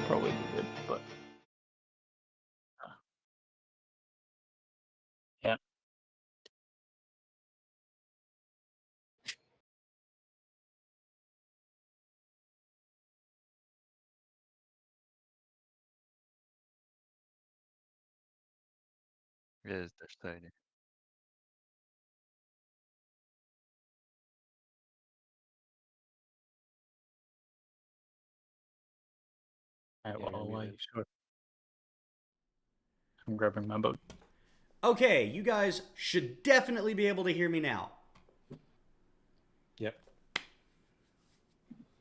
Probably good, but yeah. Yes, they're tiny. Alright, Yeah, you're well, muted. sure. I'm grabbing my boat. Okay, you guys should definitely be able to hear me now. Yep.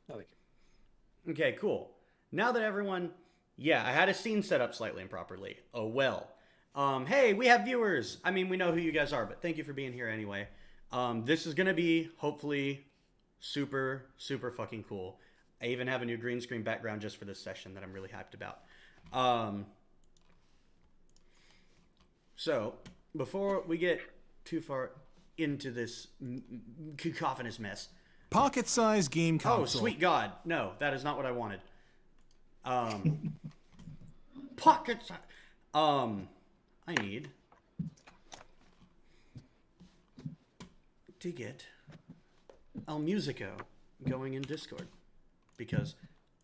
I like it. Okay, cool. Now that everyone, yeah, I had a scene set up slightly improperly. Oh well. Hey, we have viewers. I mean, we know who you guys are, but thank you for being here anyway. This is gonna be hopefully super, super fucking cool. I even have a new green screen background just for this session that I'm really hyped about. So, before we get too far into this cacophonous mess, Pocket-sized game oh, console. sweet God. No, that is not what I wanted. Pockets. I need to get El Musico going in Discord because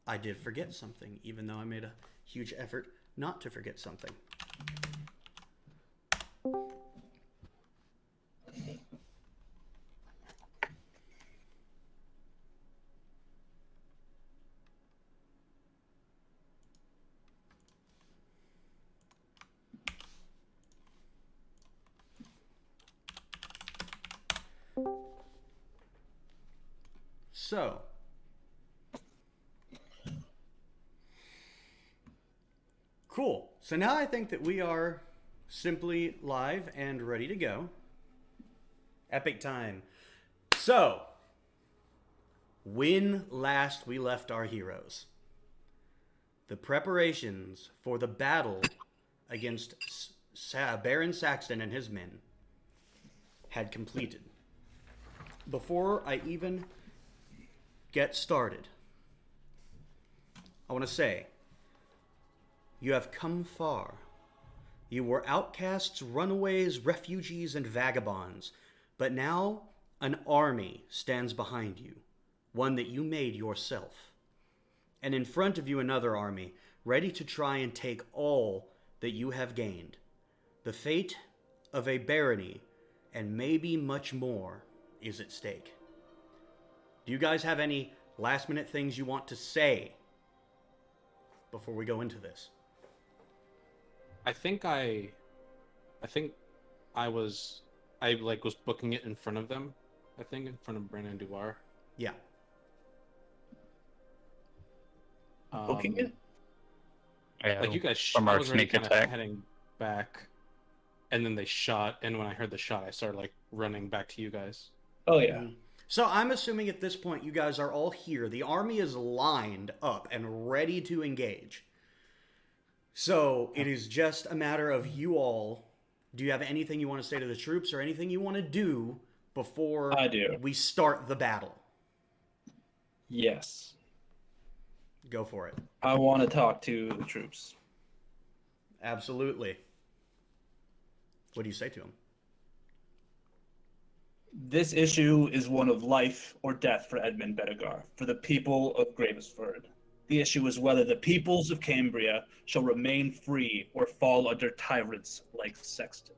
I did forget something, even though I made a huge effort not to forget something. So, cool. So now I think that we are simply live and ready to go. Epic time. So, when last we left our heroes, the preparations for the battle against Baron Saxton and his men had completed. Before I even get started, I want to say, you have come far. You were outcasts, runaways, refugees, and vagabonds, but now an army stands behind you, one that you made yourself. And in front of you another army, ready to try and take all that you have gained. The fate of a barony, and maybe much more, is at stake. Do you guys have any last minute things you want to say before we go into this? I think I was was booking it in front of them. I think in front of Brandon Duvar. Yeah. Booking it? Yeah, Like you guys, from I our was already sneak kind of attack. heading back, and then they shot. And when I heard the shot, I started like running back to you guys. Oh yeah. So I'm assuming at this point you guys are all here. The army is lined up and ready to engage. So it is just a matter of you all. Do you have anything you want to say to the troops or anything you want to do before I do. we start the battle? Yes. Go for it. I want to talk to the troops. Absolutely. What do you say to them? This issue is one of life or death for Edmund Bedegar, for the people of Gravesford. The issue is whether the peoples of Cambria shall remain free or fall under tyrants like Sexton.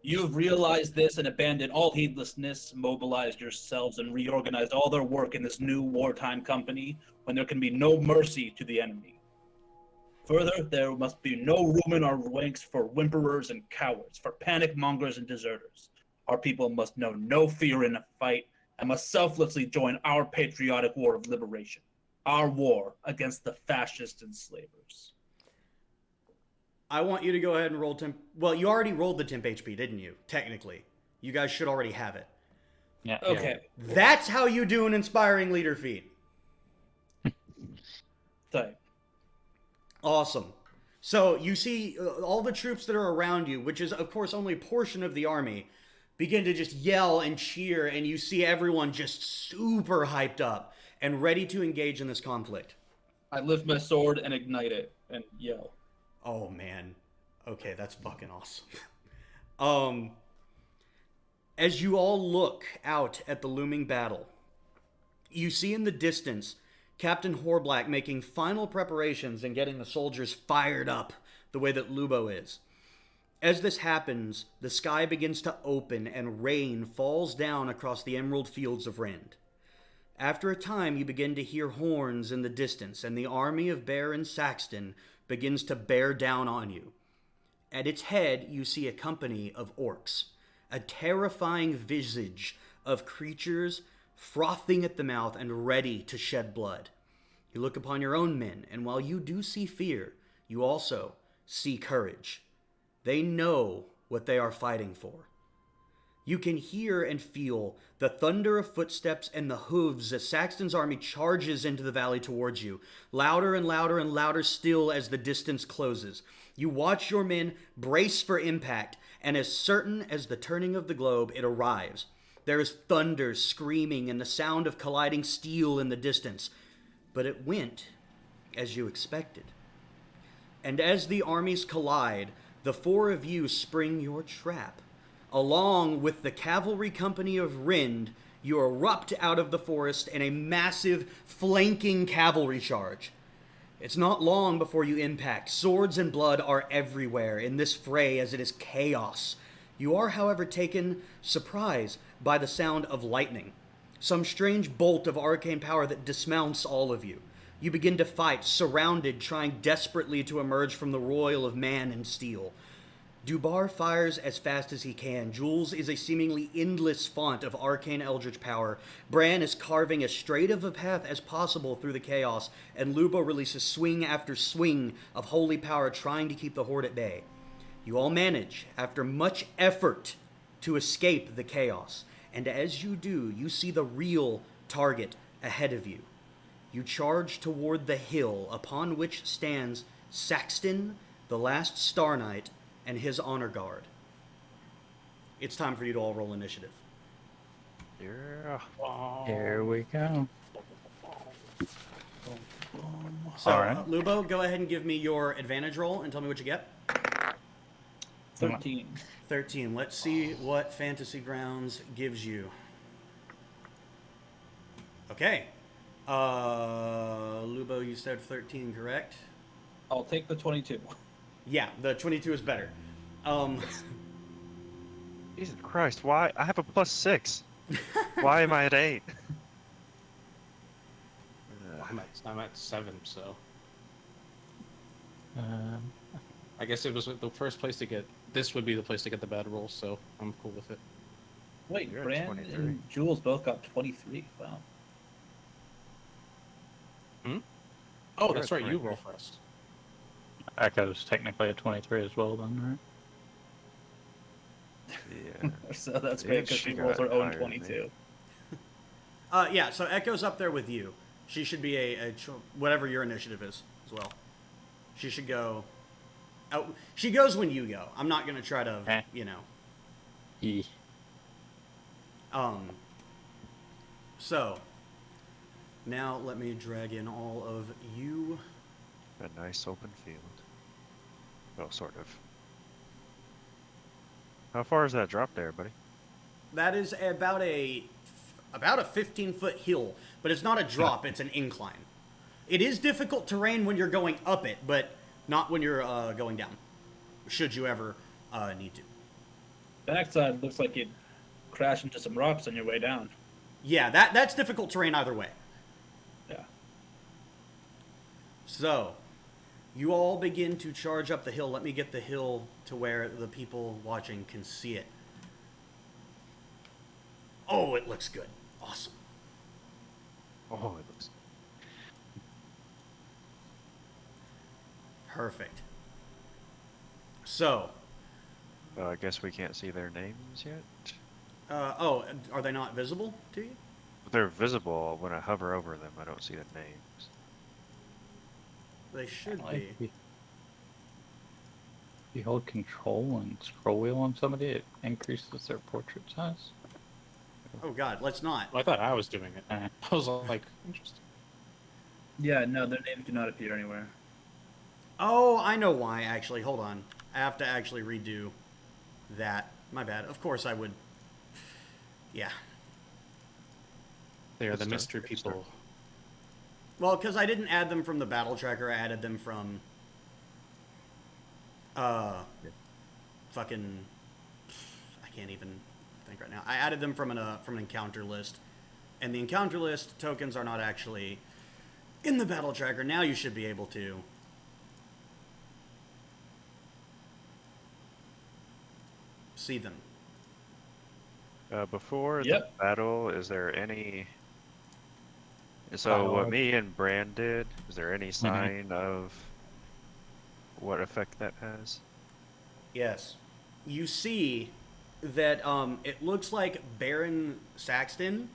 You have realized this and abandoned all heedlessness, mobilized yourselves, and reorganized all their work in this new wartime company when there can be no mercy to the enemy. Further, there must be no room in our ranks for whimperers and cowards, for panic mongers and deserters. Our people must know no fear in a fight and must selflessly join our patriotic war of liberation, our war against the fascist enslavers. I want you to go ahead and roll temp. Well, you already rolled the temp HP, didn't you? Technically. You guys should already have it. Yeah. Okay. That's how you do an inspiring leader feat. Type. Awesome. So you see all the troops that are around you, which is, of course, only a portion of the army, begin to just yell and cheer, and you see everyone just super hyped up and ready to engage in this conflict. I lift my sword and ignite it and yell. Oh man. Okay, that's fucking awesome. um as you all look out at the looming battle, you see in the distance Captain Horblack making final preparations and getting the soldiers fired up the way that Lubo is. As this happens, the sky begins to open and rain falls down across the emerald fields of Rend. After a time, you begin to hear horns in the distance, and the army of Baron Saxton begins to bear down on you. At its head, you see a company of orcs, a terrifying visage of creatures frothing at the mouth and ready to shed blood. You look upon your own men, and while you do see fear, you also see courage. They know what they are fighting for. You can hear and feel the thunder of footsteps and the hooves as Saxton's army charges into the valley towards you, louder and louder and louder still as the distance closes. You watch your men brace for impact, and as certain as the turning of the globe, it arrives. There is thunder, screaming, and the sound of colliding steel in the distance. But it went as you expected. And as the armies collide, the four of you spring your trap. Along with the cavalry company of Rend, you erupt out of the forest in a massive flanking cavalry charge. It's not long before you impact. Swords and blood are everywhere in this fray as it is chaos. You are, however, taken surprise by the sound of lightning, some strange bolt of arcane power that dismounts all of you. You begin to fight, surrounded, trying desperately to emerge from the roil of man and steel. Dubar fires as fast as he can. Jules is a seemingly endless font of arcane eldritch power. Bran is carving as straight of a path as possible through the chaos, and Lubo releases swing after swing of holy power trying to keep the horde at bay. You all manage, after much effort, to escape the chaos, and as you do, you see the real target ahead of you. You charge toward the hill upon which stands Saxton, the last Star Knight, and his honor guard. It's time for you to all roll initiative. Yeah. Here we go. So, All right. Lubo, go ahead and give me your advantage roll and tell me what you get. 13. 13. Let's see what Fantasy Grounds gives you. Okay. Lubo, you said 13, correct? I'll take the 22. Yeah, the 22 is better. Jesus Christ, why? I have a +6. Why am I at 8? I'm at 7, so Um, I guess it was the first place to get. This would be the place to get the bad rolls, so I'm cool with it. Wait, You're at Bran 23. and Jules both got 23. Wow. Oh, You're that's at right. You 23. roll first. Echo's technically a 23 as well, then, right? Yeah. So that's Yeah, great because she she rolls got her own higher than me. 22. Yeah, so Echo's up there with you. She should be whatever your initiative is as well. She should go. Oh, she goes when you go. I'm not gonna try to, Eh. E. So now let me drag in all of you. A nice open field. Well, sort of. How far is that drop there, buddy? That is about a 15-foot hill, but it's not a drop, it's an incline. It is difficult terrain when you're going up it, but not when you're going down, should you ever need to. Backside looks like you'd crash into some rocks on your way down. Yeah, that's difficult terrain either way. Yeah. So, you all begin to charge up the hill. Let me get the hill to where the people watching can see it. Oh, it looks good. Awesome. Oh, it looks. Perfect. So, I guess we can't see their names yet. are they not visible to you? They're visible when I hover over them. I don't see the names. They should be. Like, if you hold control and scroll wheel on somebody, it increases their portrait size. Oh God, let's not. Well, I thought I was doing it. Eh. I was all like, interesting. Yeah, no, their names do not appear anywhere. Oh, I know why, actually. Hold on. I have to actually redo that. My bad. Of course I would. Yeah. They are Good the start, mystery good start. people. Well, because I didn't add them from the battle tracker, I added them from fucking, I can't even think right now. I added them from an encounter list, and the encounter list tokens are not actually in the battle tracker. Now you should be able to see them. Before the Yep. battle, is there any? So what Dialogue. me and Brand did, is there any sign of what effect that has? Yes. You see that it looks like Baron Saxton,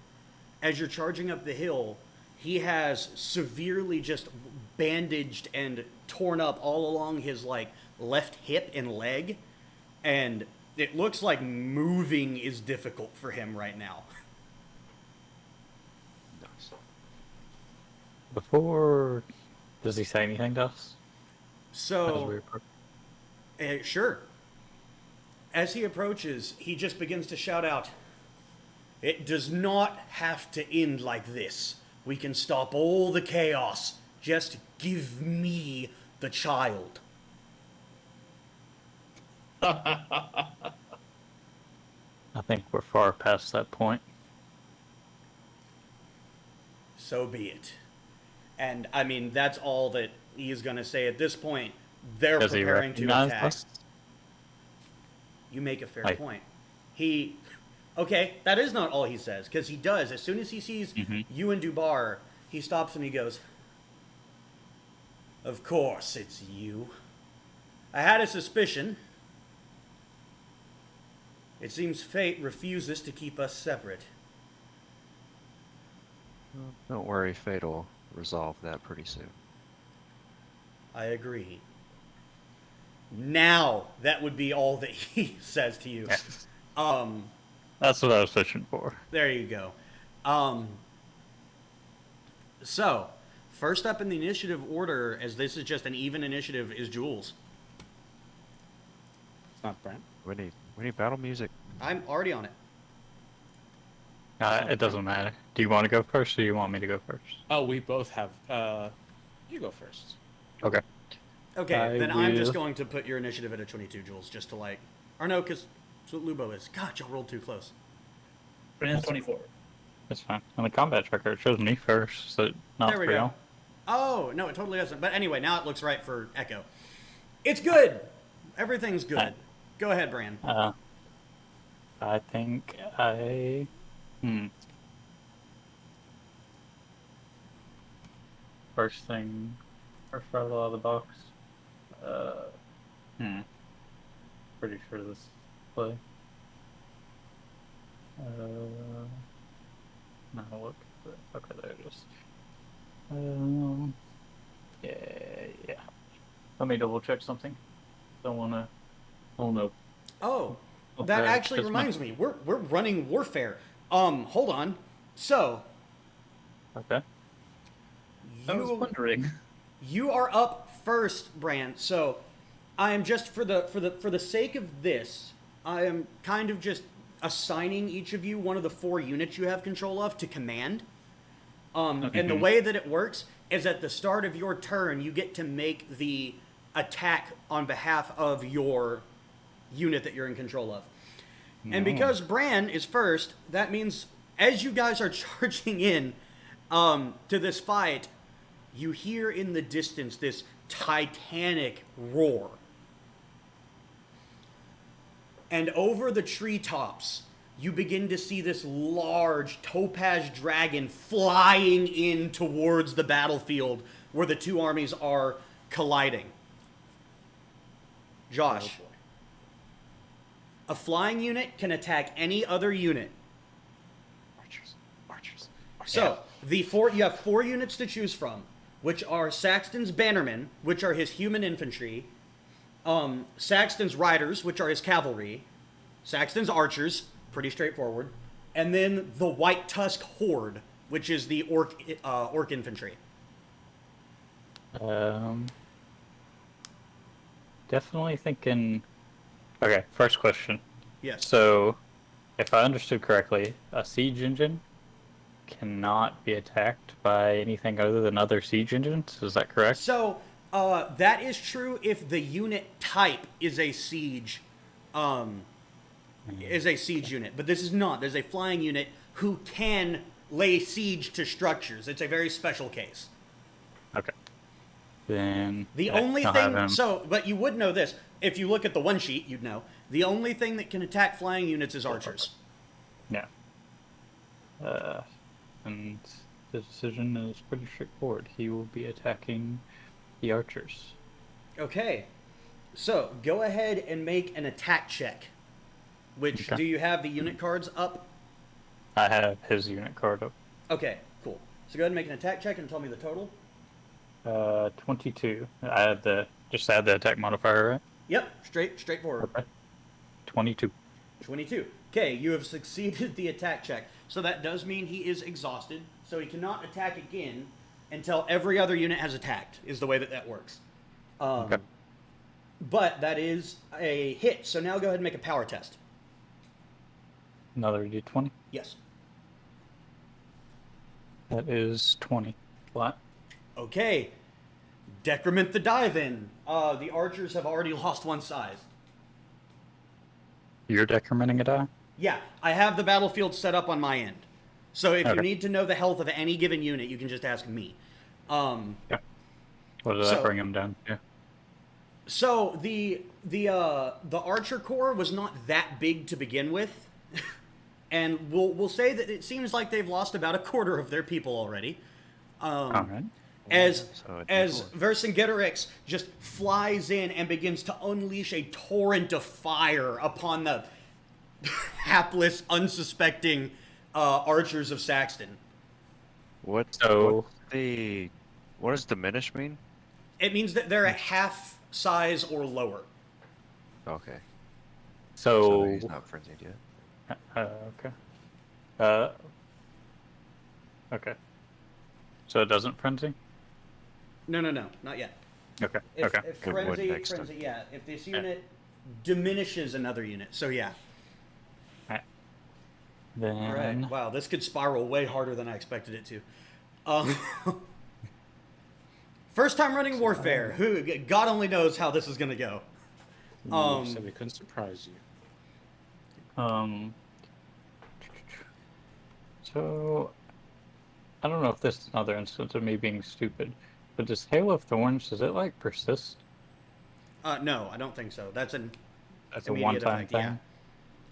as you're charging up the hill, he has severely just bandaged and torn up all along his like left hip and leg, and it looks like moving is difficult for him right now. Nice. Before, does he say anything to us? As So, we approach? sure. As he approaches, he just begins to shout out, "It does not have to end like this. We can stop all the chaos. Just give me the child." I think we're far past that point. So be it. And I mean, that's all that he is going to say at this point. They're Does he preparing to recognize attack. us? You make a fair Like- point. Okay, that is not all he says, because he does. As soon as he sees you and Dubar, he stops and he goes, "Of course it's you. I had a suspicion. It seems fate refuses to keep us separate." Don't worry, Fate will resolve that pretty soon. I agree. Now, that would be all that he says to you. That's what I was fishing for. There you go. So, first up in the initiative order, as this is just an even initiative, is Jules. It's not Brent. We need battle music. I'm already on it. It doesn't matter. Do you want to go first, or do you want me to go first? Oh, we both have. You go first. Okay. Okay, then I'm just will- going to put your initiative at a 22, Jules, just to like... Or no, because that's what Lubo is. God, y'all rolled too close. Brand's 24. That's fine. On the combat tracker, it shows me first, so not There we for go. y'all. Oh, no, it totally doesn't. But anyway, now it looks right for Echo. It's good! Everything's good. Alright. Go ahead, Bran. I think I... First thing, first right out of the box. Pretty sure this is play. No, look. Okay, there it is. Yeah. Let me double check something. Don't wanna. Oh no. Oh, that Okay, actually 'cause my- reminds me. We're running warfare. Hold on. So, Okay. I was wondering. you are up first, Bran. So, I am just for the sake of this, I am kind of just assigning each of you one of the 4 units you have control of to command. And the way that it works is at the start of your turn, you get to make the attack on behalf of your unit that you're in control of. And because Bran is first, that means as you guys are charging in to this fight, you hear in the distance this titanic roar. And over the treetops, you begin to see this large topaz dragon flying in towards the battlefield where the 2 armies are colliding. Josh, a flying unit can attack any other unit. Archers. So, you have 4 units to choose from, which are Saxton's bannermen, which are his human infantry, Saxton's riders, which are his cavalry, Saxton's archers, pretty straightforward, and then the White Tusk Horde, which is the orc infantry. Um, definitely thinking. Okay, first question. Yes. So, if I understood correctly, a siege engine cannot be attacked by anything other than other siege engines. Is that correct? So that is true if the unit type um, is a siege unit, but this is not. There's a flying unit who can lay siege to structures. It's a very special case. Okay. Then The yeah, only I'll have thing, him. so, but you would know this. If you look at the one sheet, you'd know. The only thing that can attack flying units is archers. Yeah. And the decision is pretty straightforward. He will be attacking the archers. Okay. So, go ahead and make an attack check. Which, Okay. do you have the unit cards up? I have his unit card up. Okay, cool. So go ahead and make an attack check and tell me the total. 22. I had the just add the attack modifier, right? Yep, straightforward. Okay. 22. 22. Okay, you have succeeded the attack check. So that does mean he is exhausted, so he cannot attack again until every other unit has attacked, is the way that that works. Okay. But that is a hit, so now go ahead and make a power test. Another d20. Yes. That is 20. Flat. Okay. Decrement the die then. The archers have already lost one size. You're decrementing a die? Yeah, I have the battlefield set up on my end. So if you Okay. need to know the health of any given unit, you can just ask me. Yeah. What does that So- bring him down? Yeah. So the archer corps was not that big to begin with, and we'll say that it seems like they've lost about a quarter of their people already. All right. As So it'd be as four. Vercingetorix just flies in and begins to unleash a torrent of fire upon the hapless, unsuspecting archers of Saxton. What does diminish mean? It means that they're at half size or lower. Okay. So, he's not frenzied yet. okay. Uh, okay. So it doesn't frenzy? No, not yet. Okay. If, okay. if It would frenzy, next frenzy, time. yeah. If this unit diminishes another unit, so yeah. Then All right. Wow, this could spiral way harder than I expected it to. Um, first time running Warfare. Who God only knows how this is gonna go. You said we couldn't surprise you. So I don't know if this is another instance of me being stupid, but does Hail of Thorns, does it like persist? No, I don't think so. That's an That's a immediate one-time effect. thing. Yeah,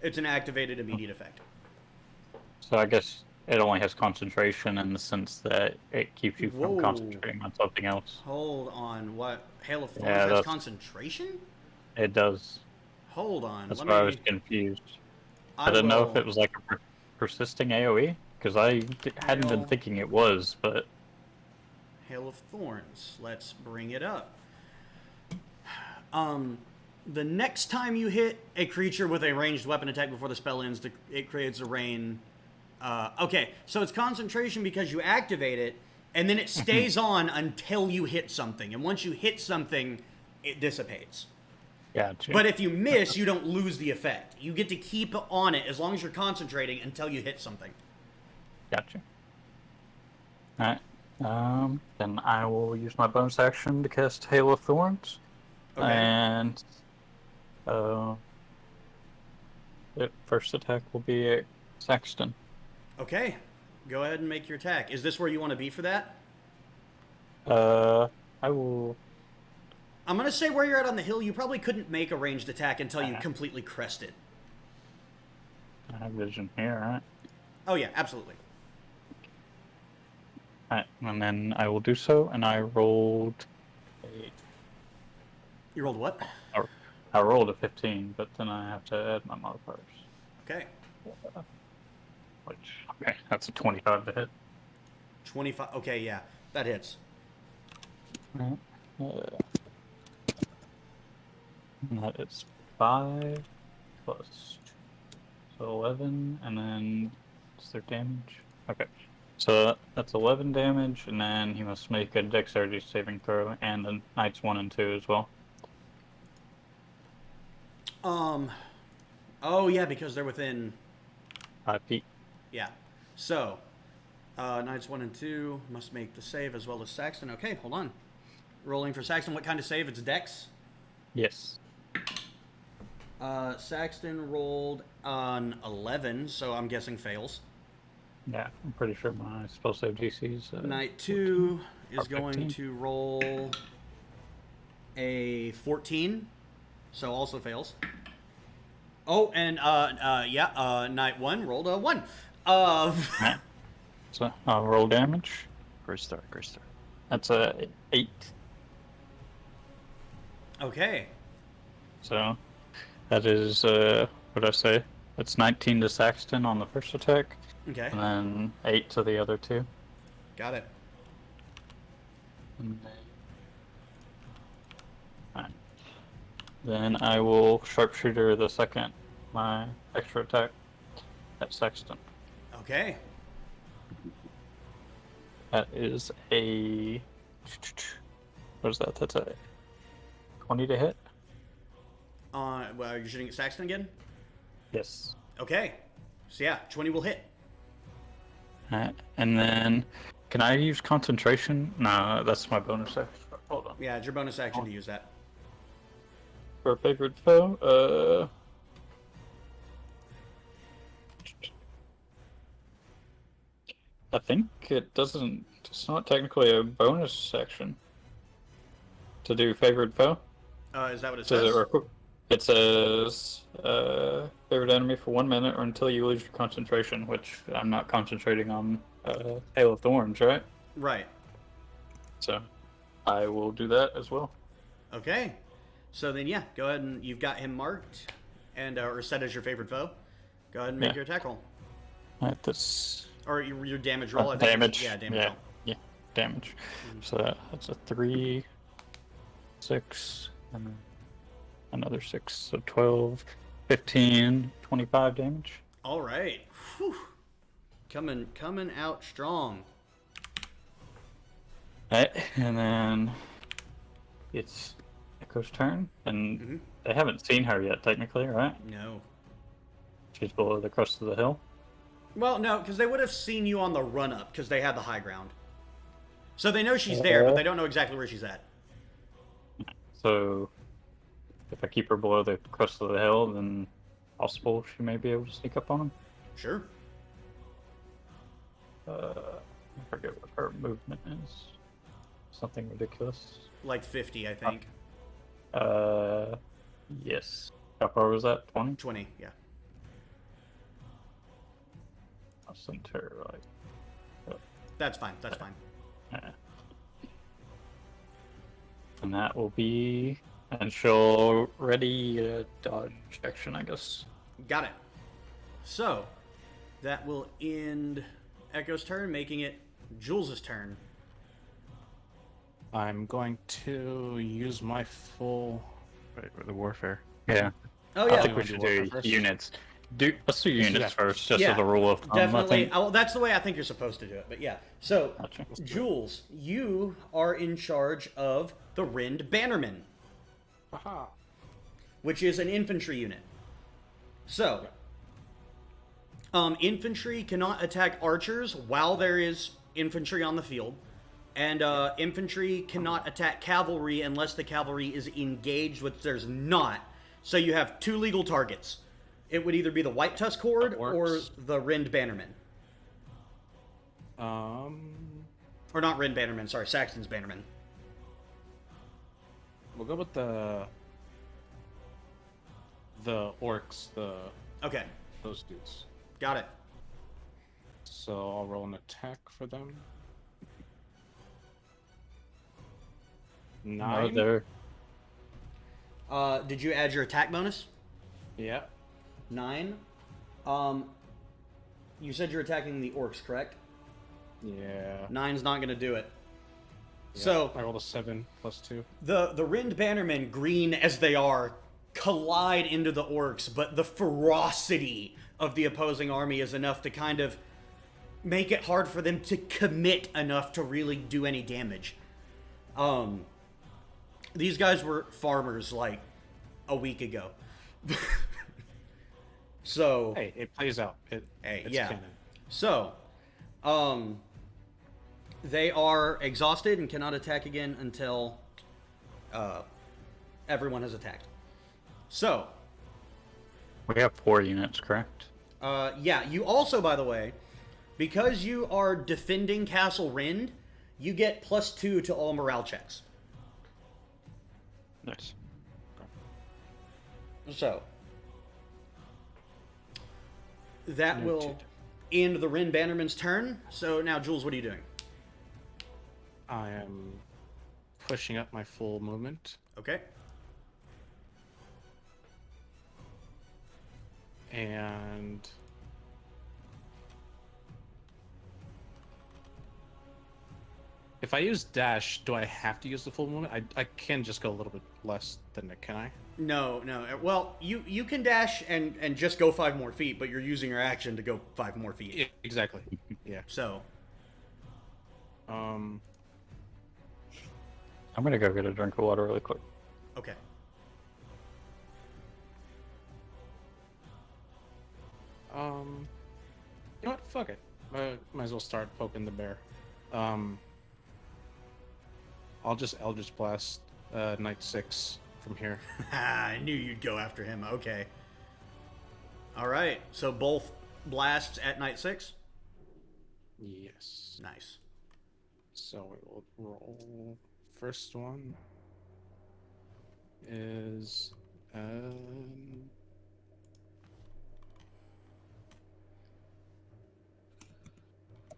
it's an activated immediate effect. So I guess it only has concentration in the sense that it keeps you Whoa. from concentrating on something else. Hold on. What? Hail of Thorns Yeah, has that's- concentration? It does. Hold on. That's Let why I me. was confused. I didn't know if will- it was like a persisting AoE, because I hadn't been Hail. thinking it was, but Hail of Thorns. Let's bring it up. The next time you hit a creature with a ranged weapon attack before the spell ends, it creates a rain. Okay, so it's concentration because you activate it, and then it stays on until you hit something. And once you hit something, it dissipates. gotcha. But if you miss, you don't lose the effect. You get to keep on it as long as you're concentrating until you hit something. Gotcha. Alright. Then I will use my bonus action to cast Hail of Thorns. Okay. And the first attack will be at Saxton. Okay, go ahead and make your attack. Is this where you want to be for that? I will. I'm going to say where you're at on the hill, you probably couldn't make a ranged attack until you completely crested. I have vision here, right? Oh, yeah, absolutely. Alright, and then I will do so, and I rolled a You rolled what? I rolled a 15, but then I have to add my modifiers. Okay. Which, okay, that's a 25 to hit. 25. Okay, yeah, that hits. And that is 5 plus 2. So 11, and then what's their damage? Okay. So that's 11 damage, and then he must make a dexterity saving throw, and the knights 1 and 2 as well. Oh yeah, because they're within. 5 feet. Yeah. So, knights 1 and 2 must make the save as well as Saxton. Okay, hold on. Rolling for Saxton. What kind of save? It's Dex. Yes. Saxton rolled on 11, so I'm guessing fails. Yeah, I'm pretty sure my spell save DC is. Knight 2 is or 15. going to roll a 14, so also fails. Oh, and Knight 1 rolled a 1. Right. So I'll roll damage. Great start. Great start. That's a 8. Okay. So that is what did I say? That's 19 to Saxton on the first attack, Okay. and then 8 to the other 2. Got it. And Alright. Then I will sharpshooter the second, my extra attack at Saxton. Okay. That is a. What is that? That's a 20 to hit? Well, you're shooting at Saxton again? Yes. Okay. So yeah, 20 will hit. Alright. And then. Can I use concentration? No, that's my bonus action. Hold on. Yeah, it's your bonus action to use that. For a favorite foe? I think it doesn't. It's not technically a bonus action to do favorite foe. Is that what it Does says? it says favorite enemy for 1 minute or until you lose your concentration, which I'm not concentrating on Hail of Thorns, right? Right. So I will do that as well. Okay. So then, yeah, go ahead and you've got him marked and or set as your favorite foe. Go ahead and make Yeah. your attack roll. Alright, that's Or your damage roll. I think damage. Yeah, damage yeah, roll. yeah, damage. So that's a 3, 6, and then another 6, so 12, 15, 25 damage. All right. Whew. Coming out strong. Alright, and then it's Echo's turn, and Mhm. they haven't seen her yet, technically, right? No. She's below the crest of the hill. Well, no, because they would have seen you on the run up because they had the high ground. So they know she's there, but they don't know exactly where she's at. So if I keep her below the crest of the hill, then possible she may be able to sneak up on him. Sure. I forget what her movement is. Something ridiculous. Like 50, I think. Yes. How far was that? 20? 20, yeah. I'll send her like. That's fine. That's fine. And that will be. And she'll ready a dodge action, I guess. Got it. So, that will end Echo's turn, making it Jules' turn. I'm going to use my full. Right, the warfare. Yeah. Oh, I yeah. think we wanna should do warfare do first? units. Let's do Let's do units that. first, just Yeah, as a rule of thumb. I Definitely. think. Oh, that's the way I think you're supposed to do it. But yeah. So, Gotcha. Jules, you are in charge of the Rend Bannerman, Aha! which is an infantry unit. So, infantry cannot attack archers while there is infantry on the field. And infantry cannot attack cavalry unless the cavalry is engaged, which there's not. So you have two legal targets. It would either be the White Tusk Horde That or works. the Rend Bannerman. Or not Rend Bannerman, sorry, Saxton's Bannerman. We'll go with the orcs, Okay, those dudes. got it. So I'll roll an attack for them. No, 9. they're Did you add your attack bonus? Yeah. 9. You said you're attacking the orcs, correct? Yeah. 9's not going to do it. Yeah. So I rolled a 7 plus 2. the Rend Bannermen, green as they are, collide into the orcs, but the ferocity of the opposing army is enough to kind of make it hard for them to commit enough to really do any damage. These guys were farmers like a week ago. So Hey, it plays out. It's yeah. canon. So, they are exhausted and cannot attack again until everyone has attacked. So, We have 4 units, correct? yeah, you also, by the way, because you are defending Castle Rend, you get +2 to all morale checks. Nice. So, that will Noted. end the Rend Bannerman's turn. So now, Jules, what are you doing? I am pushing up my full movement. Okay. And if I use dash, do I have to use the full movement? I can just go a little bit less than it, can I? No. Well, you can dash and just go 5 more feet, but you're using your action to go 5 more feet. Yeah, exactly. Yeah. So, I'm gonna go get a drink of water really quick. okay. You know what? Fuck it. Might as well start poking the bear. I'll just Eldritch Blast Knight 6 from here. I knew you'd go after him. Okay. All right. So both blasts at night 6. Yes. Nice. So we will roll. First one is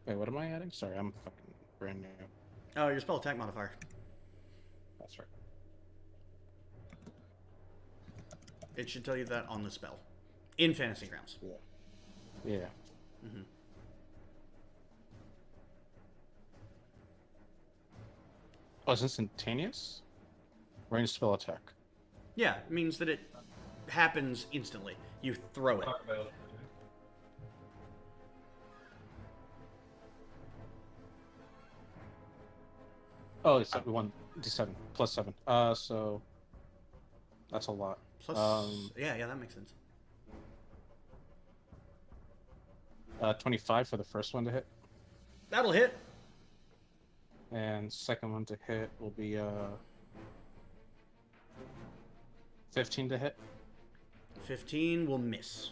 wait, what am I adding? Sorry, I'm fucking brand new. Oh, your spell attack modifier. That's right. It should tell you that on the spell. In Fantasy Grounds. Yeah. Mm-hmm. Oh, it's instantaneous? Ranged spell attack. Yeah, it means that it happens instantly. You throw it. Oh, it's 1d7 plus 7. So that's a lot. Plus, yeah, that makes sense. 25 for the first one to hit, That'll hit. and second one to hit will be 15 to hit. 15 will miss.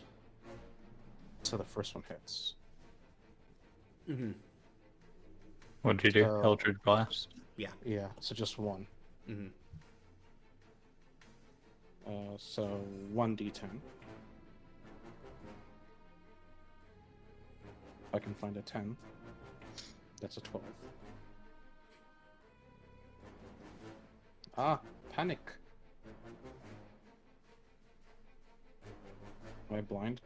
So the first one hits. Mm-hmm. What'd you do? So- Eldritch Blast? Yeah, so just one. Mm-hmm. So 1d10. If I can find a 10, that's a 12. Ah, panic. Am I blind?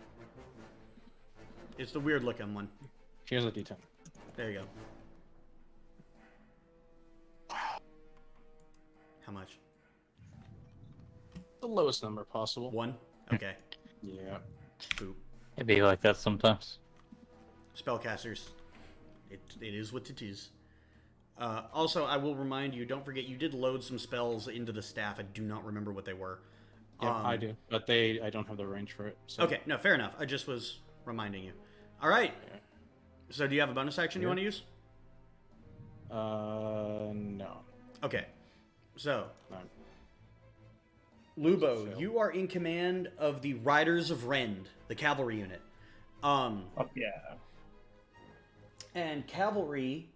It's the weird looking one. Here's a d10. There you go. How much? The lowest number possible. 1? Okay. Yeah. Boop. It'd be like that sometimes. Spellcasters. It is what it is. Also, I will remind you, don't forget, you did load some spells into the staff. I do not remember what they were. Yeah, I do, but I don't have the range for it. So. Okay, no, fair enough. I just was reminding you. All right. So do you have a bonus action you want to use? No. Okay. So, No. Lubo, So- you are in command of the Riders of Rend, the cavalry unit. Fuck yeah. And cavalry,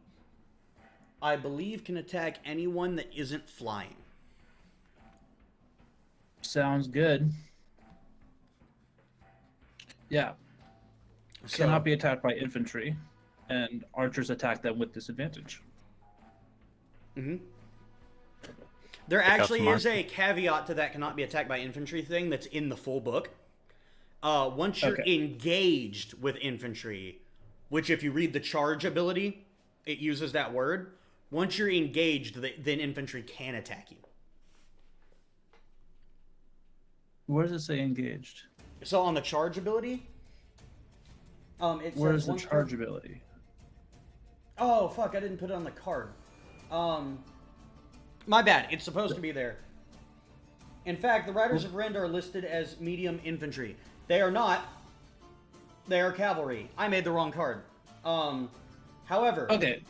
I believe, can attack anyone that isn't flying. Sounds good. Yeah. So, Cannot be attacked by infantry, and archers attack them with disadvantage. Mhm. There out actually some is a caveat to that cannot be attacked by infantry thing that's in the full book. Once you're Okay. engaged with infantry, which if you read the charge ability, it uses that word. Once you're engaged, then infantry can attack you. Where does it say engaged? So on the charge ability, it Where says is the once charge ability? Oh, fuck, I didn't put it on the card. My bad. It's supposed to be there. In fact, the Riders of Rend are listed as medium infantry. They are not. They are cavalry. I made the wrong card. However, Okay.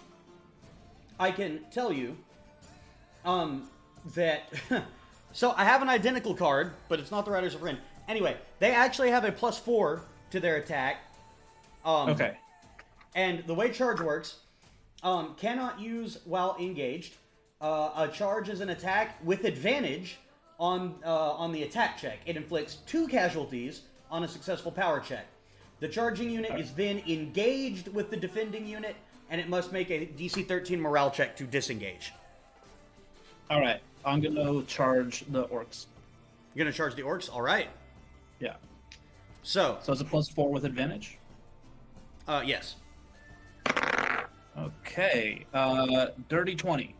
I can tell you that so I have an identical card, but it's not the Riders of Rend. Anyway, they actually have a +4 to their attack. Okay. And the way charge works, cannot use while engaged. A charge is an attack with advantage on the attack check. It inflicts 2 casualties on a successful power check. The charging unit is then engaged with the defending unit, and it must make a DC 13 morale check to disengage. All right. I'm gonna charge the orcs. You're gonna charge the orcs? All right. Yeah. So, So it's a +4 with advantage. yes. Okay. Dirty 20.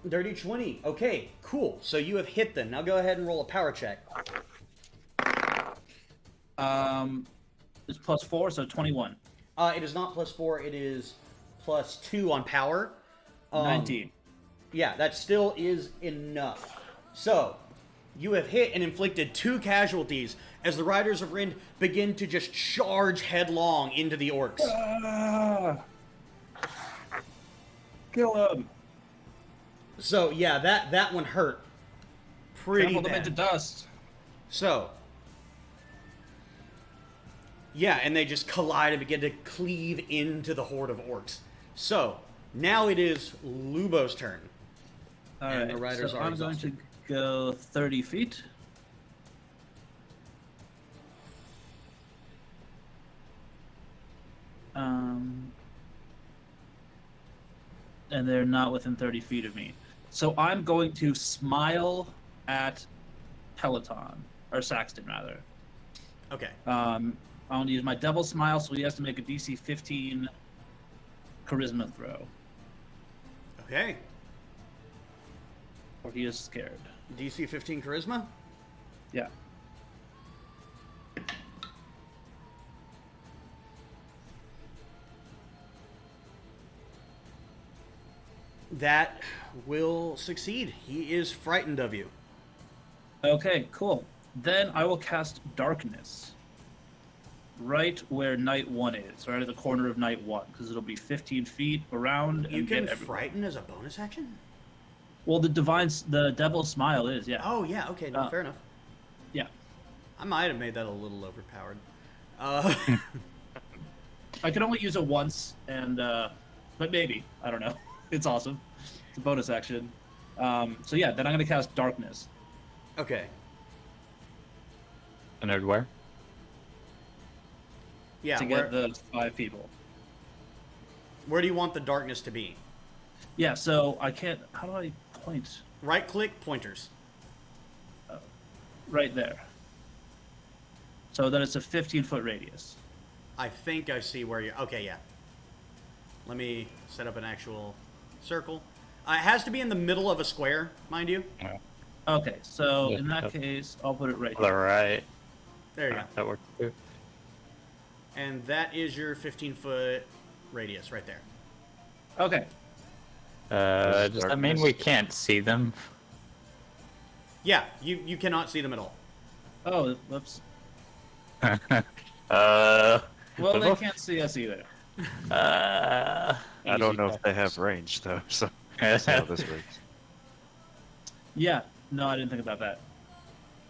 Dirty 20. Okay, cool. So you have hit them. Now go ahead and roll a power check. It's +4, so 21. It is not +4. It is +2 on power. 19. Yeah, that still is enough. So, you have hit and inflicted 2 casualties as the Riders of Rend begin to just charge headlong into the orcs. Kill him. So, yeah, that one hurt pretty Trample them into bad. dust. So, yeah, and they just collide and begin to cleave into the horde of orcs. So, now it is Lubo's turn. All And right. the riders so are I'm exhausted. going to go 30 feet. And they're not within 30 feet of me. So I'm going to smile at Peloton, or Saxton rather. Okay. I want to use my double smile, so he has to make a DC 15 charisma throw, Okay. or he is scared. DC 15 charisma? Yeah. That will succeed. He is frightened of you. Okay, cool. Then I will cast Darkness right where Night 1 is, right at the corner of Night 1, because it'll be 15 feet around You and can get everywhere. frighten as a bonus action? Well, the Devil's Smile is, yeah. Oh, yeah, okay, no, fair enough. Yeah. I might have made that a little overpowered. I can only use it once, and but maybe. I don't know. It's awesome. It's a bonus action. So yeah, then I'm going to cast Darkness. Okay. Centered where? Yeah, to where, get the 5 people. where do you want the darkness to be? Yeah, so I can't... How do I point? Right-click, pointers. Right there. So then it's a 15-foot radius. I think I see where you're... Okay, yeah. Let me set up an actual circle. It has to be in the middle of a square, mind you. Okay, so Yeah, in that yep. case, I'll put it right All here. right. There you go. That works too. And that is your 15-foot radius right there. Okay. Does that mean we can't see them? Yeah, you cannot see them at all. Oh, whoops. uh, Well, they can't see us either. I don't easy know if they peasants. have range though, so that's how this works. Yeah, no, I didn't think about that.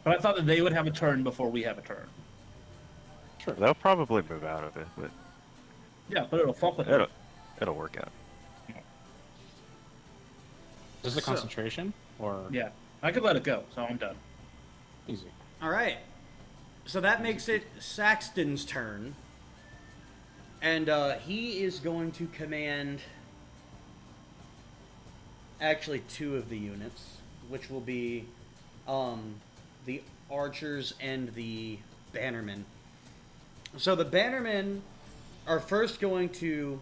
But I thought that they would have a turn before we have a turn. Sure, they'll probably move out of it, but Yeah, but it'll fuck with it. it'll work out. Is this a So- concentration or Yeah, I could let it go, so I'm done. easy? All right. So that makes it Saxton's turn. And he is going to command actually 2 of the units, which will be the archers and the bannermen. So the bannermen are first going to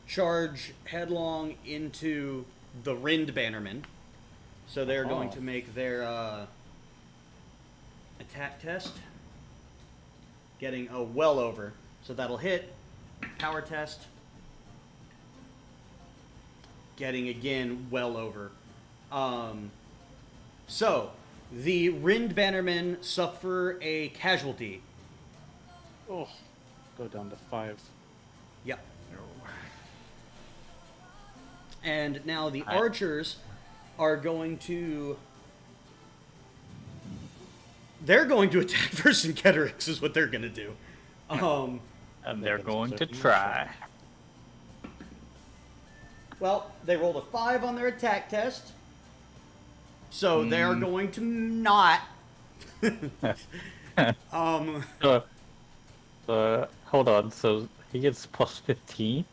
charge headlong into the Rend bannermen. So they're going to make their attack test. Getting well over. So that'll hit. Power test. getting again well over. So the Rend Bannermen suffer a casualty. Oh, go down to 5. Yep. And now the Alright. archers are going to... They're going to attack Vercingetorix is what they're going to do. And they're That's going to certainly try. Well, they rolled a 5 on their attack test. So they are going to not... Hold on. So he gets plus 15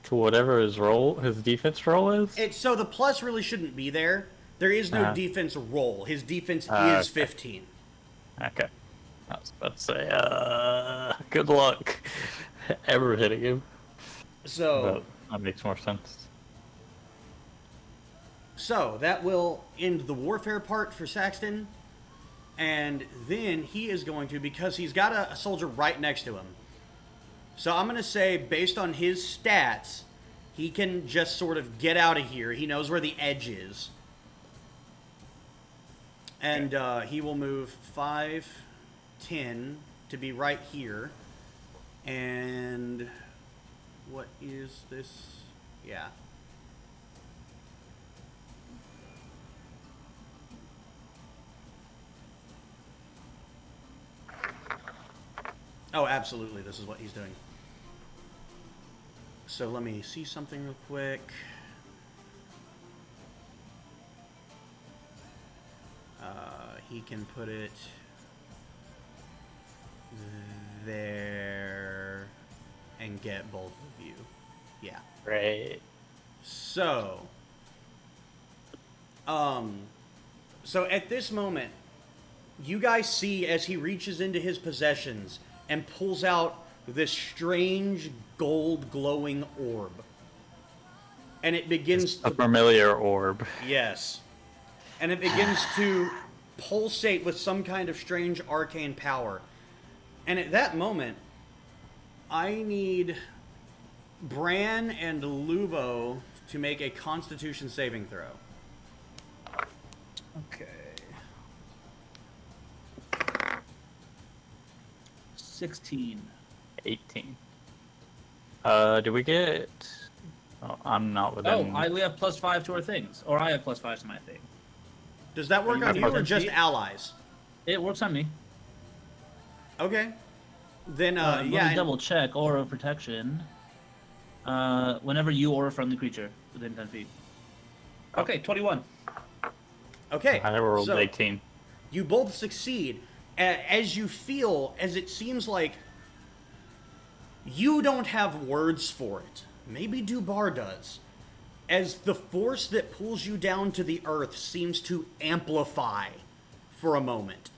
to whatever his defense roll is. So the plus really shouldn't be there. There is no defense roll. His defense is 15. Okay. I was about to say, good luck ever hitting him. So... That makes more sense. So that will end the warfare part for Saxton. And then he is going to, because he's got a soldier right next to him. So I'm going to say, based on his stats, he can just sort of get out of here. He knows where the edge is. And he will move 5, 10 to be right here. And what is this? Yeah. Oh, absolutely. This is what he's doing. So let me see something real quick. He can put it there and get both of you. Yeah. Great. So, so at this moment, you guys see as he reaches into his possessions and pulls out this strange gold glowing orb. And it begins A to... familiar orb. Yes. And it begins to pulsate with some kind of strange arcane power. And at that moment, I need Bran and Luvo to make a Constitution saving throw. Okay. 16. 18. Do we get... Oh, I'm not within... We have +5 to our things. Or I have +5 to my thing. Does that work you on you have or just Constitution? allies? It works on me. Okay. Then, Let yeah. me double check. Aura of Protection. Whenever you or a friendly creature within 10 feet. Okay, 21. Okay. I rolled so 18. You both succeed. As you feel, as it seems like you don't have words for it. Maybe Dubar does. As the force that pulls you down to the earth seems to amplify for a moment.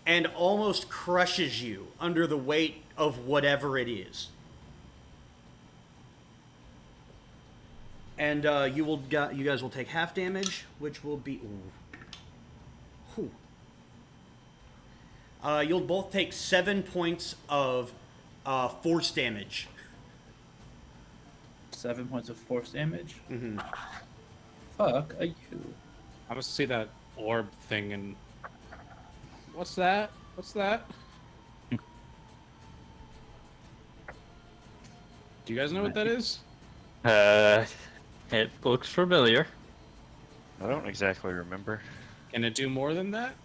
And almost crushes you under the weight of whatever it is. And you guys will take half damage, which will be... Ooh. You'll both take 7 points of force damage. 7 points of force damage? Mm-hmm. Fuck are you? I must see that orb thing and... What's that? What's that? Do you guys know what that is? It looks familiar. I don't exactly remember. Can it do more than that?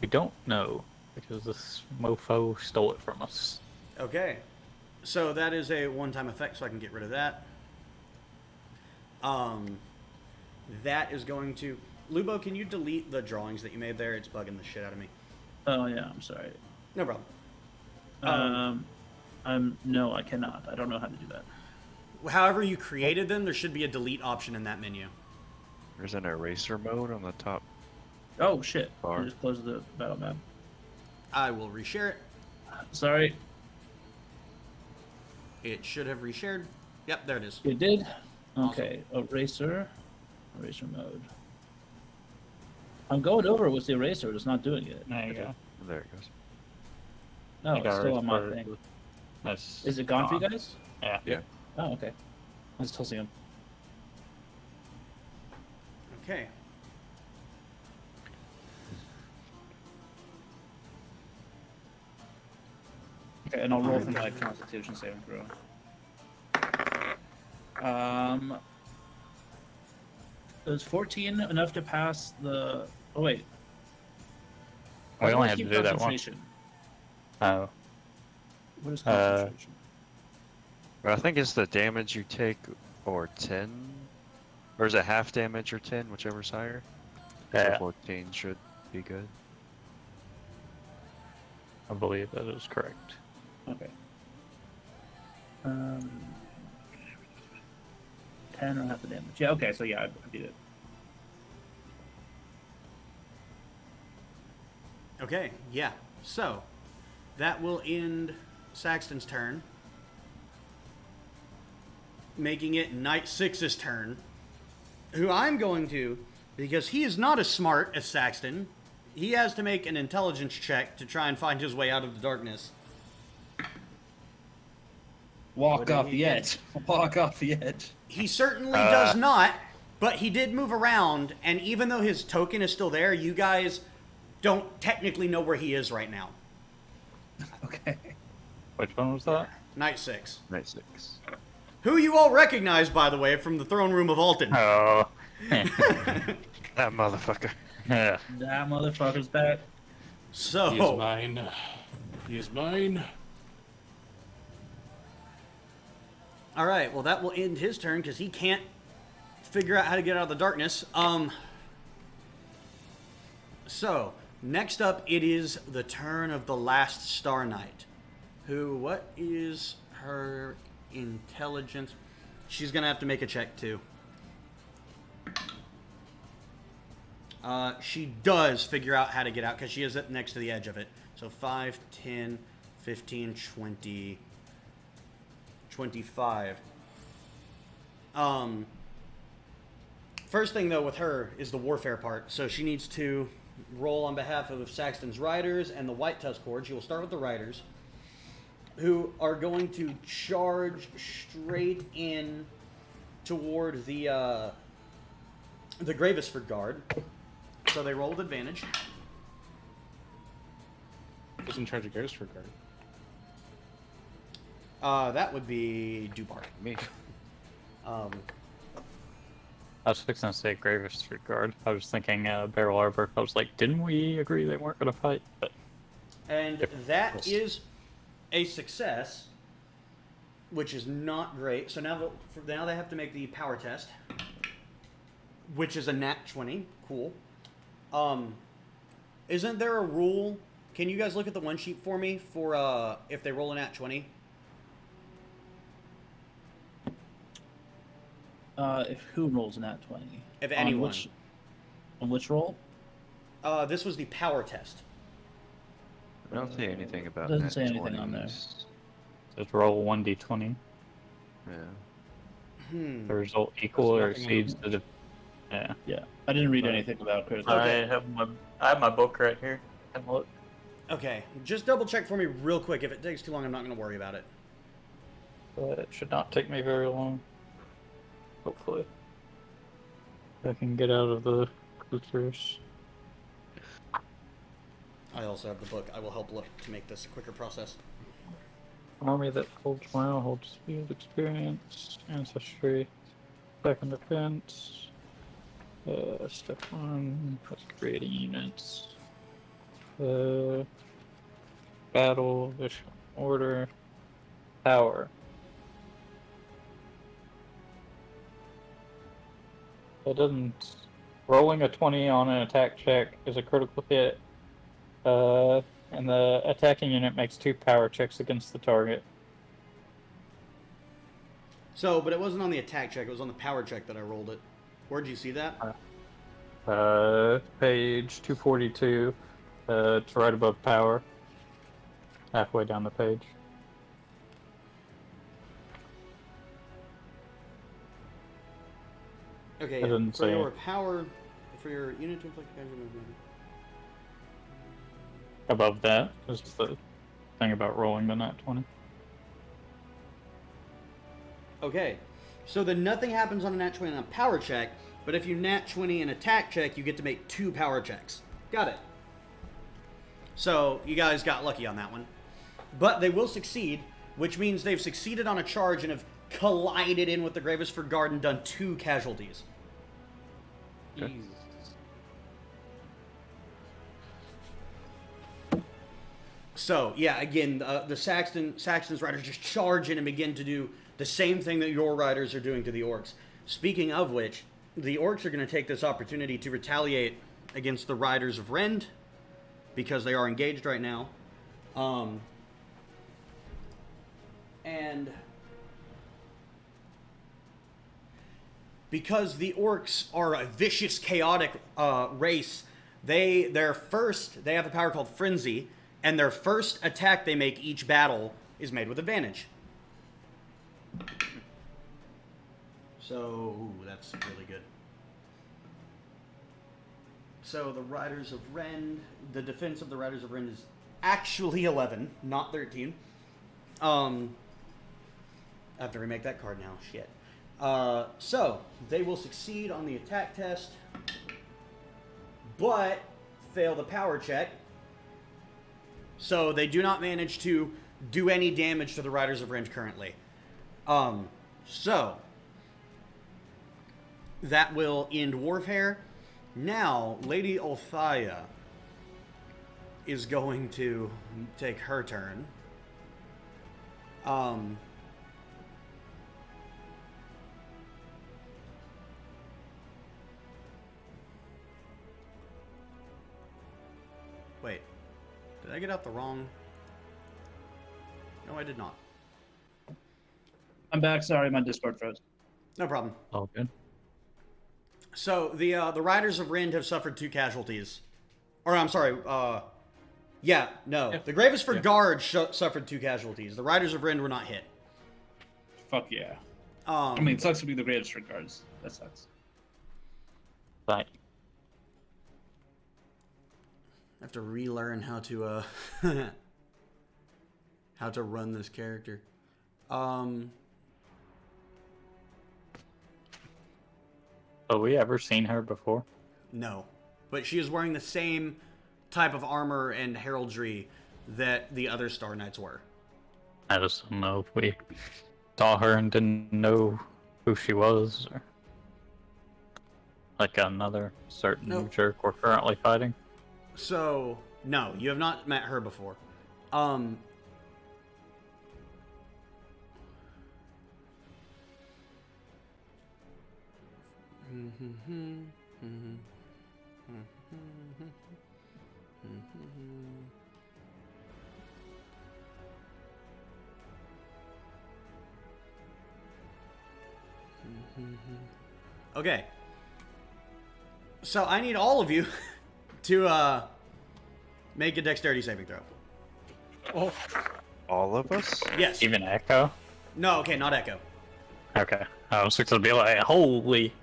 We don't know because this mofo stole it from us. Okay. So that is a one-time effect, so I can get rid of that. That is going to... Lubo, can you delete the drawings that you made there? It's bugging the shit out of me. Oh yeah, I'm sorry. No problem. No, I cannot. I don't know how to do that. However you created them, there should be a delete option in that menu. There's an eraser mode on the top. Oh shit! Bar. I just closed the battle map. I will reshare it. Sorry. It should have reshared. Yep, there it is. It did. Okay, eraser mode. I'm going over it with the eraser. It's not doing it. There you go. There it goes. No, it's still on my Erased thing. That's Is it gone for you guys? Yeah. Yeah. Oh, okay. Let's still see him. Okay. Okay, and I'll roll for my Constitution saving throw. Is 14 enough to pass the? Oh wait. We only How had do to I do keep that once. concentration? Oh. What is Uh, concentration? But I think it's the damage you take or 10. Or is it half damage or 10, whichever's higher? So Yeah, 14 should be good. I believe that is correct. Okay. 10 or half the damage. Yeah. Okay. So yeah, I beat it. Okay, yeah. So, that will end Saxton's turn. Making it Knight 6's turn. Who I'm going to, because he is not as smart as Saxton, he has to make an intelligence check to try and find his way out of the darkness. What Walk did off he the get? edge. Walk off the edge. He certainly does not, but he did move around, and even though his token is still there, you guys don't technically know where he is right now. Okay. Which one was that? Knight 6. Knight 6. Who you all recognize, by the way, from the throne room of Alton. Oh. That motherfucker. Yeah. That motherfucker's back. So, He is mine. He is mine. all right, well, that will end his turn because he can't figure out how to get out of the darkness. So, next up, it is the turn of the last Star Knight. Who, what is her intelligence? She's going to have to make a check, too. She does figure out how to get out because she is up next to the edge of it. So 5, 10, 15, 20, 25. First thing, though, with her is the warfare part. So she needs to roll on behalf of Saxton's Riders and the White Tusk Horde. She will start with the Riders, who are going to charge straight in toward the Gravesford Guard. So they roll with advantage. Who's in charge of Garisford Guard? That would be Dubar. Me. I was fixing to say Gravesford Guard. I was thinking Barrel Arbor. I was like, didn't we agree they weren't going to fight? But And that is a success, which is not great. So now they have to make the power test, which is a nat 20. Cool. Isn't there a rule? Can you guys look at the one sheet for me for if they roll a nat 20? If who rolls in that 20? If anyone. On which roll? This was the power test. I don't see anything about Doesn't nat say anything on there. 20s. just roll 1d20. Yeah. The result equal or nothing in exceeds the. Yeah. Yeah, I didn't read anything about critical. Okay. I have my book right here. Have a look. Okay, just double check for me real quick. If it takes too long, I'm not going to worry about it. But it should not take me very long. Hopefully. I can get out of the creatures. I also have the book. I will help look to make this a quicker process. Army that holds morale, holds field experience, ancestry, second defense. Step 1, plus creating units. Battle, vision, order, power. It doesn't. Rolling a 20 on an attack check is a critical hit. And the attacking unit makes 2 power checks against the target. So, but it wasn't on the attack check. It was on the power check that I rolled it. Where'd you see that? Page 242. It's right above power. Halfway down the page. Okay, I yeah. didn't For say your it. power, for your unit to inflict damage. Above that is the thing about rolling the nat 20. Okay. So then nothing happens on a nat 20 on a power check, but if you nat 20 an attack check, you get to make 2 power checks. Got it. So you guys got lucky on that one. But they will succeed, which means they've succeeded on a charge and have collided in with the Gravesford Guard and done 2 casualties. Okay. Jesus. So, yeah, again, the Saxton's riders just charge in and begin to do the same thing that your riders are doing to the orcs. Speaking of which, the orcs are going to take this opportunity to retaliate against the riders of Rend, because they are engaged right now. And because the orcs are a vicious, chaotic race, they have a power called Frenzy, and their first attack they make each battle is made with advantage. So, ooh, that's really good. So the Riders of Rend, the defense of the Riders of Rend is actually 11, not 13. I have to remake that card now, shit. So, they will succeed on the attack test, but fail the power check. So they do not manage to do any damage to the Riders of Rend currently. So that will end warfare. Now, Lady Althea is going to take her turn. Wait. Did I get out the wrong... No, I did not. I'm back. Sorry, my Discord froze. No problem. All good. So, the Riders of Rend have suffered 2 casualties. Or, I'm sorry, yeah, no. Yeah. The Gravesford Yeah. Guard suffered 2 casualties. The Riders of Rend were not hit. Fuck yeah. I mean, it sucks to be the greatest trick guards. That sucks. Right. I have to relearn how to, how to run this character. Have we ever seen her before? No. But she is wearing the same type of armor and heraldry that the other Star Knights were. I just don't know if we saw her and didn't know who she was, or like another certain Nope. jerk we're currently fighting. So, no, you have not met her before. Okay. So I need all of you to make a dexterity saving throw. Oh, All of us? Yes. Even Echo? No, okay, not Echo. Okay. I was going to be like, holy.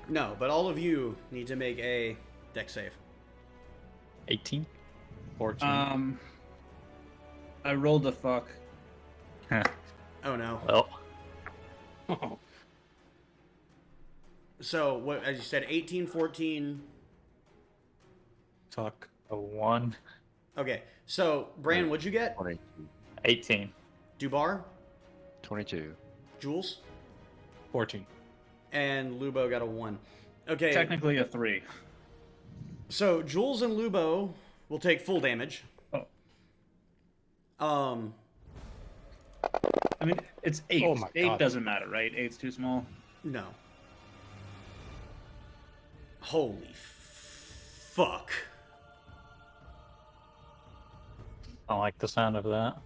No, but all of you need to make a dex save. 18? 14. I rolled a fuck. Huh. Oh no. Well, Oh, So, what, as you said, 18, 14. fuck. a 1. Okay, so, Bran, what'd you get? 22. 18. Dubar, 22. Jules, 14. and Lubo got a 1. Okay, Technically a 3. so Jules and Lubo will take full damage. Oh. I mean, it's 8. Oh my 8 God. doesn't matter, right? 8's too small. No. Holy fuck. I don't like the sound of that.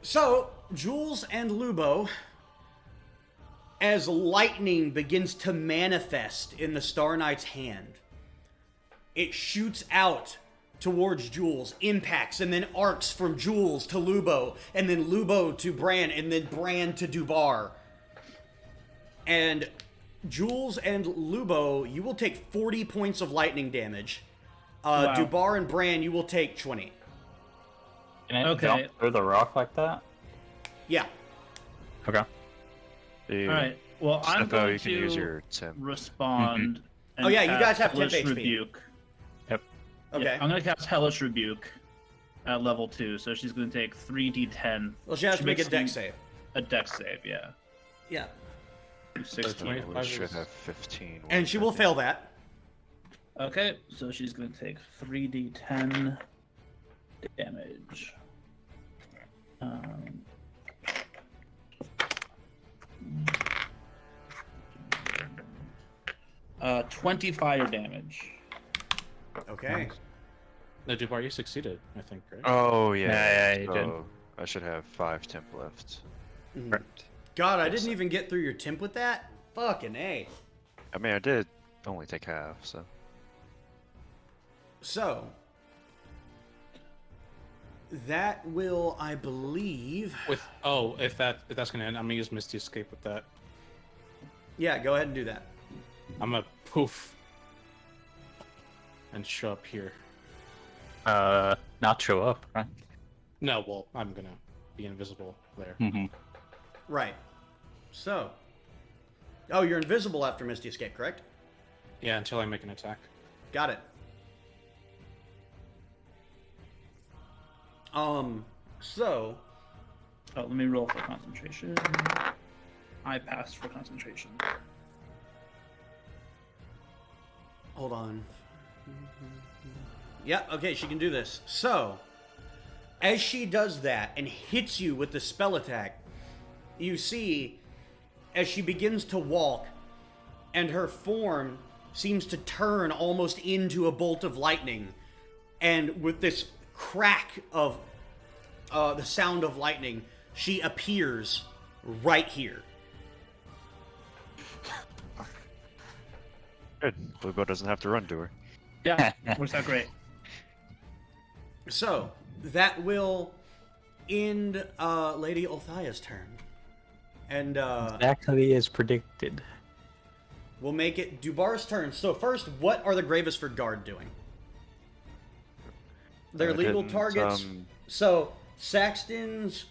So, Jules and Lubo, as lightning begins to manifest in the Star Knight's hand, it shoots out towards Jules, impacts, and then arcs from Jules to Lubo, and then Lubo to Bran, and then Bran to Dubar. And Jules and Lubo, you will take 40 points of lightning damage. Wow. Dubar and Bran, you will take 20. Can it Okay. jump through the rock like that? Yeah. Okay. The All right. Well, I'm Stefo, going you can to use your temp. respond. And Oh, yeah, you guys cast have temp Hellish HP. Rebuke. Yep. Okay. Yeah, I'm going to cast Hellish Rebuke at level 2, so she's going to take 3d10. Well, she has to make a makes dex save. A dex save, yeah. Yeah. 16. We 25 should is- have 15. And she will fail that. Okay, so she's going to take 3d10 damage. 20 fire damage. Okay. No, Dubar, you succeeded, I think, right? Oh yeah. Yeah, you did. so I should have 5 temp left. Mhm. God, I didn't even get through your temp with that? Fucking A. I mean, I did only take half, so. So, that will, I believe... With if that's gonna end, I'm gonna use Misty Escape with that. Yeah, go ahead and do that. I'm gonna poof and show up here. Not show up, right? No, well, I'm gonna be invisible there. Mm-hmm. Right. So... Oh, you're invisible after Misty Escape, correct? Yeah, until I make an attack. Got it. So... Oh, let me roll for concentration. I passed for concentration. Hold on. Yeah, okay, she can do this. So, as she does that and hits you with the spell attack, you see, as she begins to walk, and her form seems to turn almost into a bolt of lightning, and with this crack of the sound of lightning, she appears right here. Good. Bluebow doesn't have to run to her. Yeah, works out great. So, that will end Lady Althaya's turn. And Exactly as predicted. we'll make it Dubar's turn. So first, what are the Gravesford Guard doing? Their legal Didn't, targets. So Saxton's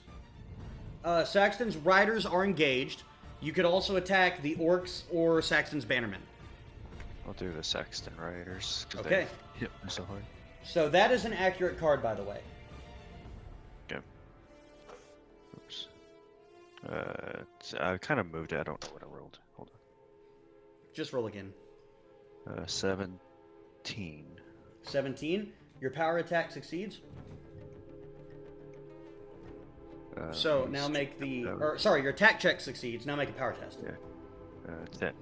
riders are engaged. You could also attack the orcs or Saxton's bannermen. I'll do the Saxton Riders. 'cause Okay. they hit me so hard. So that is an accurate card, by the way. Okay. Oops. I kind of moved it. I don't know what I rolled. Hold Just roll again. on. 17. 17. Your power attack succeeds. So now used- make the... uh, Or, sorry, your attack check succeeds. Now make a power test. Yeah. 10.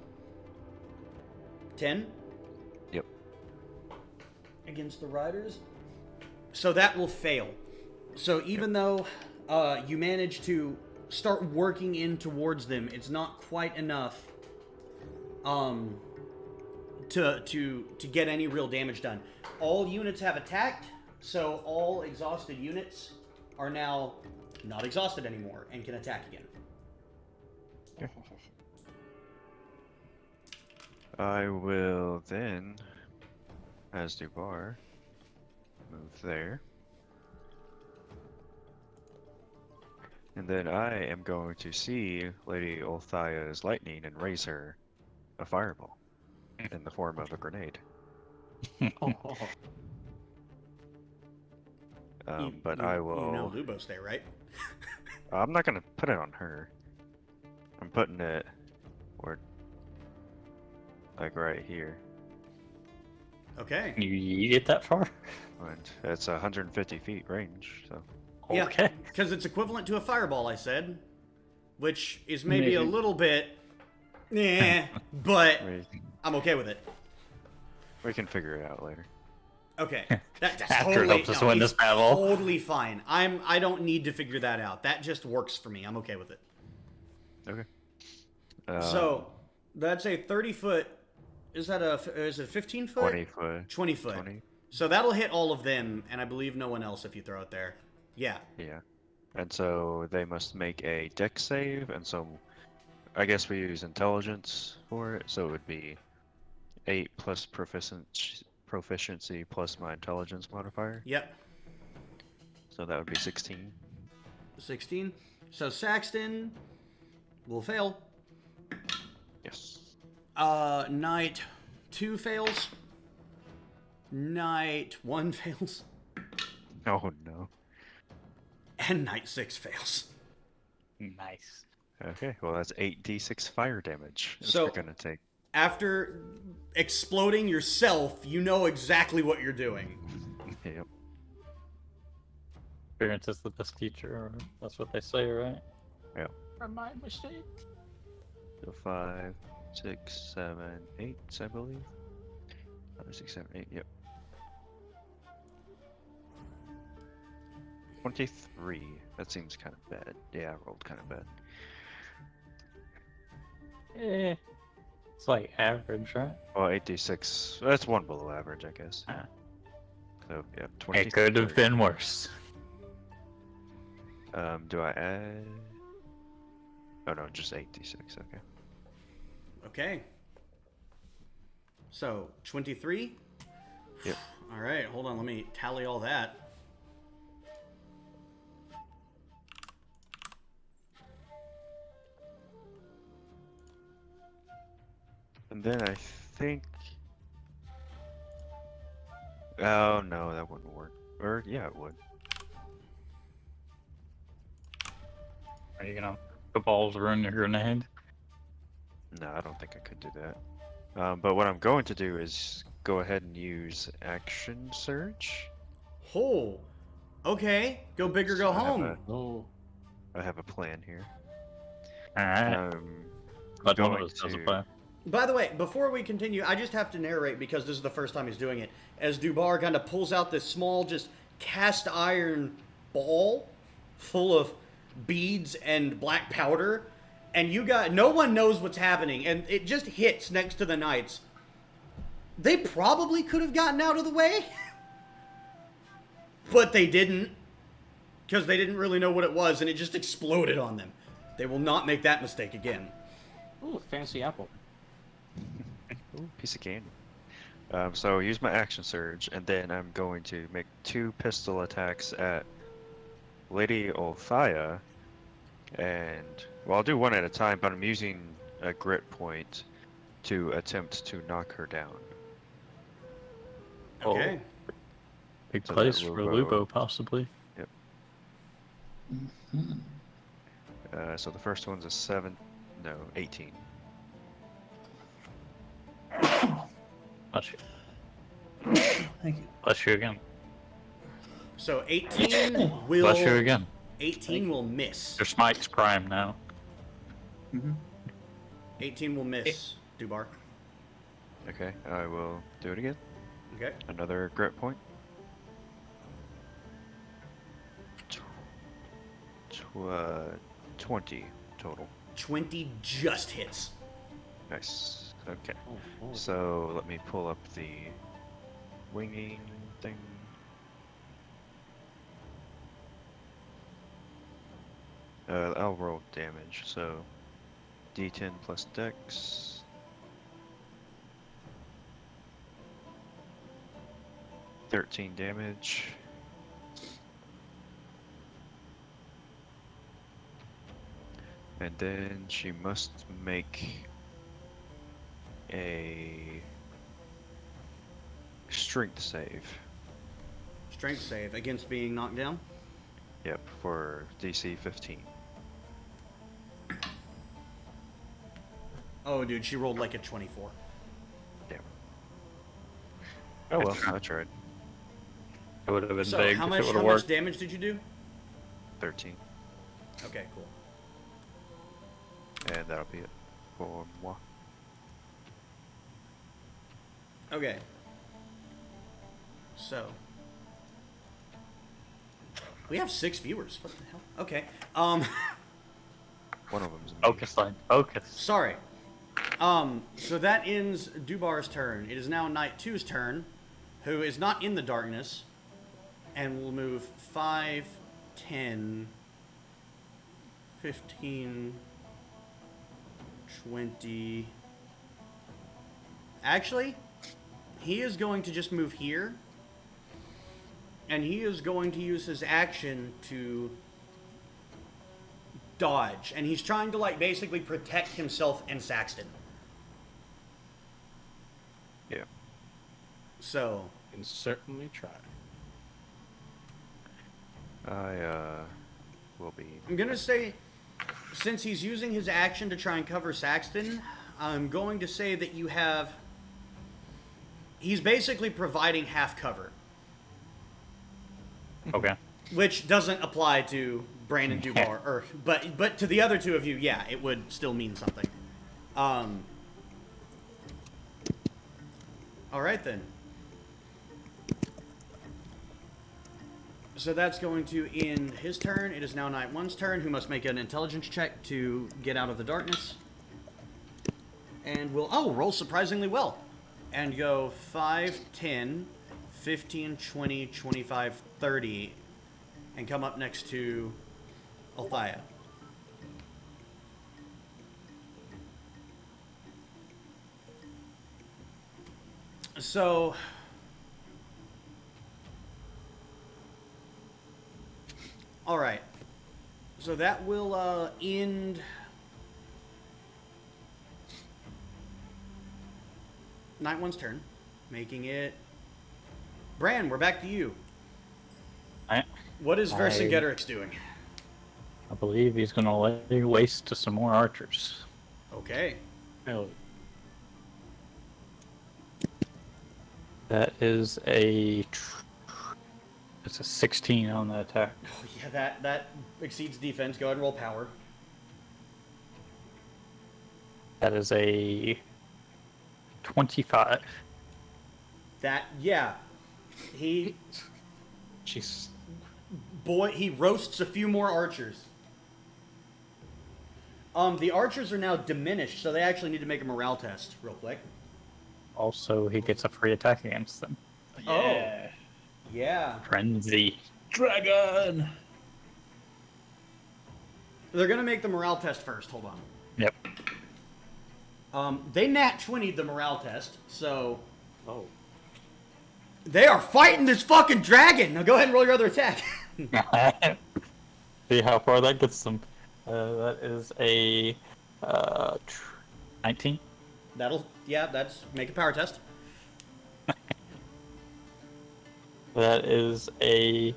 10? Yep. Against the riders. So that will fail. So even though you manage to start working in towards them, it's not quite enough to get any real damage done. All units have attacked, so all exhausted units are now not exhausted anymore and can attack again. I will then, as Dubar, move there. And then I am going to see Lady Olthaya's lightning and raise her a fireball in the form of a grenade. But I will. You know Lubos there, right? I'm not gonna put it on her. I'm putting it where, like right here. Okay. You get that far? And it's 150 feet range, so. Yeah, Okay. because it's equivalent to a fireball, I said. Which is maybe a Maybe. little bit... but I'm okay with it. We can figure it out later. Okay. That's After it totally, helps us win it's this battle. Totally fine. I don't need to figure that out. That just works for me. I'm okay with it. Okay. So, that's a 30-foot... Is it 15 foot? 20 foot. 20 foot. 20. So that'll hit all of them, and I believe no one else if you throw it there. Yeah. Yeah. And so they must make a dex save, and so I guess we use intelligence for it, so it would be 8 plus proficiency plus my intelligence modifier. Yep. So that would be 16. 16. So Saxton will fail. Yes. Knight 2 fails. Knight 1 fails. Oh no. And Knight 6 fails. Nice. Okay, well that's 8d6 fire damage. That's So- we're gonna take. After exploding yourself, you know exactly what you're doing. Yep. Experience is the best teacher, or that's what they say, right? Yep. From my mistake. So 5, 6, 7, 8, I believe. 5, 6, 7, 8. Yep. 23. That seems kind of bad. Yeah, I rolled kind of bad. It's like average, right? Well, 8d6. That's one below average, I guess. Ah. So yeah, 23. It could have been worse. Do I add? Oh no, just 8d6. Okay. Okay. So, 23? Yep. All right, hold on. Let me tally all that. And then I think. Oh no, that wouldn't work. Or yeah, it would. Are you gonna the balls ruin your grenade? No, I don't think I could do that. But what I'm going to do is go ahead and use action surge. Oh, okay. Go big or go So I have home. Oh. I have a plan here. Alright. Going One of us does a to- plan. By the way, before we continue, I just have to narrate because this is the first time he's doing it. As Dubar kind of pulls out this small, just cast iron ball full of beads and black powder, and you got no one knows what's happening, and it just hits next to the knights. They probably could have gotten out of the way, but they didn't because they didn't really know what it was, and it just exploded on them. They will not make that mistake again. Ooh, fancy apple. Ooh, piece of candy. So use my action surge, and then I'm going to make 2 pistol attacks at Lady Olthaya, and well, I'll do one at a time, but I'm using a grit point to attempt to knock her down. Okay. Big So place that for will Lubo, go- possibly. So the first one's a 18. Bless you. Thank you. Bless you again. So 18 will Bless you again. 18 will miss. Your smite's prime now. 18 will miss. Dubar. Okay, I will do it again. Okay. Another grit point. 20 total. 20 just hits. Nice. Okay. Oh, So let me pull up the winging thing. I'll roll damage. So D10 plus Dex. $13 damage. And then she must make a strength save. Strength save against being knocked down. Yep, for DC 15. Oh, dude, she rolled like a 24. Damn. Oh well, I tried. It would have been So big how if much it would have how much worked. damage did you do? 13. Okay, cool. And that'll be it for moi. Okay. So we have 6 viewers. What the hell? Okay. One of them's me. Focus line. Focus. Sorry. So that ends Dubar's turn. It is now Knight 2's turn, who is not in the darkness, and will move 5, 10, 15, 20. Actually, he is going to just move here. And he is going to use his action to dodge. And he's trying to, like, basically protect himself and Saxton. Yeah. So, Can certainly try. I will be. I'm going to say, since he's using his action to try and cover Saxton, I'm going to say that you have... He's basically providing half cover. Okay. Which doesn't apply to Brandon Dubar, but to the other two of you, yeah, it would still mean something. All right then. So that's going to end his turn. It is now Night One's turn, who must make an intelligence check to get out of the darkness. And will roll surprisingly well, and go 5, 10, 15, 20, 25, 30. And come up next to Althea. So... Alright. So that will end... Night One's turn. Making it... Bran, we're back to you. What is Vercingetorix doing? I believe he's going to lay waste to some more archers. Okay. Oh, That is it's a 16 on the attack. Oh, yeah, that exceeds defense. Go ahead and roll power. That is a 25. He jeez. he roasts a few more archers. The archers are now diminished, so they actually need to make a morale test real quick. Also, he gets a free attack against them. Yeah. Yeah. Frenzy. Dragon! They're gonna make the morale test first. Hold on. Yep. They nat 20'd the morale test, so Oh. they are fighting this fucking dragon. Now go ahead and roll your other attack. See how far that gets them. That is a 19. That's make a power test. That is a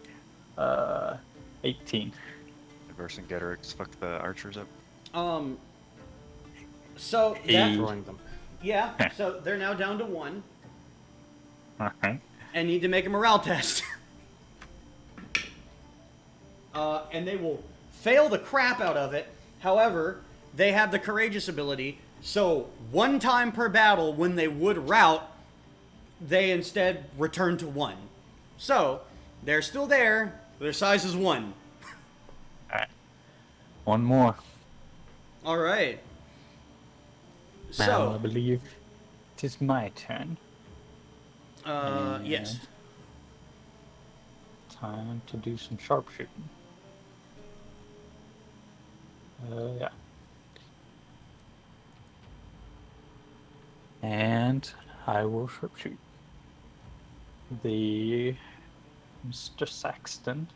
18. Vercingetorix fuck the archers up. So Hey. Throwing them. so they're now down to 1 Okay. and need to make a morale test. And they will fail the crap out of it. However, they have the courageous ability, so 1 time per battle when they would rout, they instead return to 1. So, they're still there, their size is 1. Alright. One more. Alright. Now I So, believe it is my turn. yes. Time to do some sharpshooting. Yeah. And I will sharpshoot the Mr. Saxton.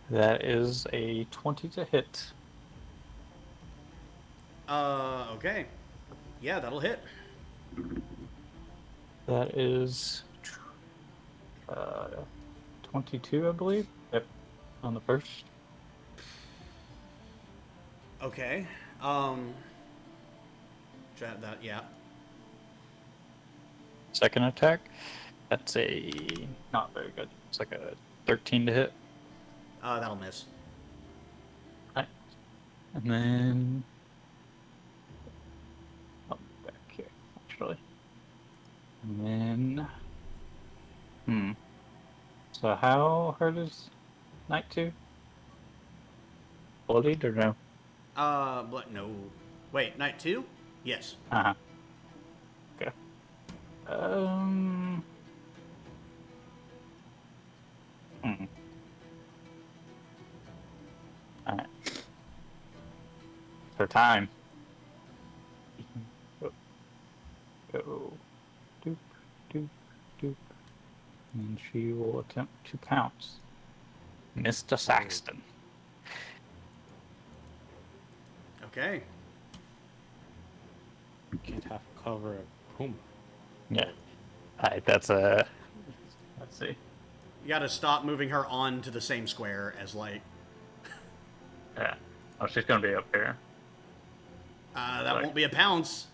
That is a 20 to hit. Okay. Yeah, that'll hit. That is 22, I believe. Yep, on the first. Okay. Yeah. Second attack, that's a not very good. It's like a 13 to hit. That'll miss. Right. And then back here, actually. And then So how hurt is Knight 2? Bloodied or no? No. Wait, night 2? Yes. Uh-huh. Okay. Alright. So time. Go. Doop, doop, doop. and she will attempt to pounce Mr. Saxton. Okay. Can't have cover of whom? Yeah. Alright, that's a. Let's see. You gotta stop moving her on to the same square as light. Yeah. Oh, she's gonna be up here. That Like- won't be a pounce.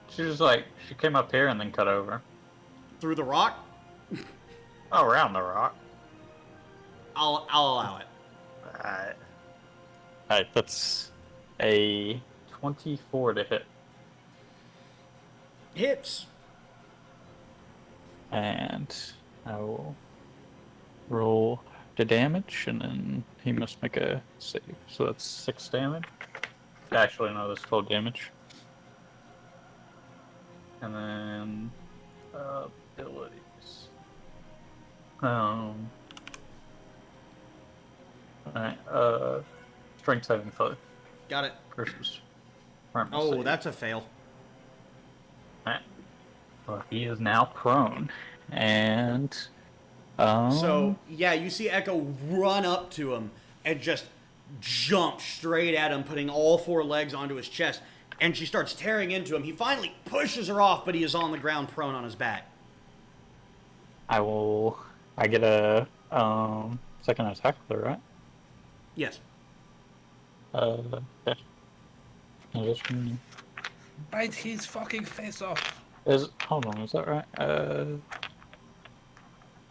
She was like, she came up here and then cut over. Through the rock, Oh, around the rock. I'll allow it. Alright. Alright, that's a 24 to hit. Hits. And I will roll the damage, and then he must make a save. So that's 6 damage. Actually, no, that's 12 damage. And then abilities. Alright, strength saving throw Got it. versus armor Oh, save. that's a fail. Alright. Well, he is now prone, and So, yeah, you see Echo run up to him and just jump straight at him, putting all 4 legs onto his chest, and she starts tearing into him. He finally pushes her off, but he is on the ground prone on his back. I get a second attack with her, right? Yes. Yeah. Addition- Bite his fucking face off. Hold on, is that right?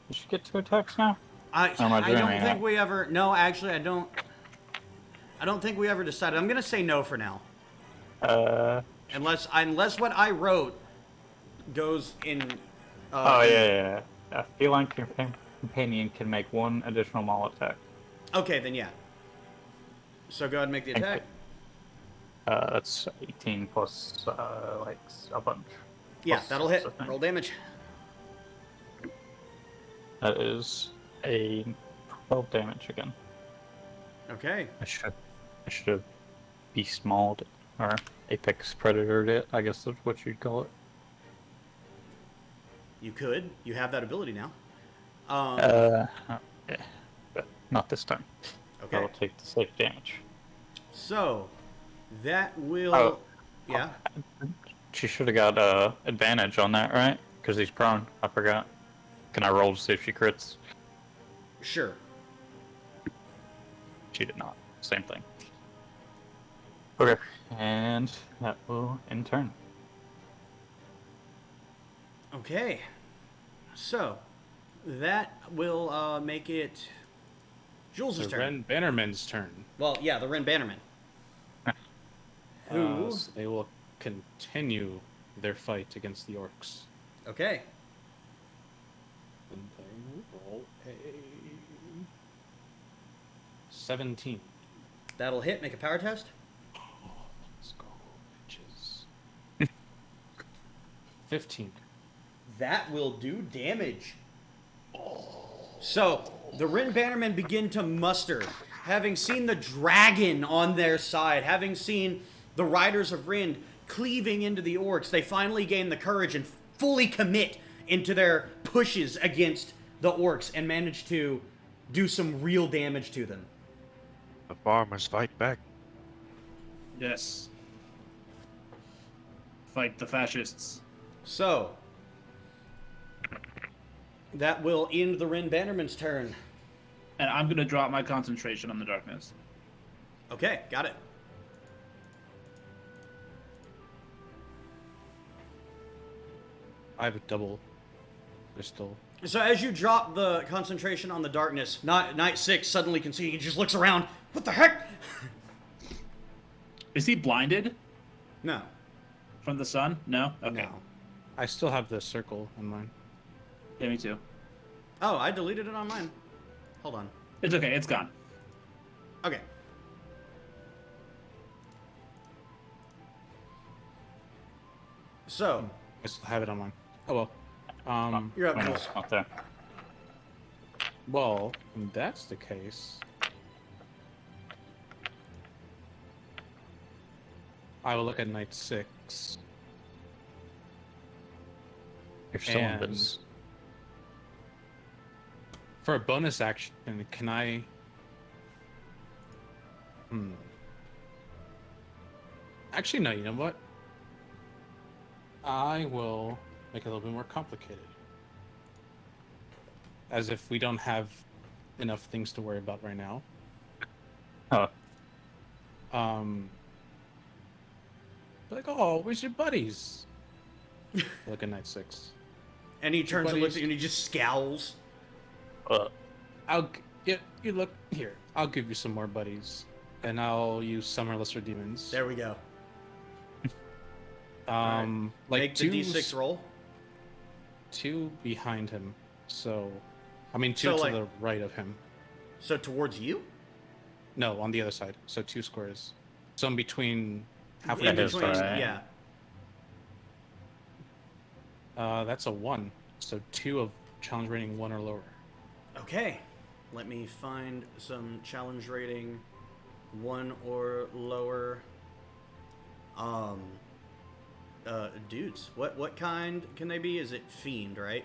Did she get 2 attacks now? I am I don't dreaming think now? we ever... No, actually, I don't think we ever decided. I'm going to say no for now. Unless what I wrote goes in... Yeah. A feline companion can make 1 additional maul attack. Okay, then yeah. So go ahead and make the attack. That's 18 plus, like, a bunch. Yeah, Plus that'll 6, hit. I think. Roll damage. That is a 12 damage again. Okay. I should have beast mauled it, or apex predatored it, I guess that's what you'd call it. You could. You have that ability now. Yeah, but not this time. Okay. I'll take the safe damage. So, that will... Oh. Yeah? She should have got advantage on that, right? Because he's prone. I forgot. Can I roll to see if she crits? Sure. She did not. Same thing. Okay, and that will end turn. Okay. So, that will make it Jules' The turn. Rend Bannerman's turn. Well, yeah, the Rend Bannerman. Who? So they will continue their fight against the orcs. Okay. And they will roll a 17. That'll hit. Make a power test. Let's go, bitches. 15. That will do damage. So, the Rend Bannermen begin to muster, having seen the dragon on their side, having seen the Riders of Rend cleaving into the orcs. They finally gain the courage and fully commit into their pushes against the orcs and manage to do some real damage to them. The farmers fight back. Yes. Fight the fascists. So, that will end the Rend Bannerman's turn. And I'm gonna drop my concentration on the darkness. Okay, got it. I have a double crystal. So as you drop the concentration on the darkness, Knight 6 suddenly can see, he just looks around. What the heck? Is he blinded No. from the sun? No? Okay. No. I still have the circle in mine. Yeah, me too. Oh, I deleted it on mine. Hold on. It's okay, it's gone. Okay. So, I still have it on mine. Oh well. you're up, No, Jules. it's not there. Well, if that's the case, I will look at Knight 6. You're still in And- this. For a bonus action, can I? Actually, no. You know what? I will make it a little bit more complicated. As if we don't have enough things to worry about right now. Huh. Like, oh, where's your buddies? Like a Night 6. And he turns and looks buddies? at you and he just scowls. You look here. I'll give you some more buddies, and I'll use Summer Lesser Demons. There we go. Like Make the D6 roll. 2 behind him. So, I mean 2 So, to like- the right of him. So towards you? No, on the other side. So 2 squares. So in between halfway. In his between, side. yeah. That's a 1. So 2 of challenge rating 1 or lower. Okay. Let me find some challenge rating 1 or lower. Dudes. What kind can they be? Is it fiend, right?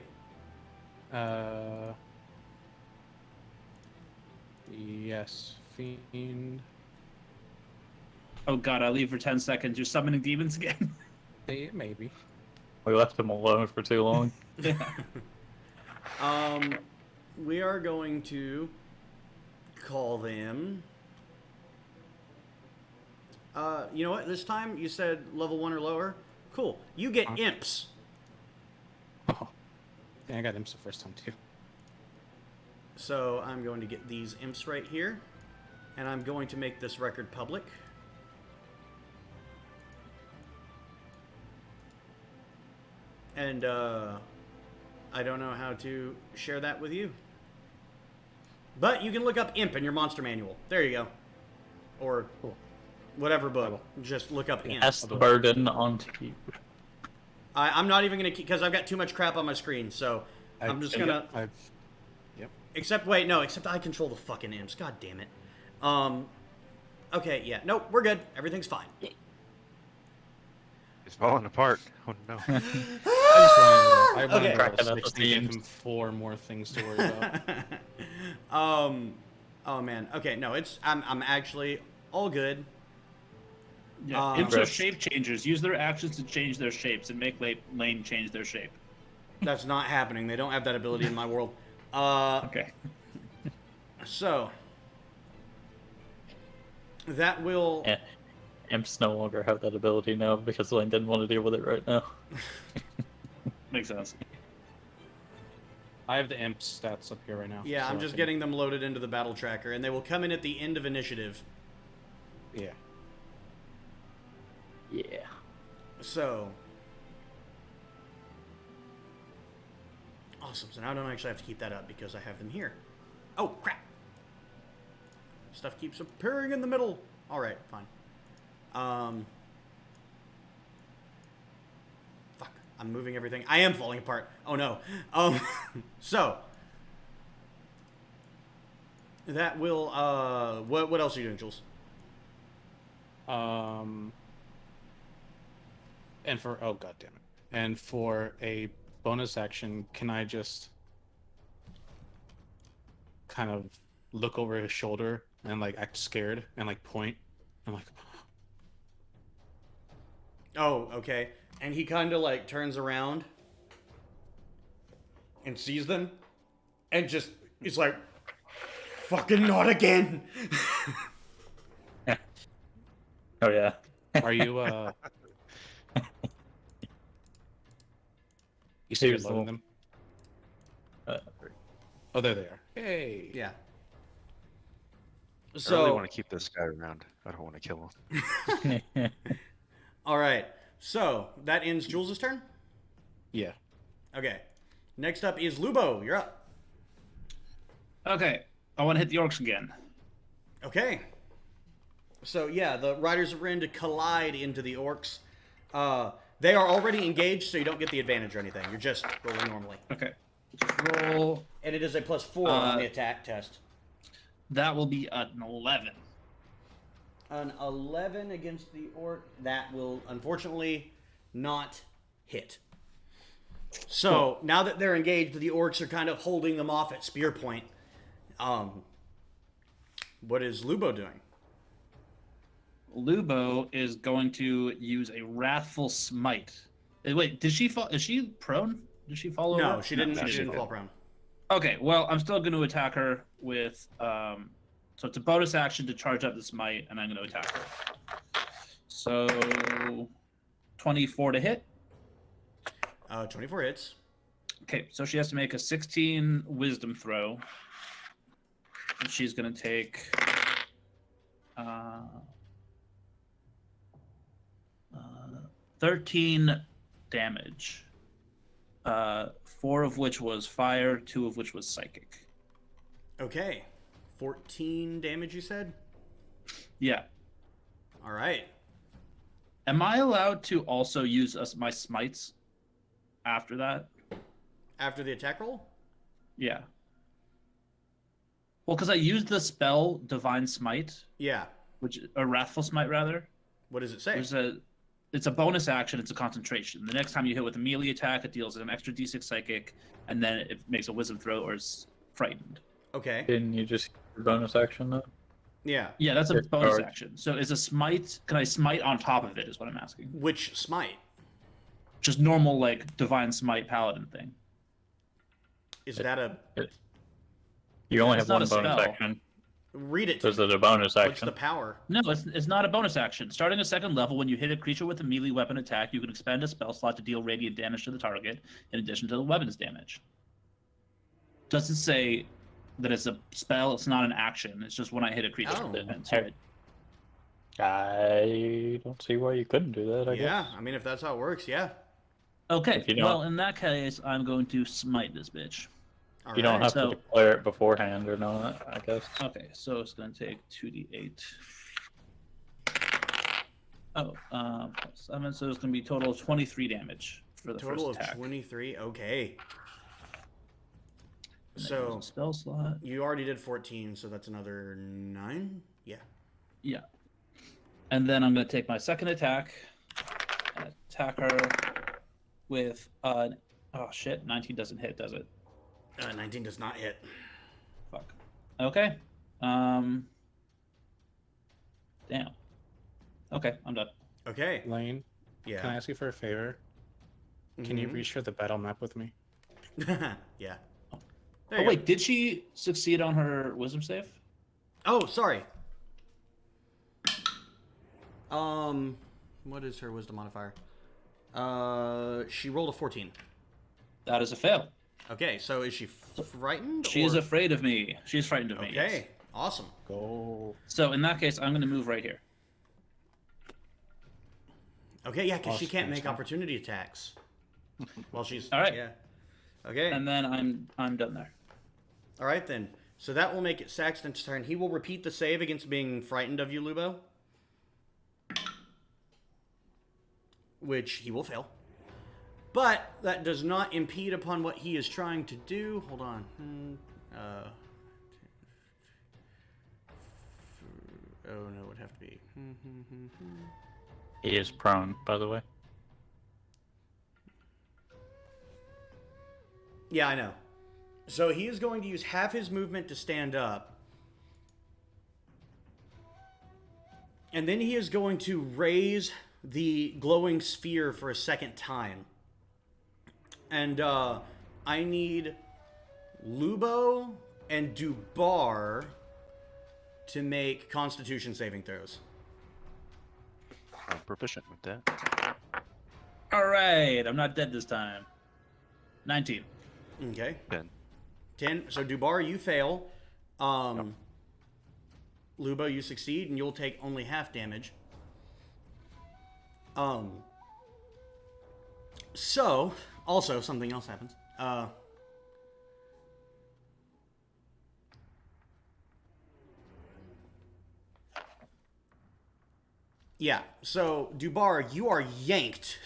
Yes, fiend. Oh god, I leave for 10 seconds. You're summoning demons again? Maybe. We left him alone for too long. We are going to call them. You know what? This time you said level 1 or lower. Cool. You get imps. Oh, yeah, I got imps the first time too. So I'm going to get these imps right here, and I'm going to make this record public. And I don't know how to share that with you. But you can look up imp in your monster manual. There you go. Or whatever book. Just look up imp. Pass the burden onto you. I'm not even going to keep, because I've got too much crap on my screen, so I'm just going to... Yep. Except I control the fucking imps. God damn it. Okay, yeah. Nope, we're good. Everything's fine. He's falling apart. Oh no. I wanted Okay. to Cracking roll up 6 the to give teams. him 4 more things to worry about. Oh man. Okay, no, I'm actually all good. Yeah, imps are Rest. shape changers. Use their actions to change their shapes and make Lane change their shape. That's not happening. They don't have that ability in my world. Okay. So that will Yeah. Imps no longer have that ability now because Lane didn't want to deal with it right now. Makes sense. I have the imp stats up here right now. Yeah, so I'm I just can- getting them loaded into the battle tracker, and they will come in at the end of initiative. Yeah. Yeah. So awesome. So now I don't actually have to keep that up because I have them here. Oh crap! Stuff keeps appearing in the middle. All right, fine. Fuck. I'm moving everything. I am falling apart. Oh no. So that will. What else are you doing, Jules? And for god damn it. And for a bonus action, can I just kind of look over his shoulder and like act scared and like point? I'm like, Oh, okay. And he kind of like turns around and sees them and just is like, fucking not again. Oh yeah. are you you see Here's the loading one. them? Oh, there they are. Hey. Yeah. I really So, want to keep this guy around. I don't want to kill him. all right. So that ends Jules' turn. Yeah. Okay. Next up is Lubo. You're up. Okay. I want to hit the orcs again. Okay. So yeah, the Riders of Rend collide into the orcs. They are already engaged, so you don't get the advantage or anything. You're just rolling normally. Okay. Roll. And it is a +4 on the attack test. That will be an 11. An 11 against the orc. That will unfortunately not hit. So now that they're engaged, the orcs are kind of holding them off at spear point. What is Lubo doing? Lubo is going to use a Wrathful Smite. Wait, did she fall? Is she prone? Did she fall over? No, she didn't. no, she she didn't fall didn't. prone. Okay, well, I'm still going to attack her with. So it's a bonus action to charge up the smite, and I'm going to attack her. So, 24 to hit. 24 hits. Okay, so she has to make a 16 Wisdom throw, and she's going to take. 13 damage. 4 of which was fire, 2 of which was psychic. Okay. 14 damage, you said? Yeah. All right. Am I allowed to also use my smites after that? After the attack roll? Yeah. Well, because I used the spell Divine Smite, Yeah. which a Wrathful Smite rather. What does it say? It's a bonus action. It's a concentration. The next time you hit with a melee attack, it deals an extra d6 psychic, and then it makes a wisdom throw or is frightened. Okay. Didn't you just bonus action though? Yeah. Yeah, that's a It's bonus charged. action. So is a smite? Can I smite on top of it? Is what I'm asking. Which smite? Just normal like divine smite paladin thing. Is that a... You only It's have not one a bonus spell. action. Read it. So is it a bonus What's action? the power? No, it's not a bonus action. Starting a second level, when you hit a creature with a melee weapon attack, you can expend a spell slot to deal radiant damage to the target, in addition to the weapon's damage. Doesn't say that it's a spell. It's not an action. It's just when I hit a creature. Oh. with it. So I don't see why you couldn't do that. I Yeah. guess. I mean, if that's how it works, yeah. okay. If you don't- Well, in that case, I'm going to smite this bitch. All You don't right. have So- to declare it beforehand or not. I guess. Okay, so it's going to take 2d8. Oh, plus 7, so it's going to be a total of 23 damage for the Total of first attack. 23. Okay. And then So there's a spell slot. you already did 14, so that's another 9? Yeah. Yeah. And then I'm going to take my second attack and attack her with oh shit, 19 doesn't hit, does it? 19 does not hit. Fuck. Okay. Damn. Okay, I'm done. Okay. Lane, Yeah. can I ask you for a favor? Can you Mhm. reshare the battle map with me? Yeah. Oh There you wait, did she succeed on her wisdom save? go. Oh, sorry. What is her wisdom modifier? She rolled a 14. That is a fail. Okay, so is she frightened? She is or- afraid of me. She's frightened of me. yes. Okay, awesome. Go. So in that case, I'm going to move right here. Okay, yeah, because she Awesome, can't make thanks, man. opportunity attacks. Well, she's All right. Yeah. Okay. And then I'm done there. All right then. So that will make it Saxton's turn. He will repeat the save against being frightened of you, Lubo, which he will fail. But that does not impede upon what he is trying to do. Hold on. Oh no, it would have to be. He is prone, by the way. Yeah, I know. So he is going to use half his movement to stand up. And then he is going to raise the glowing sphere for a second time. And I need Lubo and Dubar to make Constitution saving throws. I'm proficient with that. All right, I'm not dead this time. 19. Okay. 10. 10. So Dubar, you fail. Lubo, you succeed, and you'll take only half damage. So, also, something else happens. Yeah, so, Dubar, you are yanked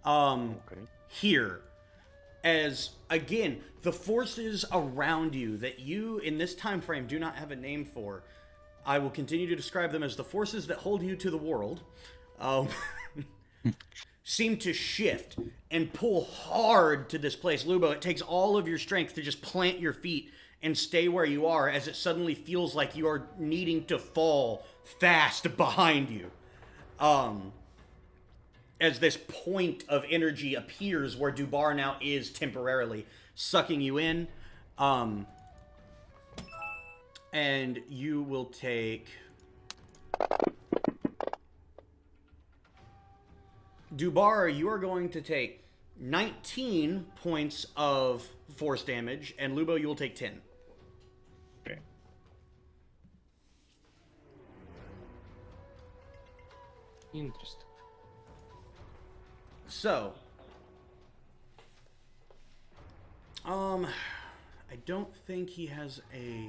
Okay. here as, again, the forces around you that you, in this time frame, do not have a name for. I will continue to describe them as the forces that hold you to the world. Seem to shift, and pull hard to this place. Lubo, it takes all of your strength to just plant your feet and stay where you are as it suddenly feels like you are needing to fall fast behind you. As this point of energy appears where Dubar now is temporarily, sucking you in. And you will take... Dubar, you are going to take 19 points of force damage, and Lubo, you will take 10. Okay. Interesting. So, I don't think he has a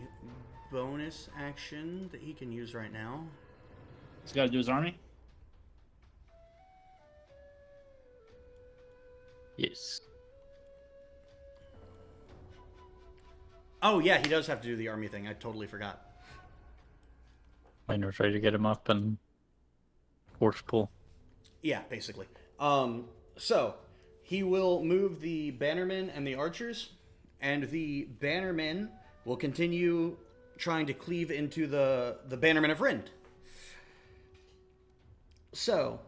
bonus action that he can use right now. He's got to do his army. Yes. Oh, yeah, he does have to do the army thing. I totally forgot. I never tried to get him up and force pull. Yeah, basically. So, he will move the bannermen and the archers, and the bannermen will continue trying to cleave into the bannermen of Rend. So,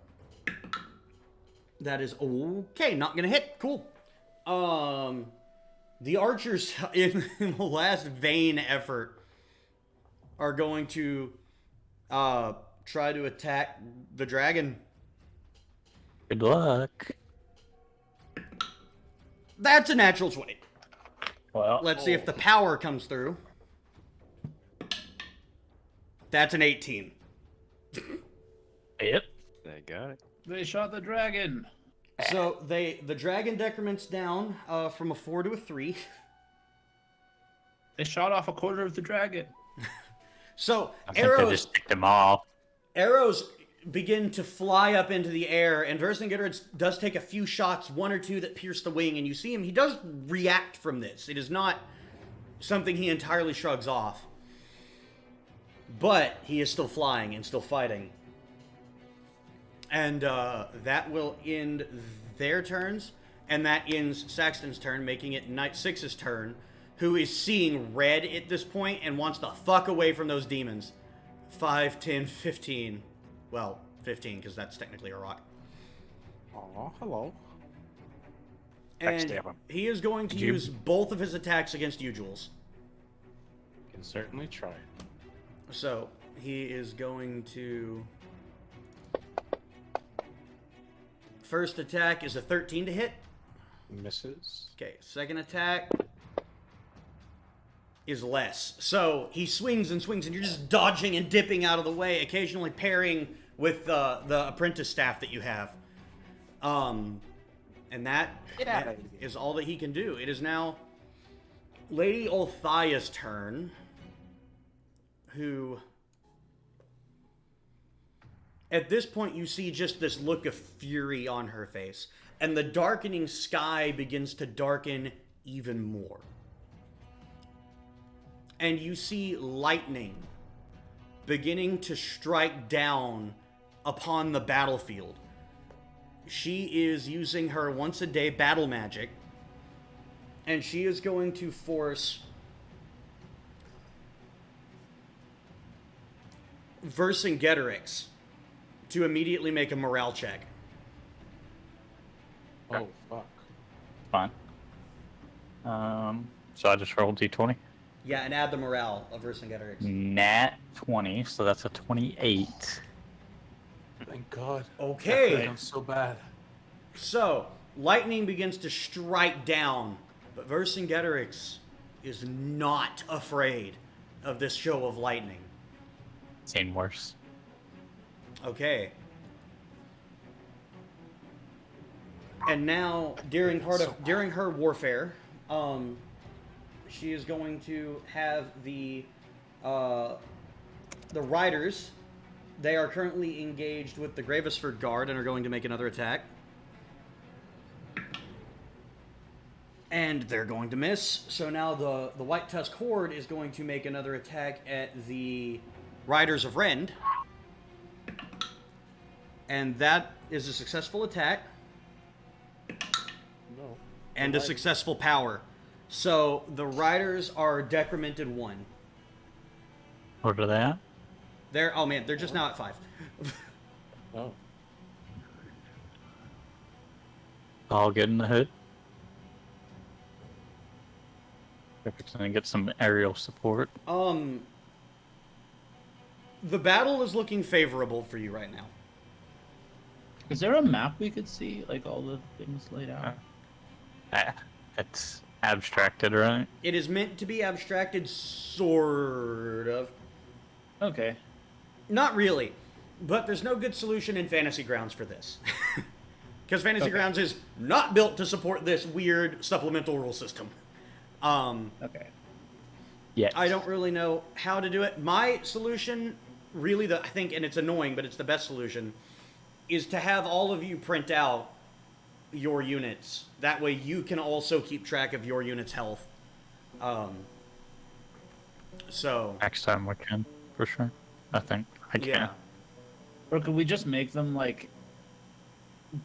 that is okay. Not gonna hit. Cool. The archers in the last vain effort are going to try to attack the dragon. Good luck. That's a natural 20. Well, Let's see if the power comes through. That's an 18. yep. They got it. They shot the dragon. So the dragon decrements down from a 4 to a 3. They shot off a quarter of the dragon. So I think they just ticked him off. arrows begin to fly up into the air, and Vercingetorix does take a few shots, one or two that pierce the wing, and you see him. He does react from this. It is not something he entirely shrugs off. But he is still flying and still fighting. And that will end their turns, and that ends Saxton's turn, making it Knight 6's turn, who is seeing red at this point and wants to fuck away from those demons. 5, 10, 15. Well, 15, because that's technically a rock. Oh, hello. And Backstab him. he is going to use both of his attacks against you, Jules. Can certainly try. So, he is going to... First attack is a 13 to hit. Misses. Okay, second attack is less. So he swings and swings, and you're just dodging and dipping out of the way, occasionally pairing with the apprentice staff that you have. And that is all that he can do. It is now Lady Olthia's turn, who... At this point, you see just this look of fury on her face, and the darkening sky begins to darken even more. And you see lightning beginning to strike down upon the battlefield. She is using her once-a-day battle magic, and she is going to force Vercingetorix to immediately make a morale check. Oh, fuck. Fine. So I just rolled d20. Yeah, and add the morale of Vercingetorix. Nat 20, so that's a 28. Thank God. Okay. That could have done so bad. So, lightning begins to strike down, but Vercingetorix is not afraid of this show of lightning. Seen worse. Okay. And now, during her warfare, she is going to have the riders. They are currently engaged with the Gravesford Guard and are going to make another attack. And they're going to miss. So now the White Tusk Horde is going to make another attack at the Riders of Rend. And that is a successful attack. No. and a successful power. So the riders are decremented 1. What are they at? Oh man, they're just now at 5. Oh. I'll get in the hood. If it's gonna get some aerial support. The battle is looking favorable for you right now. Is there a map we could see, like all the things laid out? It's abstracted, right? It is meant to be abstracted, sort of. Okay. Not really, but there's no good solution in Fantasy Grounds for this. Because Fantasy Grounds is not built to support this weird supplemental rule system. Okay. Yeah. I don't really know how to do it. My solution, really, I think, and it's annoying, but it's the best solution, is to have all of you print out your units. That way you can also keep track of your unit's health. So... Next time we can, for sure. I think I can. Yeah. Or could we just make them, like,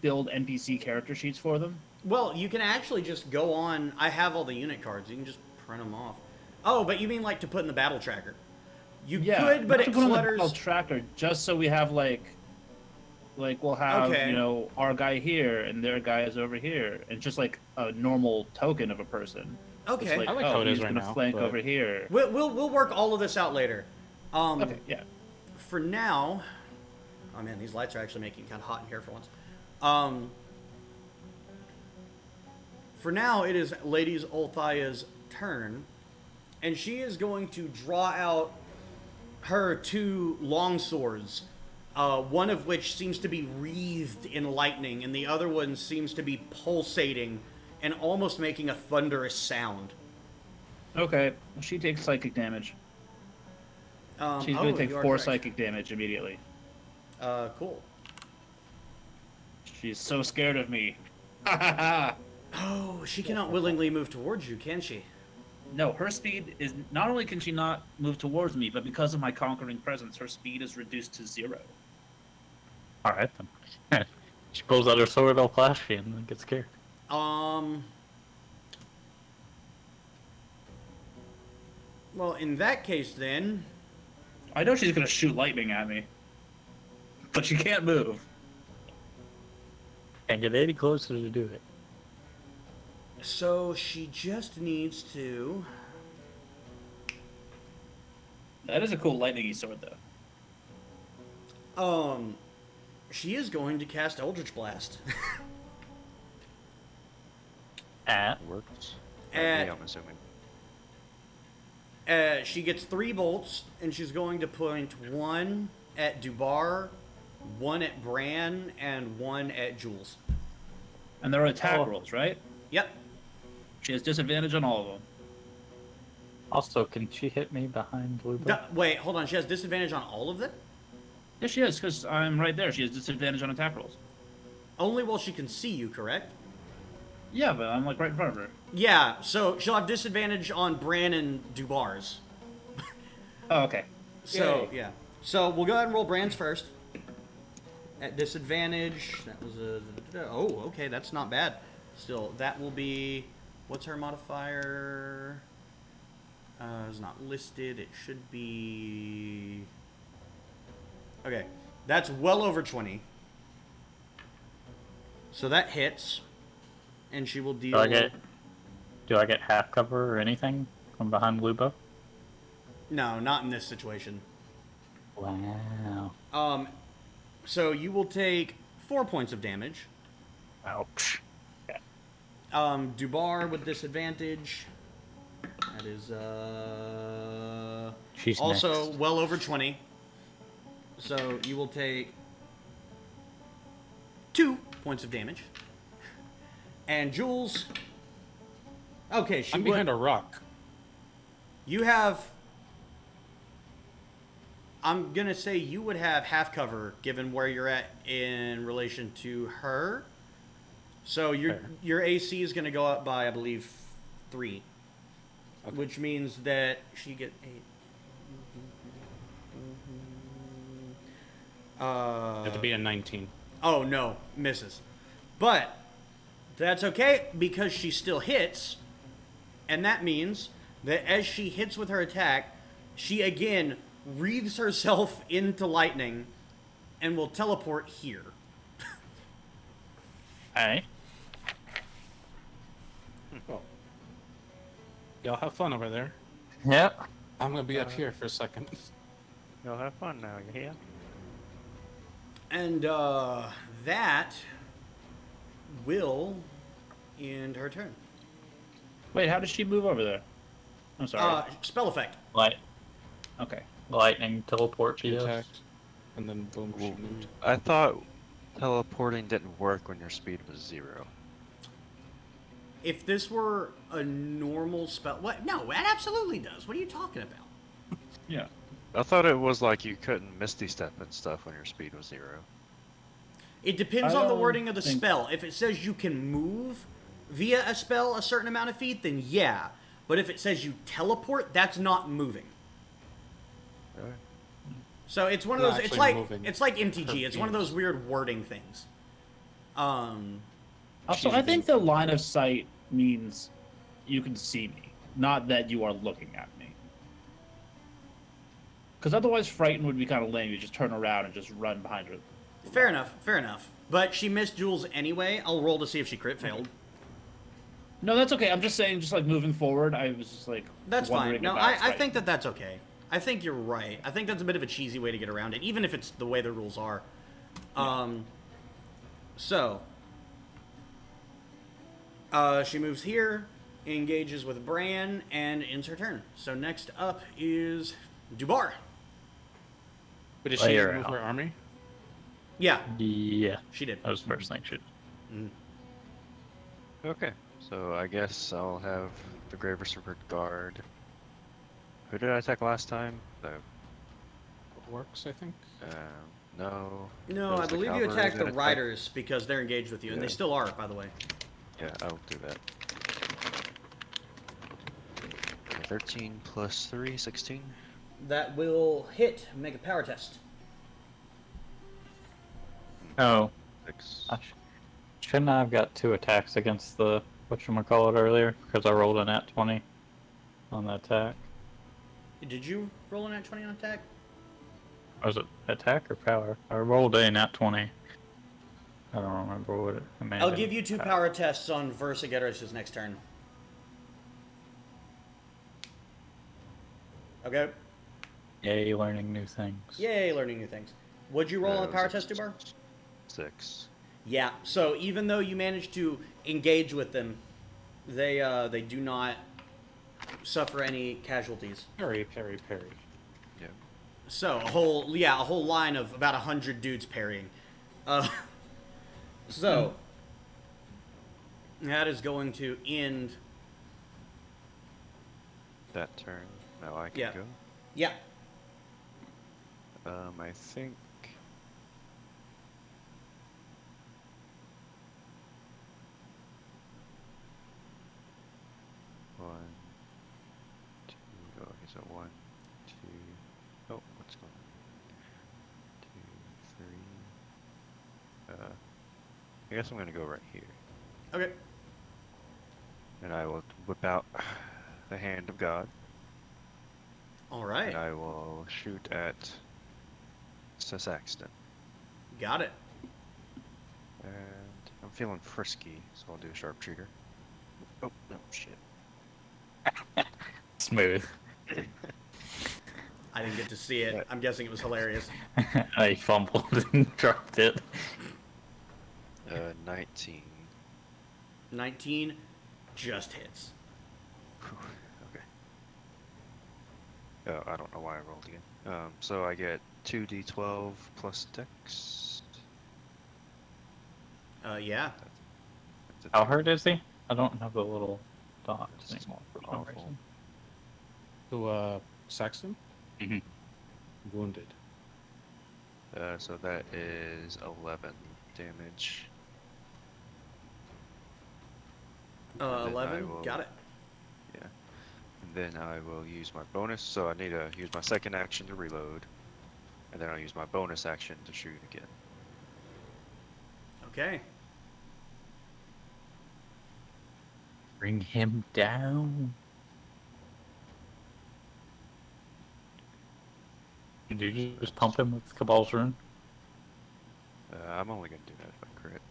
build NPC character sheets for them? Well, you can actually just go on... I have all the unit cards. You can just print them off. Oh, but you mean like to put in the battle tracker? You could, but not it to put on the clutters... battle tracker, just so we have, like we'll have, Okay. you know, our guy here and their guy is over here. And just like a normal token of a person. Okay. Just like, I like how it he's is right gonna now, flank but- over here. We'll work all of this out later. Okay, yeah. For now... Oh man, these lights are actually making it kind of hot in here for once. For now, it is Lady Olthaya's turn, and she is going to draw out her 2 long swords, one of which seems to be wreathed in lightning, and the other one seems to be pulsating and almost making a thunderous sound. Okay. She takes psychic damage. She's oh, going to take you are 4 correct. psychic damage immediately. Cool. She's so scared of me. Oh, she cannot willingly move towards you, can she? No, her speed is... Not only can she not move towards me, but because of my conquering presence, her speed is reduced to 0. Alright then. She pulls out her sword all flashy and then gets scared. Well, in that case, then... I know she's going to shoot lightning at me. But she can't move. Can't get any closer to do it. So she just needs to... That is a cool lightning-y sword, though. She is going to cast Eldritch Blast. At Works. And- I'm assuming. She gets 3 bolts, and she's going to point 1 at Dubar, 1 at Bran, and 1 at Jules. And they're attack Oh. rolls, right? Yep. She has disadvantage on all of them. Also, can she hit me behind blue belt? Wait, hold on. She has disadvantage on all of them? Yes, she is, because I'm right there. She has disadvantage on attack rolls. Only while she can see you, correct? Yeah, but I'm like right in front of her. Yeah, so she'll have disadvantage on Bran and Dubar's. Oh, okay. So, yeah. So we'll go ahead and roll Bran's first. At disadvantage, that was a... Oh, okay, that's not bad. Still, that will be... What's her modifier? It's not listed. It should be... Okay, that's well over 20. So that hits. And she will deal... Do I get half cover or anything from behind Lubo? No, not in this situation. Wow. So you will take 4 points of damage. Ouch. Okay. Dubar with disadvantage. That is She's also next. well over 20. So you will take 2 points of damage. And Jules. Okay, she I'm would, behind a rock. You have. I'm gonna say you would have half cover given where you're at in relation to her. So your AC is gonna go up by, I believe, 3, Okay. which means that she get 8. You have to be a 19. Oh no, misses. But That's okay, because she still hits, and that means that as she hits with her attack, she again wreathes herself into lightning and will teleport here. Hey. Well, y'all have fun over there. Yep. I'm gonna be up here for a second. You'll have fun now, you hear? And that will end her turn. Wait, how does she move over there? I'm sorry. Spell effect. Okay. Lightning teleport She to us. attacked, and then boom, she moved. I thought teleporting didn't work when your speed was 0. If this were a normal spell, what? No, it absolutely does. What are you talking about? Yeah. I thought it was like you couldn't Misty Step and stuff when your speed was 0. It depends I on the don't wording of the think- spell. If it says you can move via a spell a certain amount of feet, then yeah. But if it says you teleport, that's not moving. Really? So it's one of Not those. It's actually like moving it's like MTG. for It's one of those games. weird wording things. Also, I think the line of sight means you can see me, not that you are looking at me. Because otherwise, frightened would be kind of lame. You just turn around and just run behind her. Fair enough. Fair enough. But she missed Jules anyway. I'll roll to see if she crit failed. No, that's okay. I'm just saying, just like moving forward, I was just like. That's fine. wondering No, about I frightened. think that's okay. I think you're right. I think that's a bit of a cheesy way to get around it, even if it's the way the rules are. So, she moves here, engages with Bran, and ends her turn. So next up is Dubar. But did she Layer move out. her army? Yeah, Yeah. she did. That was the first thing she did. Okay, so I guess I'll have the Grave Reservoir Guard. Who did I attack last time? The Works, I think. no. No, It I was the believe you cavalry attacked that the attacked- riders because they're engaged with you, and they Yeah. still are, by the way. Yeah, I'll do that. 13 plus 3, 16. That will hit. Make a power test. Oh, 6. shouldn't I have got 2 attacks against the whatchamacallit earlier? Because I rolled a nat 20 on the attack. Did you roll an at 20 on attack? Was it attack or power? I rolled a nat 20. I don't remember what it may have I'll been. give you 2 power tests on Versageddis' next turn. Okay. Yay, learning new things. Yay, learning new things. What'd you roll on the power test, Dubar? 6. Yeah. So even though you managed to engage with them, they do not suffer any casualties. Parry, parry, parry. Yeah. So a whole line of about 100 dudes parrying. So that is going to end. That turn. Now I can Yeah. go. Yeah. I think. One, two. Oh, he's at 1, 2. Oh, what's going on? 2, 3. I guess I'm gonna go right here, Okay. and I will whip out the Hand of God, All right. and I will shoot at Saxton. Got it. And I'm feeling frisky, so I'll do a sharpshooter. Oh, no, shit. Smooth. I didn't get to see it. I'm guessing it was hilarious. I fumbled and dropped it. 19. 19 just hits. Whew, okay. I don't know why I rolled again. So I get 2d12 plus dex. Yeah. That's a How 2. hurt is he? I don't have the little dots This is anymore for some awful. reason. To Saxton? Mhm. Wounded. So that is 11 damage. then I 11. will- Got it. Yeah. And then I will use my bonus, so I need to use my second action to reload. And then I'll use my bonus action to shoot again. Okay. Bring him down. Did you just pump him with Cabal's Rune? I'm only gonna do that if I crit.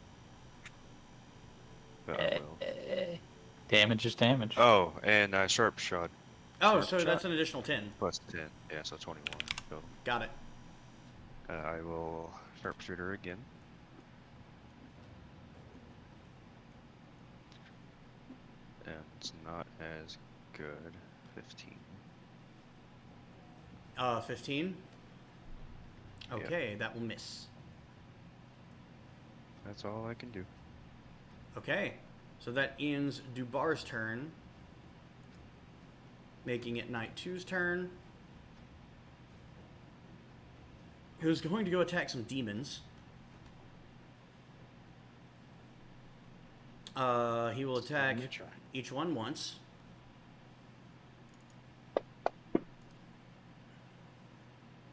But I will. Damage is damage. Oh, and sharp shot. Oh, Sharp so shot that's an additional 10. plus 10. Yeah, so 21 total. Got it. I will sharpshooter again. And it's not as good. 15. 15. Okay, that will miss. That's all I can do. Okay, so that ends Dubar's turn, making it Knight 2's turn, who's going to go attack some demons. He will attack Let me try. each one once.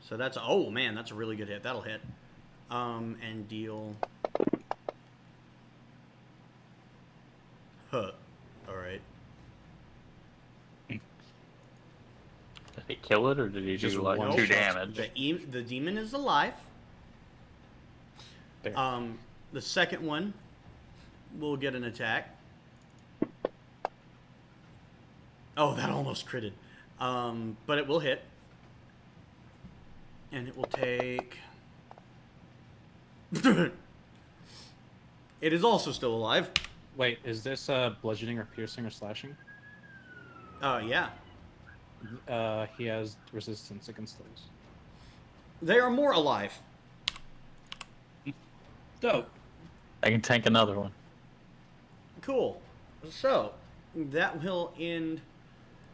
So that's, oh man, that's a really good hit. That'll hit. And deal. Huh. Alright. Did he kill it, or did he Just do like one 2 shot. damage? The demon is alive. There. The second one will get an attack. Oh, that almost critted. But it will hit. And it will take... It is also still alive. Wait, is this bludgeoning or piercing or slashing? Yeah. He has resistance against those. They are more alive. Dope. I can tank another one. Cool. So, that will end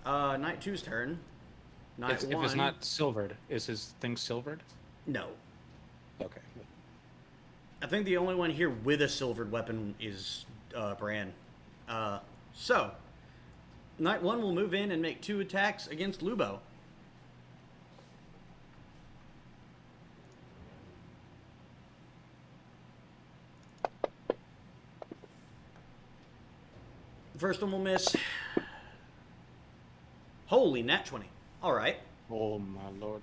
Knight 2's turn. Knight If 1... it's not silvered, is his thing silvered? No. Okay. I think the only one here with a silvered weapon is Bran. So, Knight 1 will move in and make 2 attacks against Lubo. First one will miss. Holy, nat 20. Alright. Oh my lord.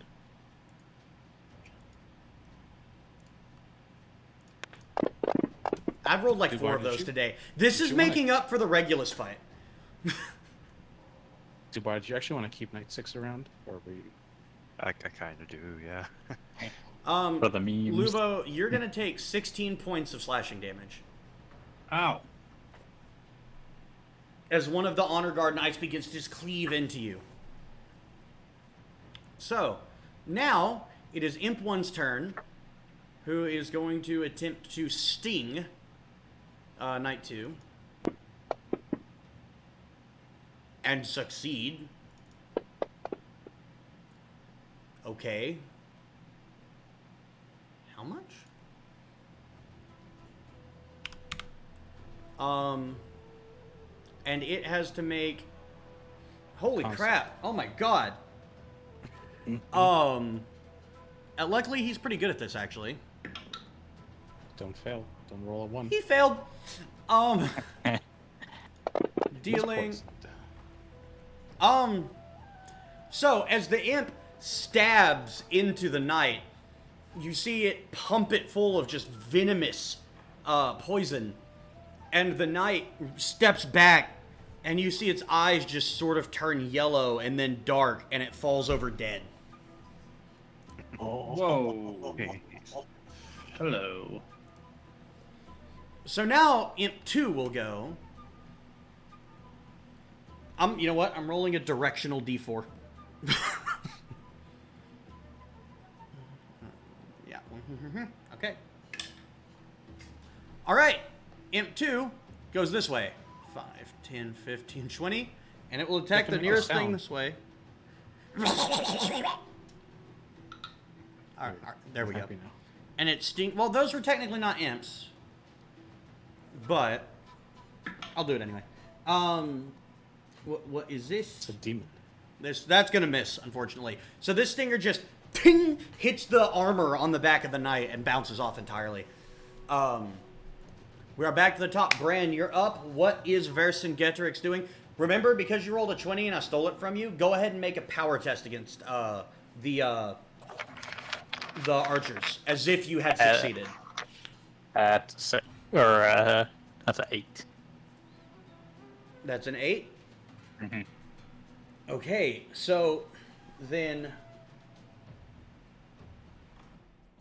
I've rolled like Dude, 4 why of did those you- today. This did is you wanna- making up for the Regulus fight. Dubai, do you actually want to keep Knight 6 around? Or were you... I kind of do, yeah. For the memes. Lubo, you're going to take 16 points of slashing damage Ow. as one of the Honor Guard Knights begins to just cleave into you. So, now it is Imp 1's turn, who is going to attempt to sting Knight 2. And succeed. Okay. How much? And it has to make... Holy Constant. crap. Oh my god. Luckily he's pretty good at this, actually. Don't fail. Don't roll a 1. He failed. Dealing... So as the imp stabs into the knight, you see it pump it full of just venomous poison, and the knight steps back, and you see its eyes just sort of turn yellow and then dark, and it falls over dead. Whoa. Hello. So now Imp 2 will go. You know what? I'm rolling a directional D4. Yeah. Okay. All right. Imp 2 goes this way. 5, 10, 15, 20. And it will attack the Making a nearest thing sound. this way. All right, there we go. Happy now. And it sting. Well, those were technically not imps, but I'll do it anyway. What is this? It's a demon. That's gonna miss, unfortunately. So this stinger just ping hits the armor on the back of the knight and bounces off entirely. We are back to the top. Bran, you're up. What is Vercingetorix doing? Remember, because you rolled a 20 and I stole it from you, go ahead and make a power test against the archers, as if you had succeeded. That's an 8. That's an 8? Mm-hmm. Okay, so then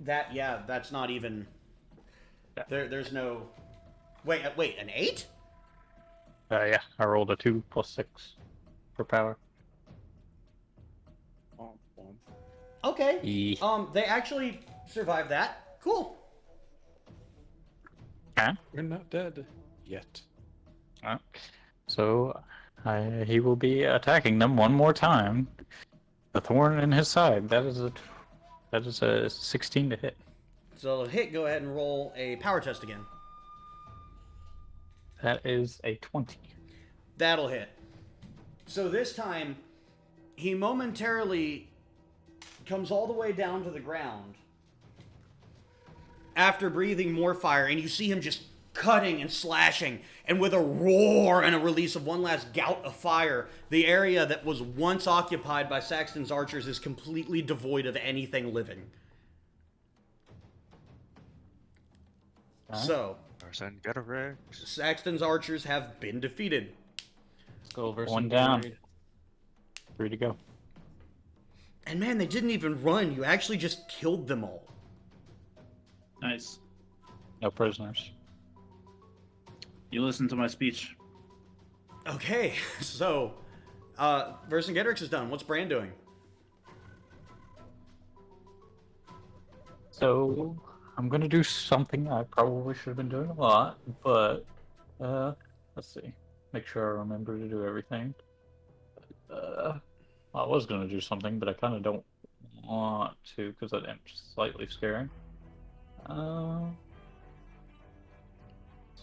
that's not even there's no wait, an 8? Yeah, I rolled a 2 plus 6 for power. Okay. Yeah. They actually survived that. Cool. Huh? We're not dead yet. So he will be attacking them one more time. The thorn in his side. That is a 16 to hit. So hit, go ahead and roll a power test again. That is a 20. That'll hit. So this time, he momentarily comes all the way down to the ground after breathing more fire, and you see him just cutting and slashing, and with a roar and a release of one last gout of fire, the area that was once occupied by Saxton's archers is completely devoid of anything living. So, Vercingetorix. Saxton's archers have been defeated. Let's go versus One down. 3 to go. And man, they didn't even run. You actually just killed them all. Nice. No prisoners. You listen to my speech. Okay, so Vercingetorix is done. What's Bran doing? So I'm gonna do something I probably should have been doing a lot, but let's see. Make sure I remember to do everything. I was gonna do something, but I kind of don't want to because I'm slightly scary. Let's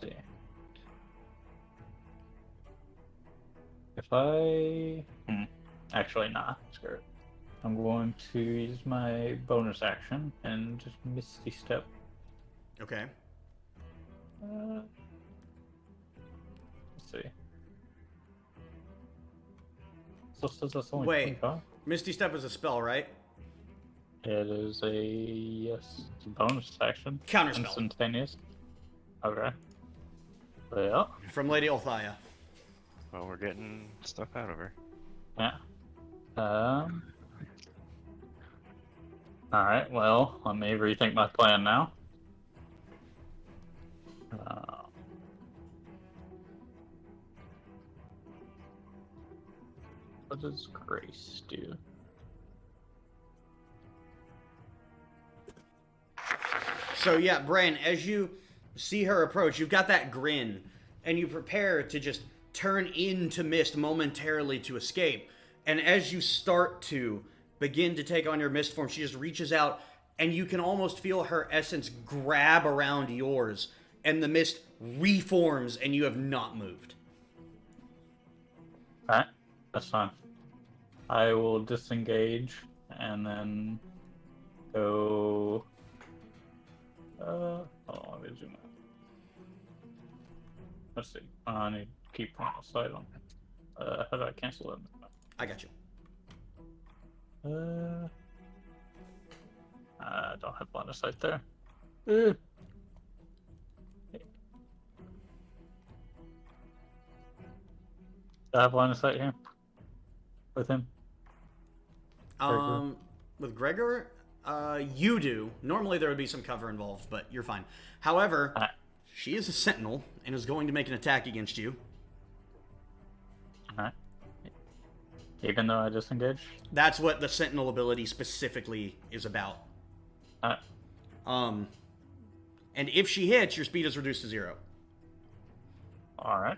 see. If I actually nah, screw it. I'm going to use my bonus action and just Misty Step. Okay. Let's see. So it says that's only Wait. 25? Misty Step is a spell, right? It is a yes, it's a bonus action. Counterspell. Instantaneous. Okay. Well, From Lady Althea. Well, we're getting stuff out of her. yeah. Alright, well, let me rethink my plan now. What does Grace do? So yeah, Bran, as you see her approach, you've got that grin, and you prepare to just turn into mist momentarily to escape. And as you start to begin to take on your mist form, she just reaches out, and you can almost feel her essence grab around yours, and the mist reforms, and you have not moved. Alright, that's fine. I will disengage and then go. Hold on, let me zoom out. Let's see. I need to keep line of sight on it. How do I cancel it? I got you. I don't have line of sight there. Do I have line of sight here? With him? With Gregor, you do. Normally there would be some cover involved, but you're fine. However, she is a sentinel and is going to make an attack against you. Alright. Even though I disengage? That's what the sentinel ability specifically is about. And if she hits, your speed is reduced to 0. Alright.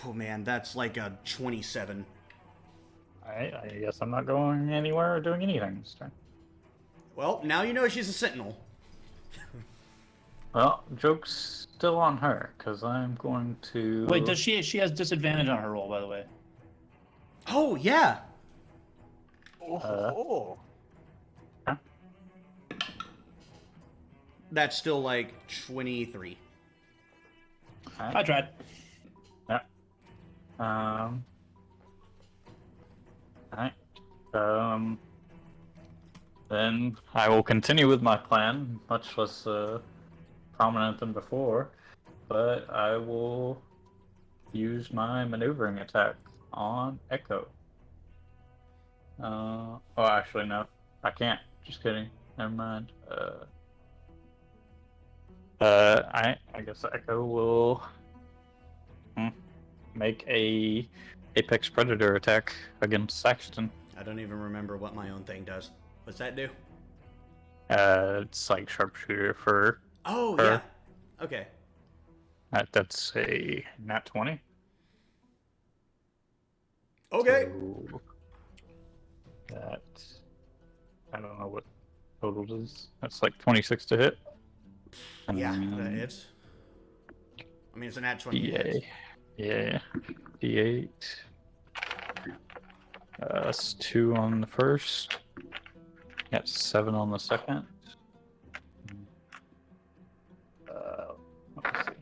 Oh man, that's like a 27. Alright, I guess I'm not going anywhere or doing anything this turn. Well, now you know she's a sentinel. Well, joke's still on her, because I'm going to... Wait, does she has disadvantage on her roll, by the way? Oh, yeah. That's still like 23. I tried. Yeah. Alright. Then I will continue with my plan, much less prominent than before, but I will use my maneuvering attack on Echo. Oh, actually, no. I can't. Just kidding. Never mind. I guess Echo will make a Apex Predator attack against Saxton. I don't even remember what my own thing does. What's that do? It's like sharpshooter for Oh, her. yeah. Okay. That's a nat 20. Okay. So that I don't know what total it is. That's like 26 to hit. Yeah, And that hits. I mean, it's an nat 20 DA. hits. Yeah. D8. That's 2 on the first. Got 7 on the second. Let's see.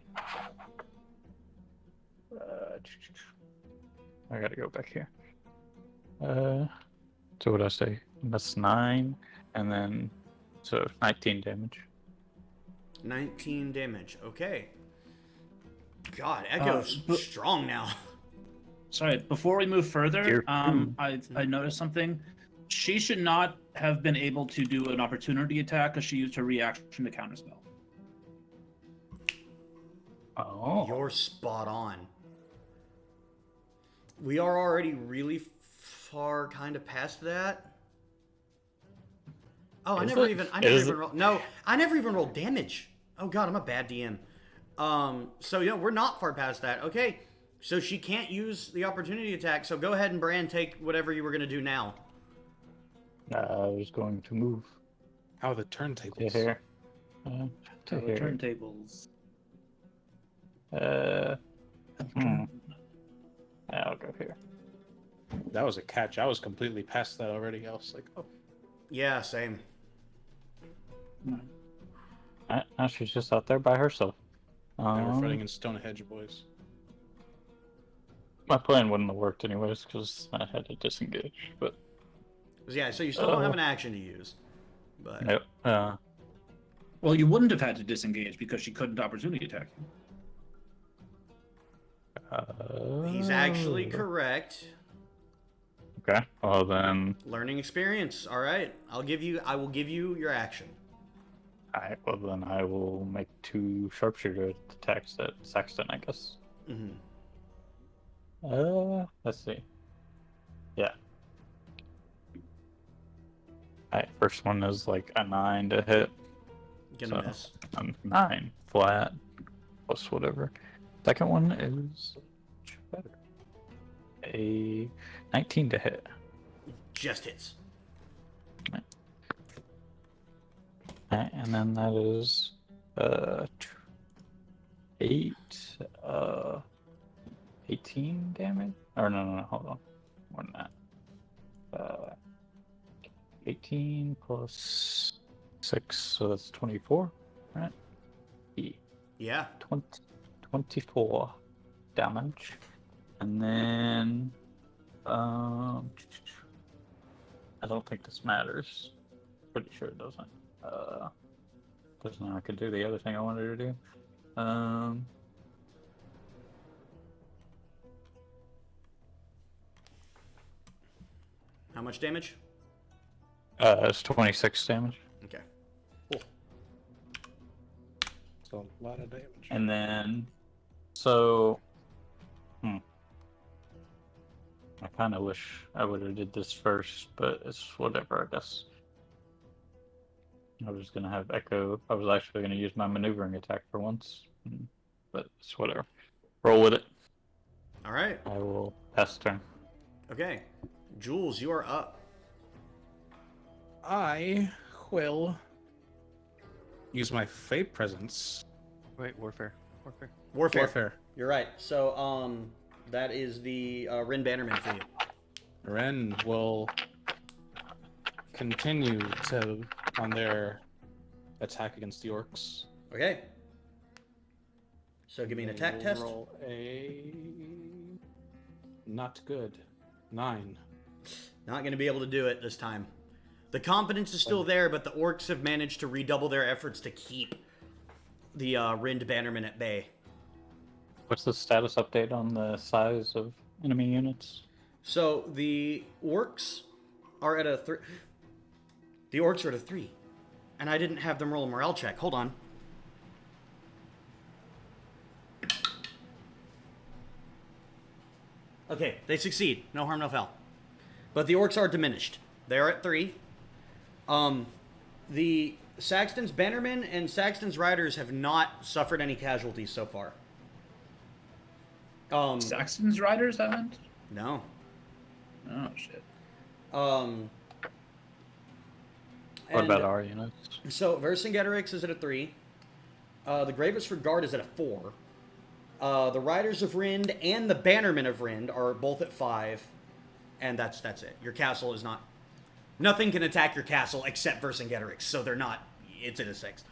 I gotta go back here. So what did I say? That's 9, and then so 19 damage. 19 damage. Okay. God, Echo's strong now. Sorry, before we move further, Tier two. I noticed something. She should not have been able to do an opportunity attack because she used her reaction to counterspell. Oh. You're spot on. We are already really far kind of past that. Oh, I Is never it? even Is it? rolled. No, I never even rolled damage. Oh god, I'm a bad DM. So yeah, we're not far past that. Okay. So she can't use the opportunity attack. So go ahead and Bran, take whatever you were going to do now. I was going to move How are the to turntables? here. To here. Turntables. I'll go here. That was a catch. I was completely past that already. I was like, oh. Yeah, same. Now she's just out there by herself. Now we're fighting in Stonehenge, boys. My plan wouldn't have worked anyways because I had to disengage. But Yeah, so you still don't have an action to use. But nope. Well, you wouldn't have had to disengage because she couldn't opportunity attack you. he's actually correct. Okay. Well then. Learning experience. All right. I will give you your action. Alright. Well then, I will make 2 sharpshooter attacks at Saxton, I guess. Mm-hmm. Let's see. Yeah. Alright. First one is like a 9 to hit. Gonna So, miss. 9 flat plus whatever. Second one is much better. A 19 to hit. Just hits. And then that is 8 18 damage. Or no, hold on. More than that. 18 plus 6, so that's 24, right? Yeah. 24 damage. And then I don't think this matters. Pretty sure it doesn't. Because now I could do the other thing I wanted to do. How much damage? It's 26 damage. Okay. It's a lot of damage. And then, so, I kind of wish I would have did this first, but it's whatever, I guess. I was gonna have Echo. I was actually gonna use my maneuvering attack for once, but it's whatever. Roll with it. All right. I will pass turn. Okay. Jules, you are up. I will use my fate presence. Wait, warfare. Warfare. You're right. So, that is the Rend Bannerman for you. Rend will continue to, on their attack against the orcs. Okay. So give me an attack We'll test. Roll a not good 9. Not going to be able to do it this time. The confidence is still there, but the orcs have managed to redouble their efforts to keep the Rend Bannerman at bay. What's the status update on the size of enemy units? So the orcs are at a 3. The orcs are at a 3. And I didn't have them roll a morale check. Hold on. Okay, they succeed. No harm, no foul. But the orcs are diminished. They are at 3. The Saxton's Bannermen and Saxton's Riders have not suffered any casualties so far. Saxton's riders haven't? No. Oh, shit. What And about our units? So Vercingetorix is at a 3. The Gravesford Guard is at a 4. The Riders of Rend and the Bannermen of Rend are both at 5. And that's it. Your castle is not... Nothing can attack your castle except Vercingetorix, so they're not... It's at a 6.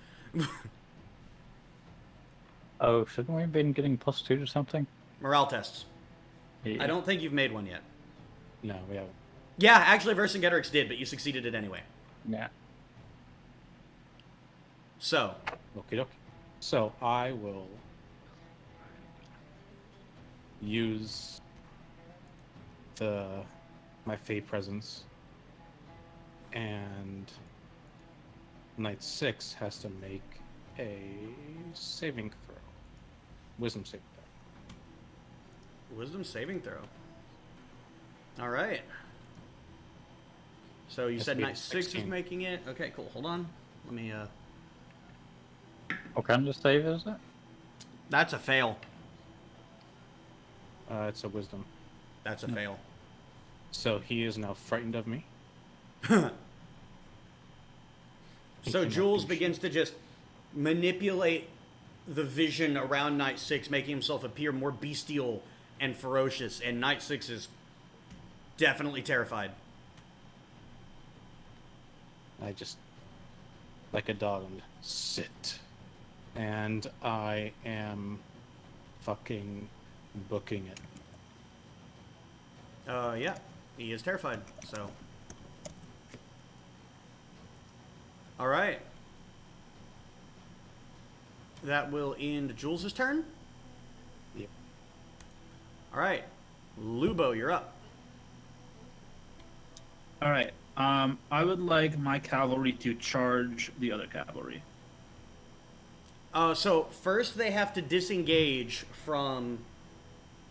Oh, shouldn't we have been getting +2 to something? Morale tests. Yeah. I don't think you've made one yet. No, we haven't. Yeah, actually Vercingetorix did, but you succeeded it anyway. Yeah. So, Okie dokie. So I will use my Fey presence, and Knight 6 has to make a saving throw. Wisdom saving throw. Wisdom saving throw. Alright. So you Has said to be Knight 6 is 16. making it. Okay, cool. Hold on. Let me, What kind of save is it? That's a fail. It's a wisdom. That's a fail. So he is now frightened of me. He So cannot Jules do begins to just manipulate the vision around Knight 6, making himself appear more bestial and ferocious, and Knight 6 is definitely terrified. I just, like a dog, sit. And I am fucking booking it. Yeah, he is terrified, so. Alright. That will end Jules' turn. Yep. Alright. Lubo, you're up. All right. I would like my cavalry to charge the other cavalry. So first they have to disengage from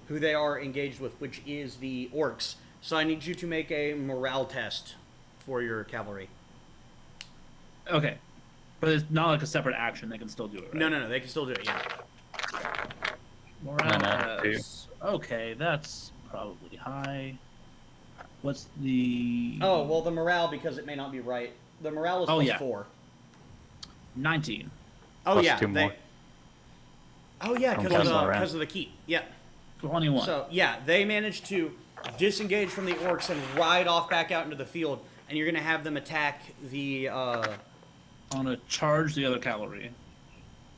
who they are engaged with, which is the orcs. So I need you to make a morale test for your cavalry. Okay. But it's not like a separate action. They can still do it, right? No, they can still do it, yeah. Morale No, test. Okay, that's probably high. What's the... Oh, well, the morale, because it may not be right. The morale is Oh, plus yeah. 4. 19. Oh, Plus yeah. 2 more. Oh, yeah, From because Castle of the keep. Yeah. 21. So, yeah, they managed to disengage from the orcs and ride off back out into the field, and you're going to have them attack the, I'm going to charge the other cavalry.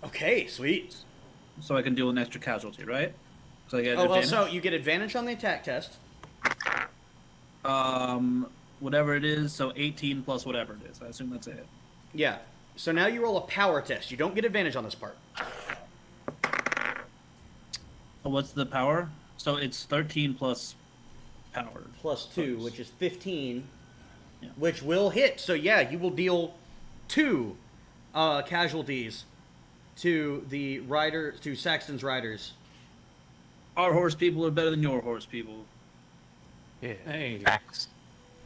Okay, sweet. So I can deal with an extra casualty, right? So I get Oh, well, advantage? so you get advantage on the attack test. Whatever it is, so 18 plus whatever it is. I assume that's it. Yeah. So now you roll a power test. You don't get advantage on this part. Oh, what's the power? So it's 13 plus power. Plus 2, which is 15, Yeah. which will hit. So yeah, you will deal 2 casualties to the Saxton's riders. Our horse people are better than your horse people. Yeah. Hey. Facts.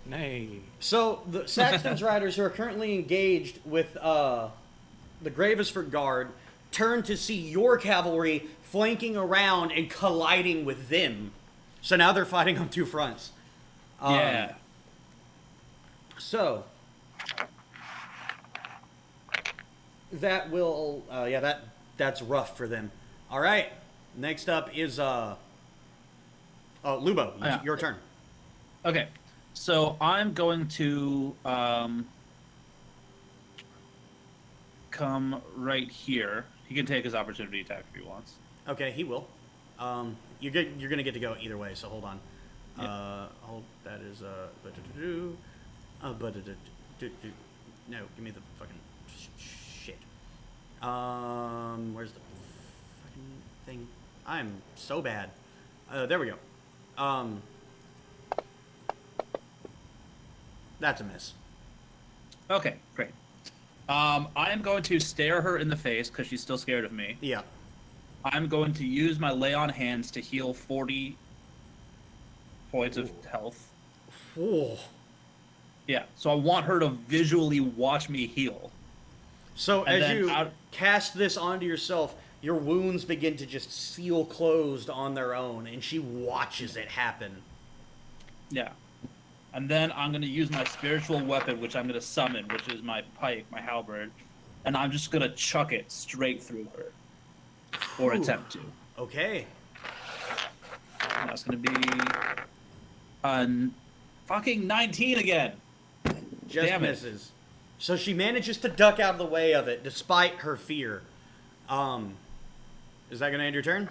Nay. So the Saxton's riders who are currently engaged with the Gravesford Guard turn to see your cavalry flanking around and colliding with them. So now they're fighting on 2 fronts. Yeah. So that will, that's rough for them. All right. Next up is Lubo. Yeah. Your turn. Okay. So I'm going to come right here. He can take his opportunity attack if he wants. Okay, he will. You're good. You're gonna get to go either way. So hold on. Hold. That is no, give me the fucking shit. Where's the fucking thing? I'm so bad. There we go. That's a miss. Okay, great. I am going to stare her in the face because she's still scared of me. Yeah. I'm going to use my lay on hands to heal 40 points of health. Ooh. Yeah, so I want her to visually watch me heal. So And as then you cast this onto yourself, your wounds begin to just seal closed on their own, and she watches it happen. Yeah. And then I'm going to use my spiritual weapon, which I'm going to summon, which is my pike, my halberd. And I'm just going to chuck it straight through her. Or Ooh. attempt to. Okay. And that's going to be... fucking 19 again! Just Damn it. misses. So she manages to duck out of the way of it, despite her fear. Is that gonna end your turn?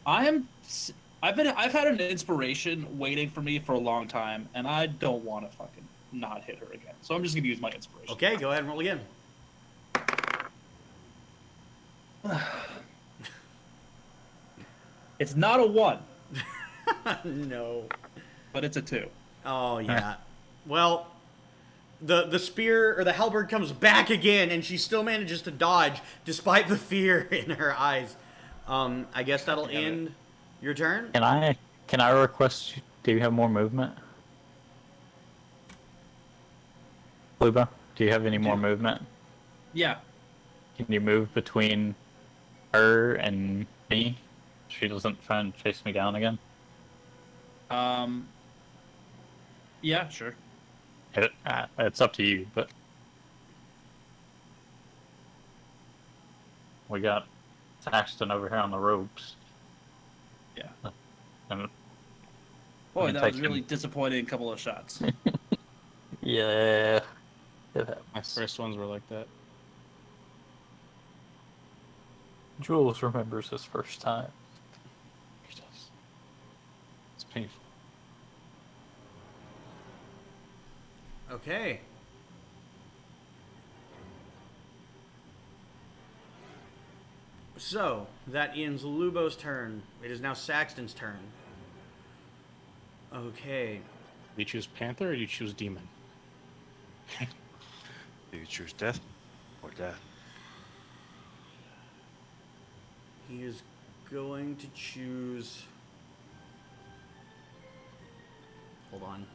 I've had an inspiration waiting for me for a long time, and I don't want to fucking not hit her again. So I'm just gonna use my inspiration. Okay, go ahead and roll again. It's not a 1, No. but it's a 2. Oh yeah. Well, the spear or the halberd comes back again, and she still manages to dodge despite the fear in her eyes. I guess that'll end your turn. Can I request? Do you have more movement, Luba? Do you have any more movement? Yeah. Can you move between her and me? She doesn't try and chase me down again. Yeah, sure. It's up to you, but we got Saxton over here on the ropes. Yeah. And Boy, me that take was really him. disappointing couple of shots. Yeah. My first ones were like that. Jules remembers his first time. She does. It's painful. Okay. So, that ends Lubo's turn. It is now Saxton's turn. Okay. Do you choose Panther or do you choose Demon? Do you choose death or death? He is going to choose... Hold on.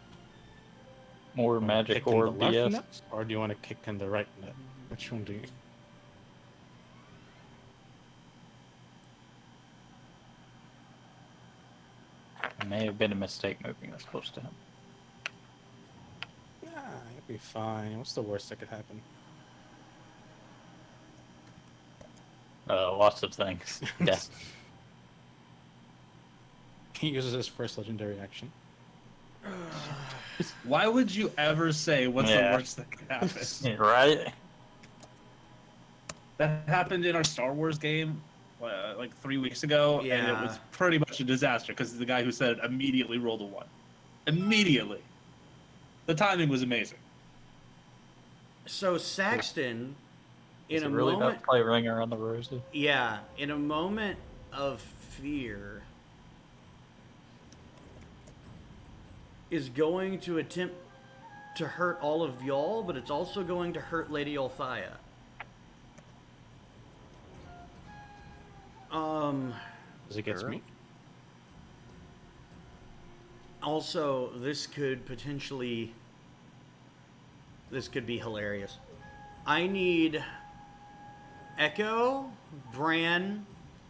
More magic Kick in or the left BS. net, or do you want to kick in the right net? Which one do you? It may have been a mistake moving this close to him. Nah, you'll be fine. What's the worst that could happen? Lots of things. Death. He uses his first legendary action. Why would you ever say what's the Yeah. worst that could happen? Right? That happened in our Star Wars game like 3 weeks ago, and it Yeah. was pretty much a disaster because the guy who said it immediately rolled a 1. Immediately. The timing was amazing. So, Saxton, in Is a it really moment... about play Ring Around the Rosie? Yeah, in a moment of fear, is going to attempt to hurt all of y'all, but it's also going to hurt Lady Althea. Does it get Sure. me? Also, this could potentially... This could be hilarious. I need Echo, Bran,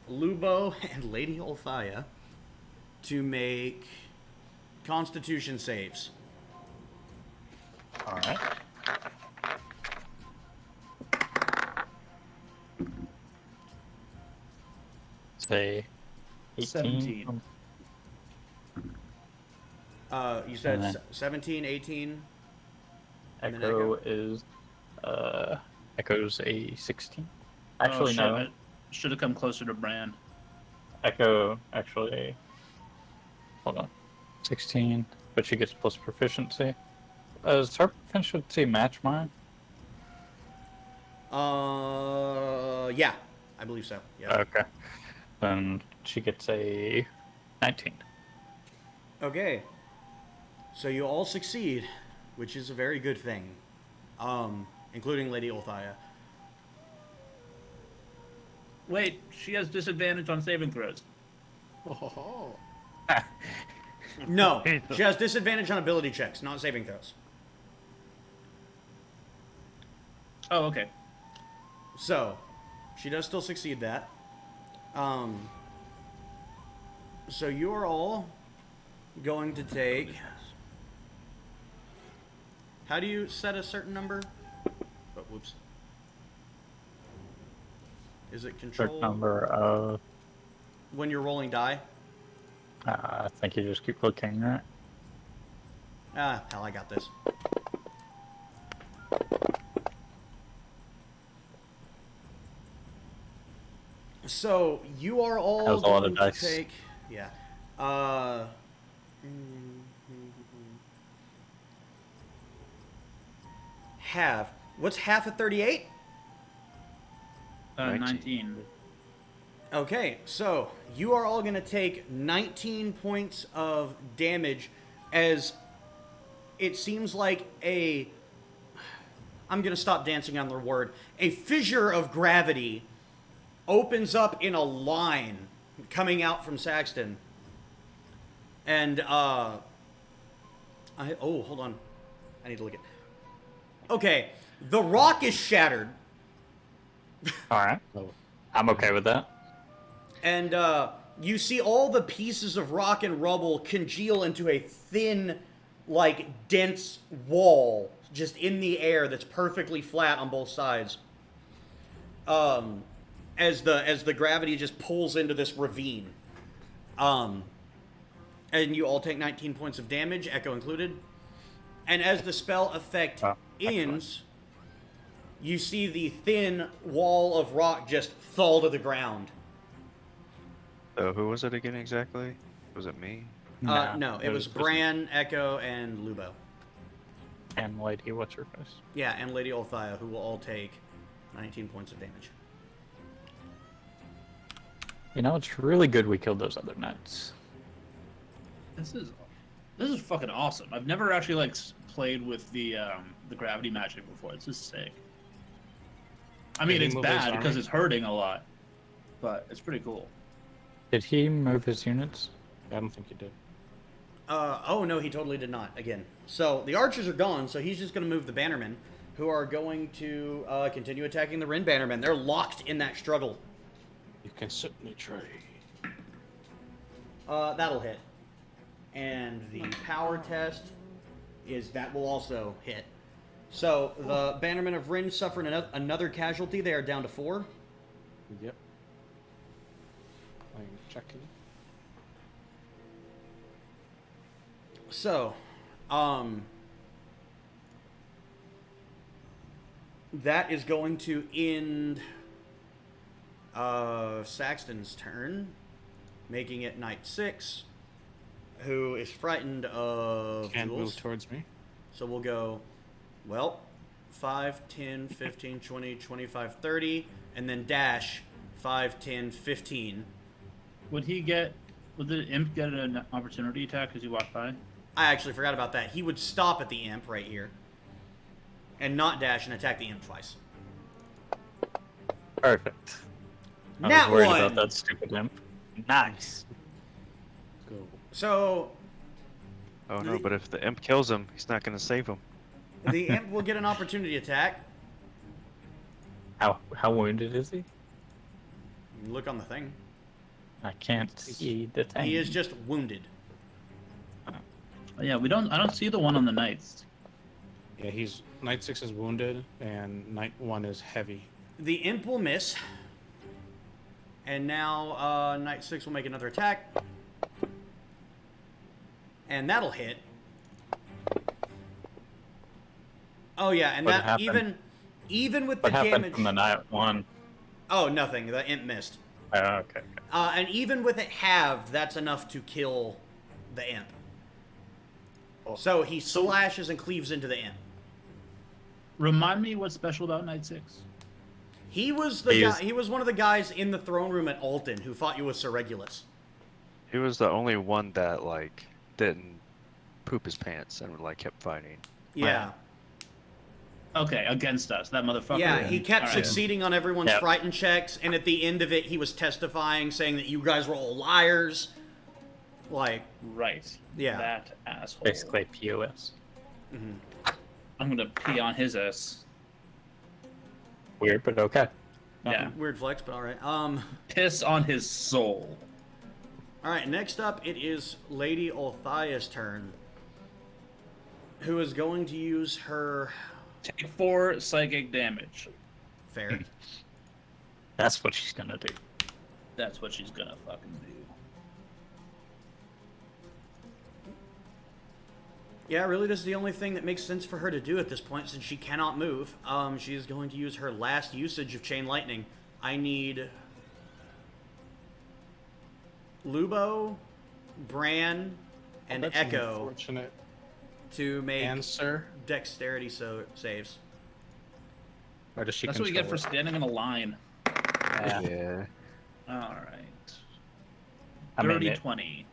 Lubo, and Lady Althea to make Constitution saves. Alright. Say 18. 17. You said And then- 17, 18. And then Echo is Echo's a 16. Actually, no. I should have come closer to Bran. Echo actually. Hold on. 16, but she gets plus proficiency. Does her proficiency match mine? Yeah, I believe so. Yeah. Okay. Then she gets a 19. Okay. So you all succeed, which is a very good thing. Including Lady Ulthaya. Wait, she has disadvantage on saving throws. Oh, No, she has disadvantage on ability checks, not saving throws. Oh, okay. So, she does still succeed that. So you are all going to take... How do you set a certain number? Oh, whoops. Is it control? Certain number of. When you're rolling die? I think you just keep looking, right? Ah, hell, I got this. So, you are all That was a lot going of to dice. take... Yeah. Half. What's half of 38? 19. Okay, so you are all going to take 19 points of damage as it seems like a... I'm going to stop dancing on the word. A fissure of gravity opens up in a line coming out from Saxton. And, oh, hold on. I need to look at... Okay, the rock is shattered. Alright. I'm okay with that. And you see all the pieces of rock and rubble congeal into a thin, like, dense wall just in the air that's perfectly flat on both sides. As the gravity just pulls into this ravine. And you all take 19 points of damage, Echo included. And as the spell effect ends, you see the thin wall of rock just fall to the ground. So who was it again exactly? Was it me? No, it was Bran, Echo, and Lubo. And Lady, what's her face? Yeah, and Lady Ulthaya, who will all take 19 points of damage. You know, it's really good we killed those other knights. This is fucking awesome. I've never actually like played with the gravity magic before. It's just sick. I mean, Did he it's move his bad because army? it's hurting a lot, but it's pretty cool. Did he move his units? I don't think you did. Oh, no, he totally did not, again. So, the archers are gone, so he's just going to move the bannermen, who are going to continue attacking the Rend bannermen. They're locked in that struggle. You can certainly try. That'll hit. And the power test that will also hit. So, the bannermen of Rend suffered another casualty. They are down to 4. Yep. I'm checking. So, that is going to end Saxton's turn, making it Knight 6, who is frightened of Can't duels. move towards me. So we'll go, well, 5, 10, 15, 20, 25, 30, and then dash 5, 10, 15. Would the imp get an opportunity attack as you walk by? I actually forgot about that. He would stop at the imp right here and not dash and attack the imp twice. Perfect. I Nat was worried 1! about that stupid imp. Nice. Go. So, Oh no, but if the imp kills him, he's not going to save him. the imp will get an opportunity attack. How wounded is he? Look on the thing. I can't see the thing. He is just wounded. Yeah, I don't see the one on the knights. Yeah, Knight 6 is wounded, and Knight 1 is heavy. The imp will miss. And now Knight 6 will make another attack. And that'll hit. Oh yeah, and What that happened? Even with What the happened damage. from the night one? Oh, nothing. The imp missed. Oh, okay. And even with it halved, that's enough to kill the imp. So he slashes and cleaves into the imp. Remind me what's special about Night 6. He was the guy. He was one of the guys in the throne room at Alton who fought you with Sir Regulus. He was the only one that like didn't poop his pants and like kept fighting. Yeah. Okay, against us, that motherfucker. Yeah, he kept All right. succeeding on everyone's Yep. frightened checks, and at the end of it, he was testifying, saying that you guys were all liars. Like, Right. Yeah. That asshole. Basically POS. I'm gonna pee on his ass. Weird, but okay. Yeah. weird flex, but all right. Piss on his soul. All right. Next up, it is Lady Althia's turn, who is going to use her Take 4 psychic damage. fair. That's what she's gonna do. That's what she's gonna fucking do. Yeah, really, this is the only thing that makes sense for her to do at this point, since she cannot move. She is going to use her last usage of Chain Lightning. I need Lubo, Bran, and That's an Echo unfortunate to make answer. dexterity saves. Or does she That's what you get for control standing in a line. Yeah. Yeah. All right. I mean, 30, it- 20.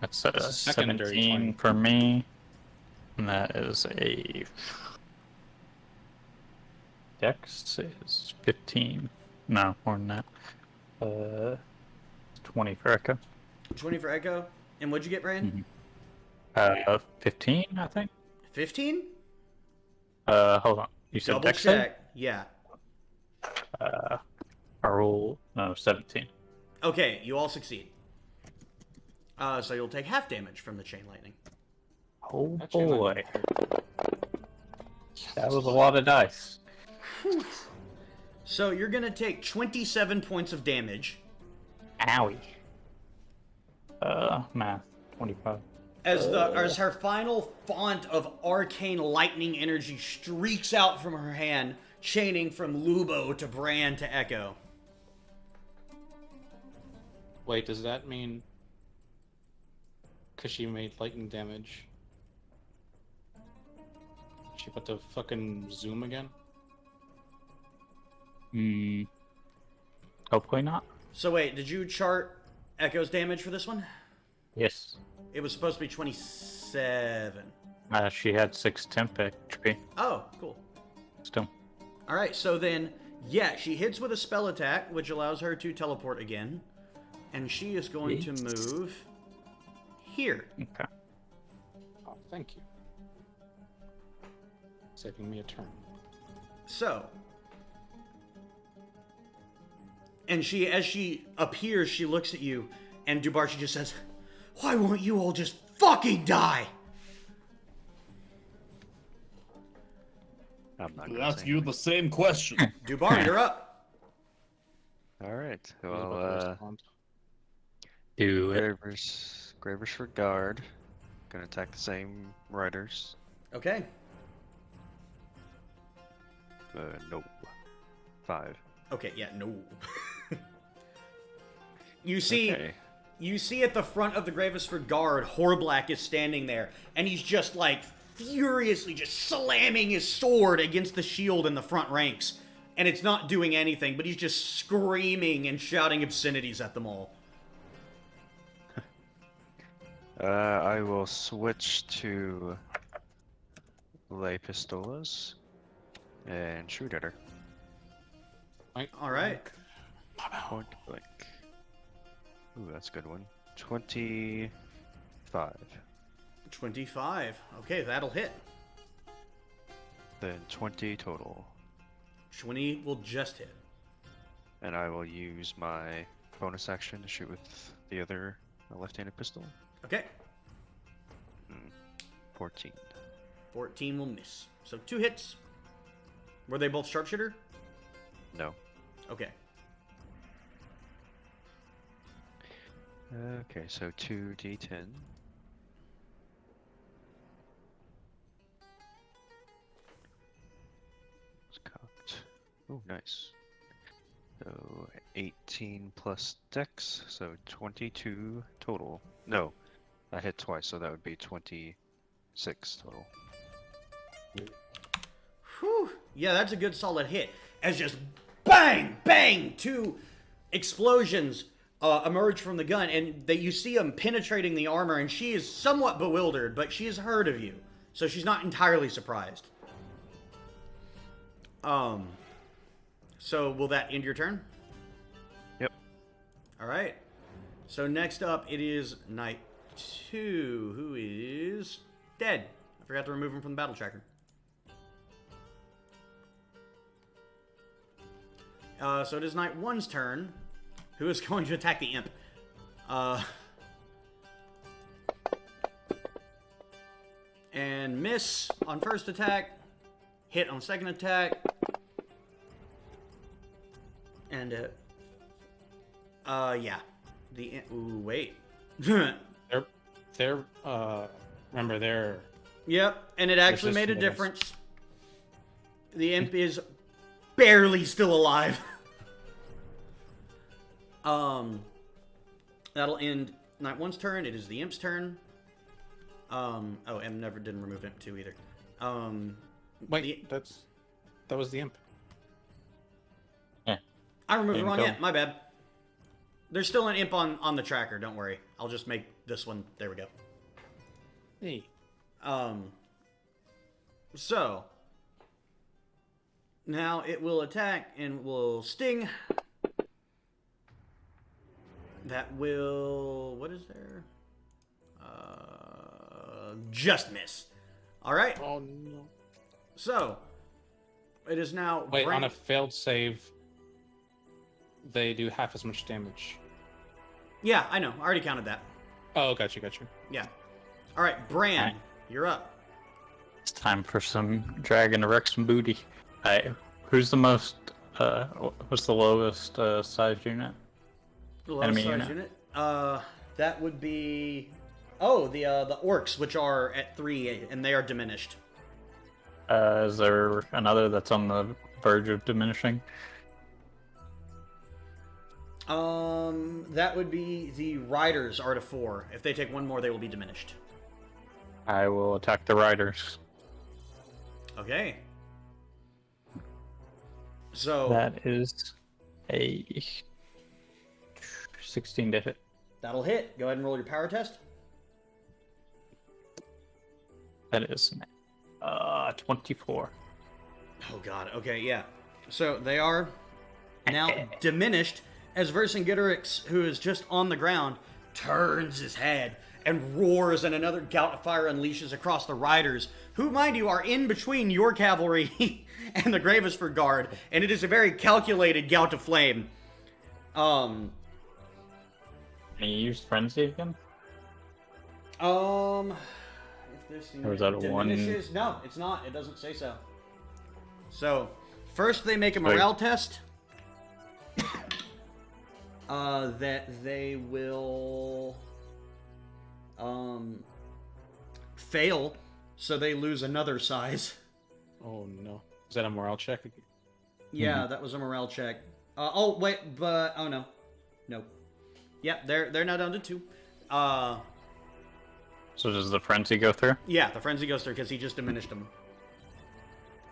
That's a It's a secondary 17 20. for me. And that is a... Dex is 15. No, more than that. 20 for Echo. 20 for Echo. And what'd you get, Bran? 15, I think. 15? Hold on. You said Double Dex save? check. Yeah. I roll... No, 17. Okay, you all succeed. So you'll take half damage from the Chain Lightning. Oh Actually, not boy. That was a lot of dice. So you're going to take 27 points of damage Owie. Math. 25. as her final font of arcane lightning energy streaks out from her hand, chaining from Lubo to Bran to Echo. Wait, does that mean because she made lightning damage, she put the fucking zoom again? Hopefully not. So wait, did you chart Echo's damage for this one? Yes. It was supposed to be 27. She had 6 temp HP. Oh, cool. Still. All right, so then, yeah, she hits with a spell attack, which allows her to teleport again. And she is going to move here. Okay. Oh, thank you. Saving me a turn. So, and as she appears, she looks at you, and Dubarchi just says, "Why won't you all just fucking die?" I'm not To gonna ask say you the same question. Dubar, you're up. anything. All right. I was about to Well, respond. Do it. Gravers for guard. Gonna attack the same riders. Okay. No. 5. Okay, yeah, no. You see, Okay. you see at the front of the Gravesford Guard, Horblack is standing there, and he's just like furiously just slamming his sword against the shield in the front ranks. And it's not doing anything, but he's just screaming and shouting obscenities at them all. I will switch to lay pistolas and shoot at her. Point All right. Point blank. Ooh, that's a good one. 25. 25. Okay, that'll hit. Then 20 total. 20 will just hit. And I will use my bonus action to shoot with the other left-handed pistol. Okay. 14. 14 will miss. So 2 hits. Were they both sharpshooter? No. Okay. Okay, so 2d10. Oh, nice. So 18 plus dex, so 22 total. No, I hit twice, so that would be 26 total. Whew. Yeah, that's a good solid hit. As just bang, bang, two explosions emerge from the gun, and that you see them penetrating the armor, and she is somewhat bewildered, but she has heard of you, so she's not entirely surprised. So will that end your turn? Yep. All right. So next up, it is Knight 2, who is dead. I forgot to remove him from the battle tracker. So it is Knight 1's turn, who is going to attack the imp. And miss on first attack, hit on second attack, and yeah, the ooh wait, They're remember they're yep, and it actually made a Resistance. difference. The imp is barely still alive. That'll end Knight 1's turn. It is the imp's turn. Oh, M never didn't remove imp 2 either. wait. That was the imp. I removed the Imp wrong go. imp. My bad. There's still an imp on the tracker. Don't worry. I'll just make this one. There we go. Hey. So now it will attack and will sting. That will, what is there? Just miss. All right. Oh no. So it is now. Wait, on a failed save, they do half as much damage. Yeah, I know. I already counted that. Oh, got you. Yeah. All right, Bran, Alright. you're up. It's time for some dragon to wreck some booty. Who's the most? What's the lowest sized unit? The lowest Enemy size unit. That would be. Oh, the orcs, which are at 3, and they are diminished. Is there another that's on the verge of diminishing? That would be the riders are to 4. If they take one more, they will be diminished. I will attack the riders. Okay. So That is a 16 to hit. that'll hit. Go ahead and roll your power test. That is 24. Oh god. Okay, yeah. So they are now diminished as Vercingetorix, who is just on the ground, turns his head and roars, and another gout of fire unleashes across the riders, who, mind you, are in between your cavalry and the Gravesford Guard, and it is a very calculated gout of flame. Can you use frenzy again? If this Or is that a one? diminishes... No, it's not. It doesn't say so. So, first they make a Wait. morale test. That they will... fail, so they lose another size. Oh no. Is that a morale check? Yeah, that was a morale check. Oh, wait, but... Oh, no. No. Yeah, they're now down to 2. So does the frenzy go through? Yeah, the frenzy goes through because he just diminished them.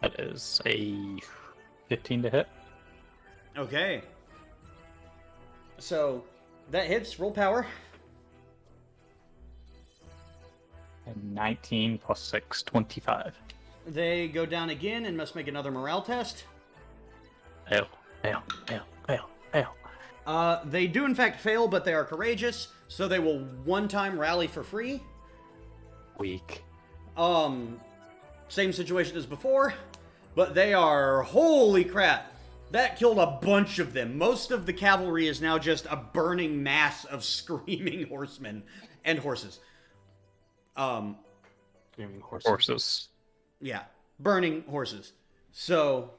That is a 15 to hit. Okay. So, that hits. Roll power. And 19 plus 6, 25. They go down again and must make another morale test. Fail, fail, fail, fail, fail. They do in fact fail, but they are courageous, so they will one time rally for free. Weak. Same situation as before, but they are, holy crap, that killed a bunch of them. Most of the cavalry is now just a burning mass of screaming horsemen and horses. Screaming horses. Horses. Yeah, burning horses. So,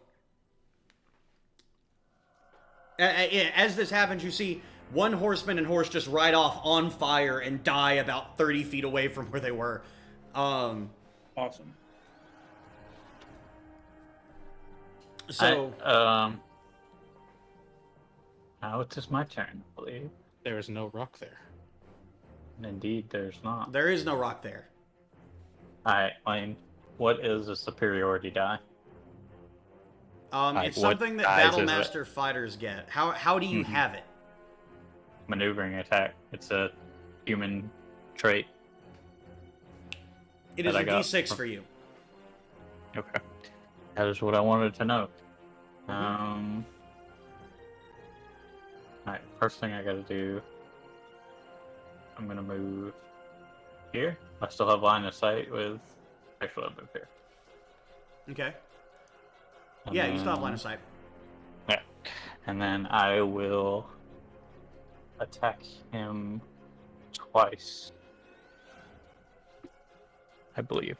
as this happens, you see one horseman and horse just ride off on fire and die about 30 feet away from where they were. Awesome. So now it is my turn, I believe. There is no rock there. And indeed, there's not. there is no rock there. I mean, what is a superiority die? It's what something that dice is it? Battlemaster fighters get. How do you Mhm. have it? Maneuvering attack. It's a human trait. It is that a I got D6 from- for you. Okay. That is what I wanted to know. Mhm. Alright, first thing I gotta do, I'm gonna move here. I still have line of sight with. Actually, I'll move here. Okay. And Yeah, you still have line then- of sight. Yeah. And then I will attack him twice. I believe.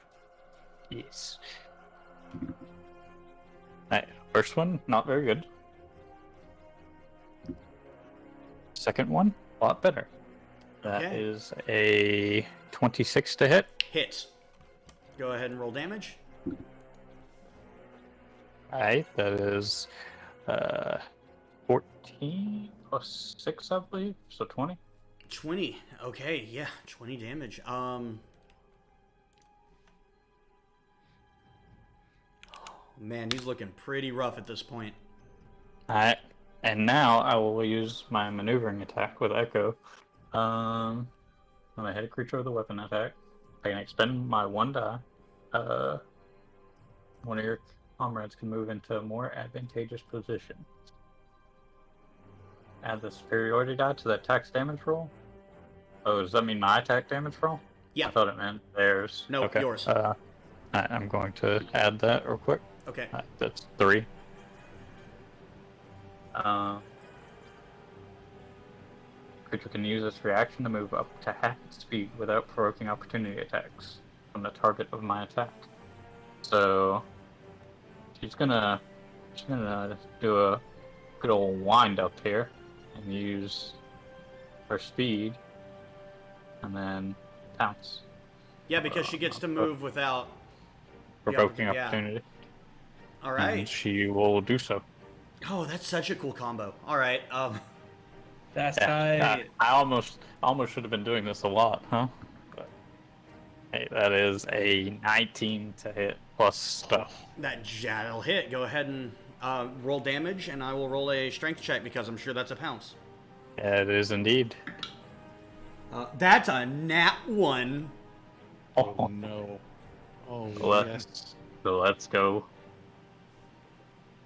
Yes. Alright, first one, not very good. Second one, a lot better. That Okay. is a 26 to hit. Hits. Go ahead and roll damage. Alright, that is 14 plus 6, I believe, so 20. 20. Okay, yeah, 20 damage. Man, he's looking pretty rough at this point. Alright, and now I will use my maneuvering attack with Echo. When I hit a creature with a weapon attack, I can expend my 1 die. One of your comrades can move into a more advantageous position. Add the superiority die to the attack's damage roll. Oh, does that mean my attack damage roll? Yeah. I thought it meant theirs. No, okay. yours. I'm going to add that real quick. Okay. That's 3. Creature can use its reaction to move up to half its speed without provoking opportunity attacks from the target of my attack. So she's gonna do a good old wind up here and use her speed, and then pounce. Yeah, because she gets to move without. Provoking yeah. opportunity. All And right. she will do so. Oh, that's such a cool combo. All right. That's Yeah, tight. I almost should have been doing this a lot, huh? But, hey, that is a 19 to hit plus stuff. That'll hit. Go ahead and roll damage, and I will roll a strength check because I'm sure that's a pounce. It is indeed. That's a nat 1. Oh no. Oh Well, yes. So let's go.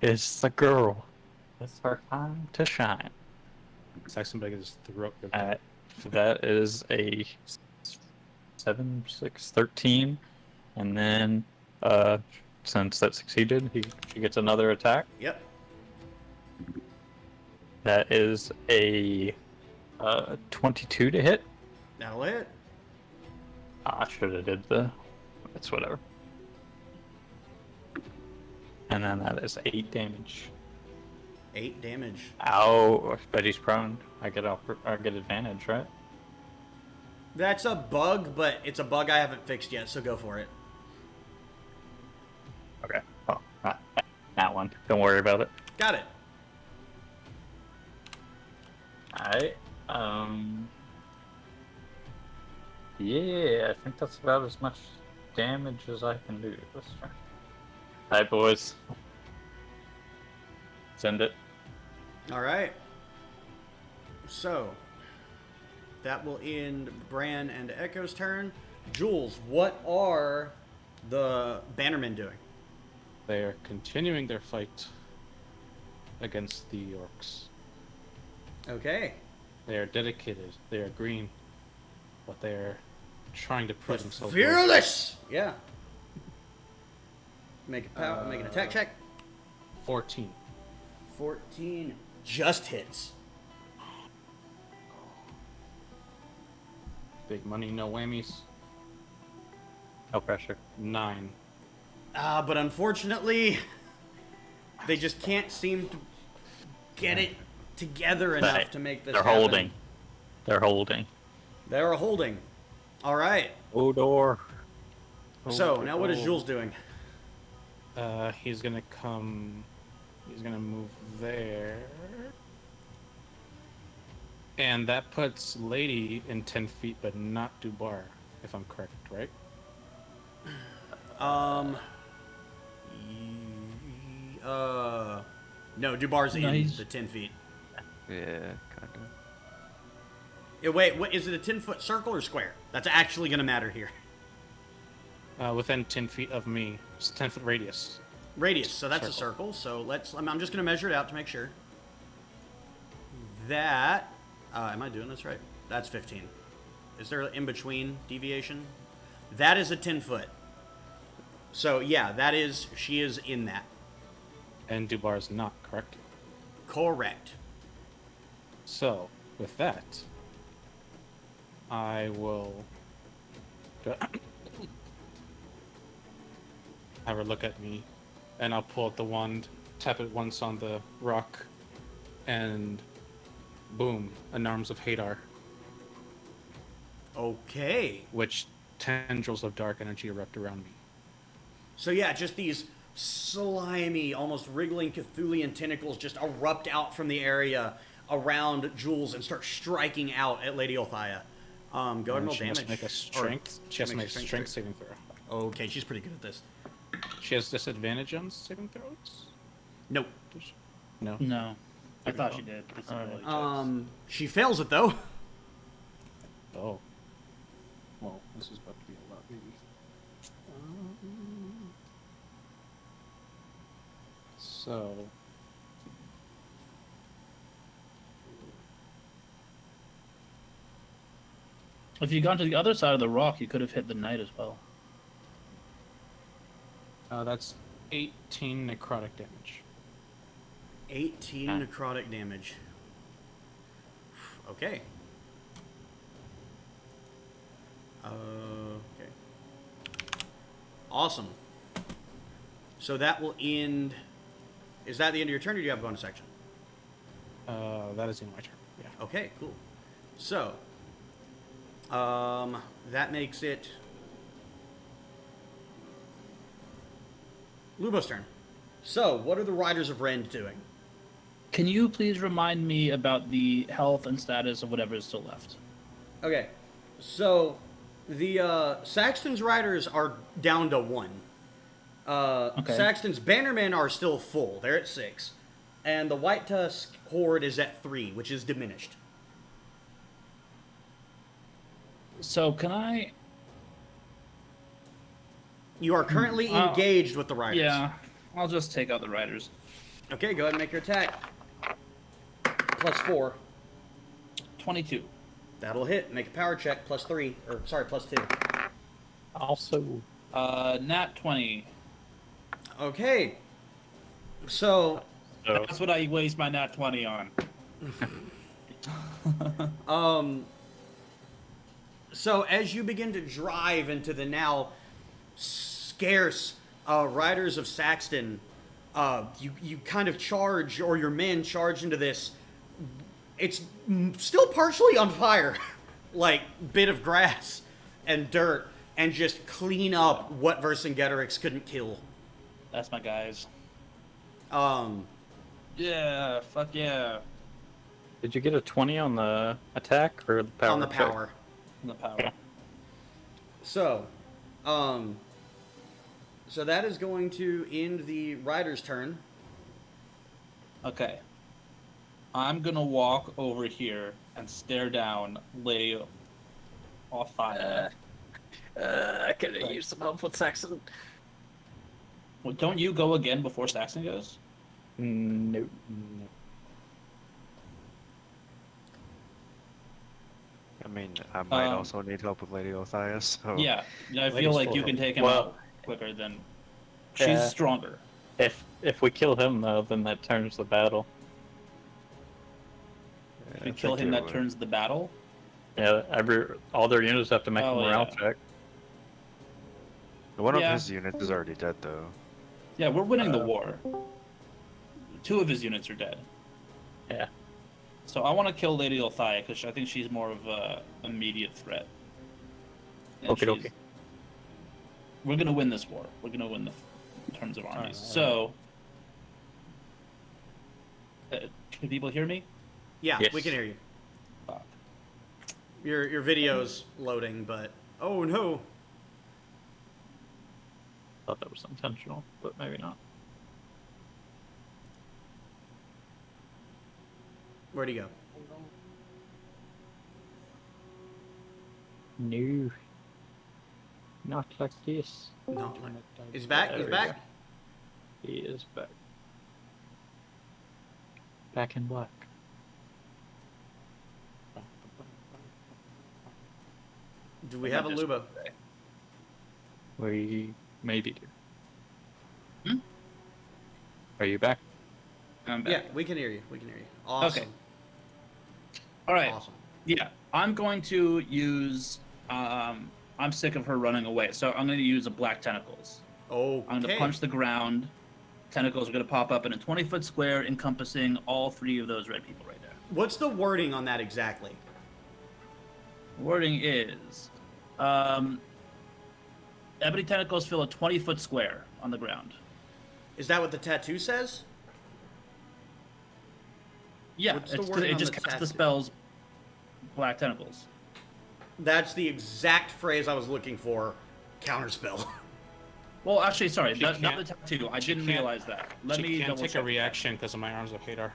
It's the girl. It's her time to shine. Saxon Bacon just threw up your That is a 7, 6, 13. And then, since that succeeded, she gets another attack. Yep. That is a 22 to hit. That'll hit. I should have did the. It's whatever. And then that is 8 damage. 8 damage. Ow! But he's prone. I get advantage, right? That's a bug, but it's a bug I haven't fixed yet, so go for it. Okay. Oh, not that one. Don't worry about it. Got it. Alright. Yeah, I think that's about as much damage as I can do this turn. Alright, boys. Send it. All right. So, that will end Bran and Echo's turn. Jules, what are the Bannermen doing? They are continuing their fight against the orcs. Okay. They are dedicated. They are green, but they are trying to prove themselves. Fearless! Yeah. Make an attack check. 14. 14 just hits. Big money, no whammies. No pressure. 9. But unfortunately, they just can't seem to get it together enough Right. to make this They're happen. holding. They're holding. They're holding. All right. Odor. So, now what is Jules doing? He's gonna come He's gonna move there. And that puts Lady in 10 feet, but not Dubar, if I'm correct, right? No, Dubar's No, in he's- the 10 feet. Yeah, kind of. Wait, what, is it a 10-foot circle or square? That's actually going to matter here. Within 10 feet of me. It's 10-foot radius. Radius, so that's a Circle. circle. So I'm just going to measure it out to make sure. That, am I doing this right? That's 15. Is there an in-between deviation? That is a 10-foot. So yeah, she is in that. And Dubar is not, correct? Correct. So, with that, I will have her look at me, and I'll pull out the wand, tap it once on the rock, and boom, an Arms of Hadar, Okay. which tendrils of dark energy erupt around me. So yeah, just these slimy, almost wriggling Cthulian tentacles just erupt out from the area around Jules and start striking out at Lady Althea. Go ahead and And roll she damage. must make a strength. She has to make a strength saving throw. Okay, she's pretty good at this. She has disadvantage on saving throws? Nope. Does she? No. No. I thought she did. Disability checks. She fails it though. Oh. Well, this is about to be a lot, maybe. So. If you gone to the other side of the rock, you could have hit the knight as well. That's 18 necrotic damage. 18 necrotic damage. Okay. Okay. Awesome. So that will end. Is that the end of your turn, or do you have a bonus action? That is in my turn. Yeah. Okay, cool. So, that makes it Lubo's turn. So, what are the Riders of Rend doing? Can you please remind me about the health and status of whatever is still left? Okay, so the Saxton's Riders are down to 1. Okay. Saxton's Bannermen are still full. They're at 6. And the White Tusk Horde is at 3, which is diminished. So can I? You are currently engaged with the Riders. Yeah, I'll just take out the riders. Okay, go ahead and make your attack. +4. 22. That'll hit. Make a power check. +3. Or, sorry, +2. Also, Nat 20. Okay. So, That's what I waste my nat 20 on. so as you begin to drive into the now scarce Riders of Saxton, you kind of charge, or your men charge into this. It's still partially on fire, like bit of grass and dirt, and just clean up what Vercingetorix couldn't kill. That's my guys. Yeah, fuck yeah. did you get a 20 on the attack or the power? On the check? power. On the power. So, so that is going to end the rider's turn. Okay. I'm gonna walk over here and stare down Lady Althea. I could have used some help with Saxon. Well, don't you go again before Saxon goes? No. I mean, I might Um, also need help with Lady Althea, so... Yeah, I feel Lady's like full you of can them. take him Well, out quicker than. She's yeah. stronger. If we kill him though, then that turns the battle. Yeah, If we I kill think him, it that would. turns the battle. Yeah, all their units have to make a Oh, morale yeah. check. One Yeah. of his units is already dead, though. Yeah, we're winning the war. 2 of his units are dead. Yeah. So I want to kill Lady Althea because I think she's more of a immediate threat. And Okay, she's- okay. We're gonna win this war. We're gonna win the in terms of armies. Alright, So Can people hear me? Yeah, Yes. we can hear you. Fuck. Your video's loading, but oh no. Thought that was intentional, but maybe not. Where'd he go? No. Not like this. Not like. He's back. There He's we back. go. He is back. Back in black. Do we Am I have a just- Lubo? We maybe do. Hmm? Are you back? I'm back. Yeah, we can hear you. We can hear you. Awesome. Okay. All right. Awesome. Yeah, I'm going to use. I'm sick of her running away, so I'm going to use a black tentacles. Okay. I'm going to punch the ground. Tentacles are going to pop up in a 20-foot square encompassing all 3 of those red people right there. What's the wording on that exactly? Wording is, ebony tentacles fill a 20-foot square on the ground. Is that what the tattoo says? Yeah, What's the it's, wording it on just the casts the tattoo? spells black tentacles. That's the exact phrase I was looking for. Counterspell. Well, actually, sorry, She not the can't- tattoo. I she didn't can't- realize that. Let she me can't double take check a reaction because of my arms of Hadar.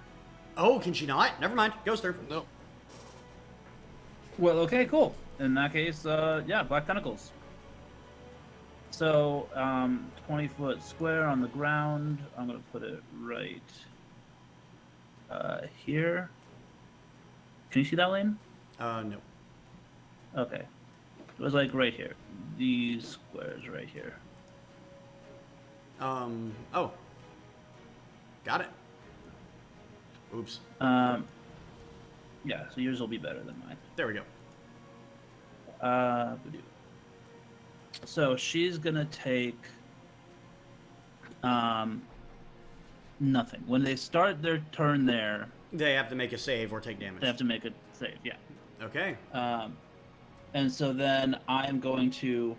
Oh, can she not? Never mind. Goes through. No. Well, okay, cool. In that case, yeah, black tentacles. So, 20-foot square on the ground. I'm gonna put it right here. Can you see that, Lane? No. Okay. It was like right here. These squares right here. Oh. Got it. Oops. Yeah, so yours will be better than mine. There we go. So she's gonna take nothing. When they start their turn there, They have to make a save or take damage. they have to make a save, yeah. Okay. And so then I'm going to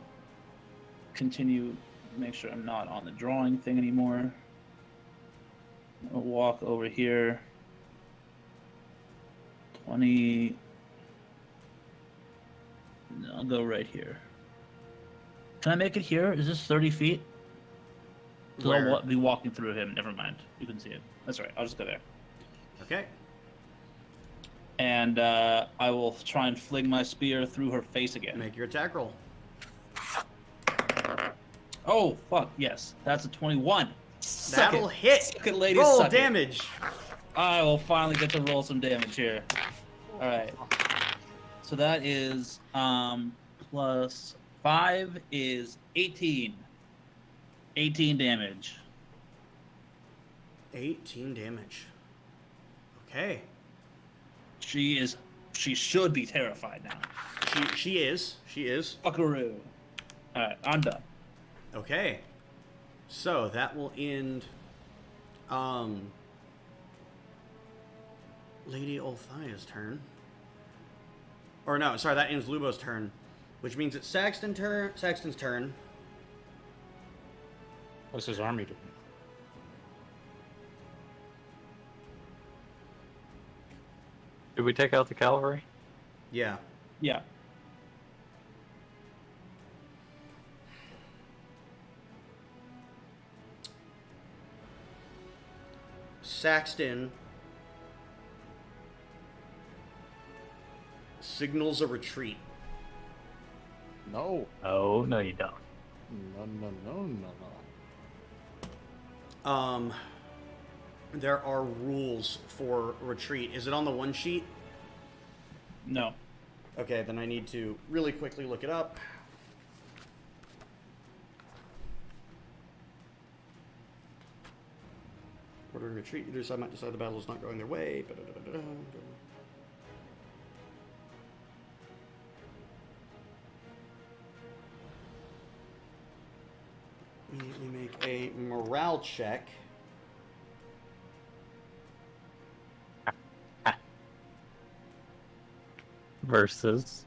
continue, make sure I'm not on the drawing thing anymore. I'll walk over here. 20. No, I'll go right here. Can I make it here? Is this 30 feet? So Where? I'll be walking through him. Never mind. You can see it. That's right. I'll just go there. Okay. And I will try and fling my spear through her face again. Make your attack roll. Oh, fuck. Yes. That's a 21. Suck That'll it. hit. Suck it, lady. Roll Suck it. damage. I will finally get to roll some damage here. All right. So that is plus 5 is 18. 18 damage. 18 damage. Okay. She should be terrified now. She is. She is. Fuckaroo. All right, I'm done. Okay. So that will end Lady Olthia's turn. Or no, sorry, that ends Lubo's turn. Which means it's Saxton's turn. What's his army doing? Did we take out the cavalry? Yeah. Yeah. Saxton signals a retreat. No. Oh, no, you don't. No. There are rules for retreat. Is it on the one sheet? No. Okay, then I need to really quickly look it up. Ordering retreat, leaders I might decide the battle is not going their way. Immediately make a morale check. Versus.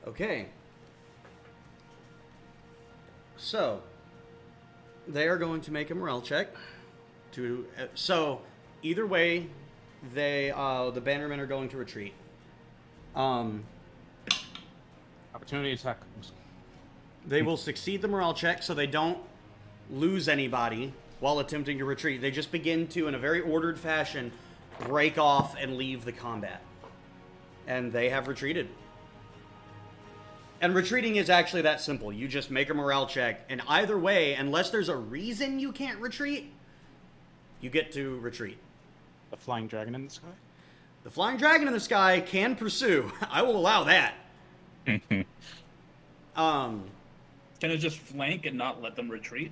Okay. So, they are going to make a morale check. So, either way, the Bannermen are going to retreat. Opportunity attack. They will succeed the morale check, so they don't lose anybody while attempting to retreat. They just begin to, in a very ordered fashion, break off and leave the combat. And they have retreated. And retreating is actually that simple. You just make a morale check, and either way, unless there's a reason you can't retreat, you get to retreat. The flying dragon in the sky? The flying dragon in the sky can pursue. I will allow that. Can it just flank and not let them retreat?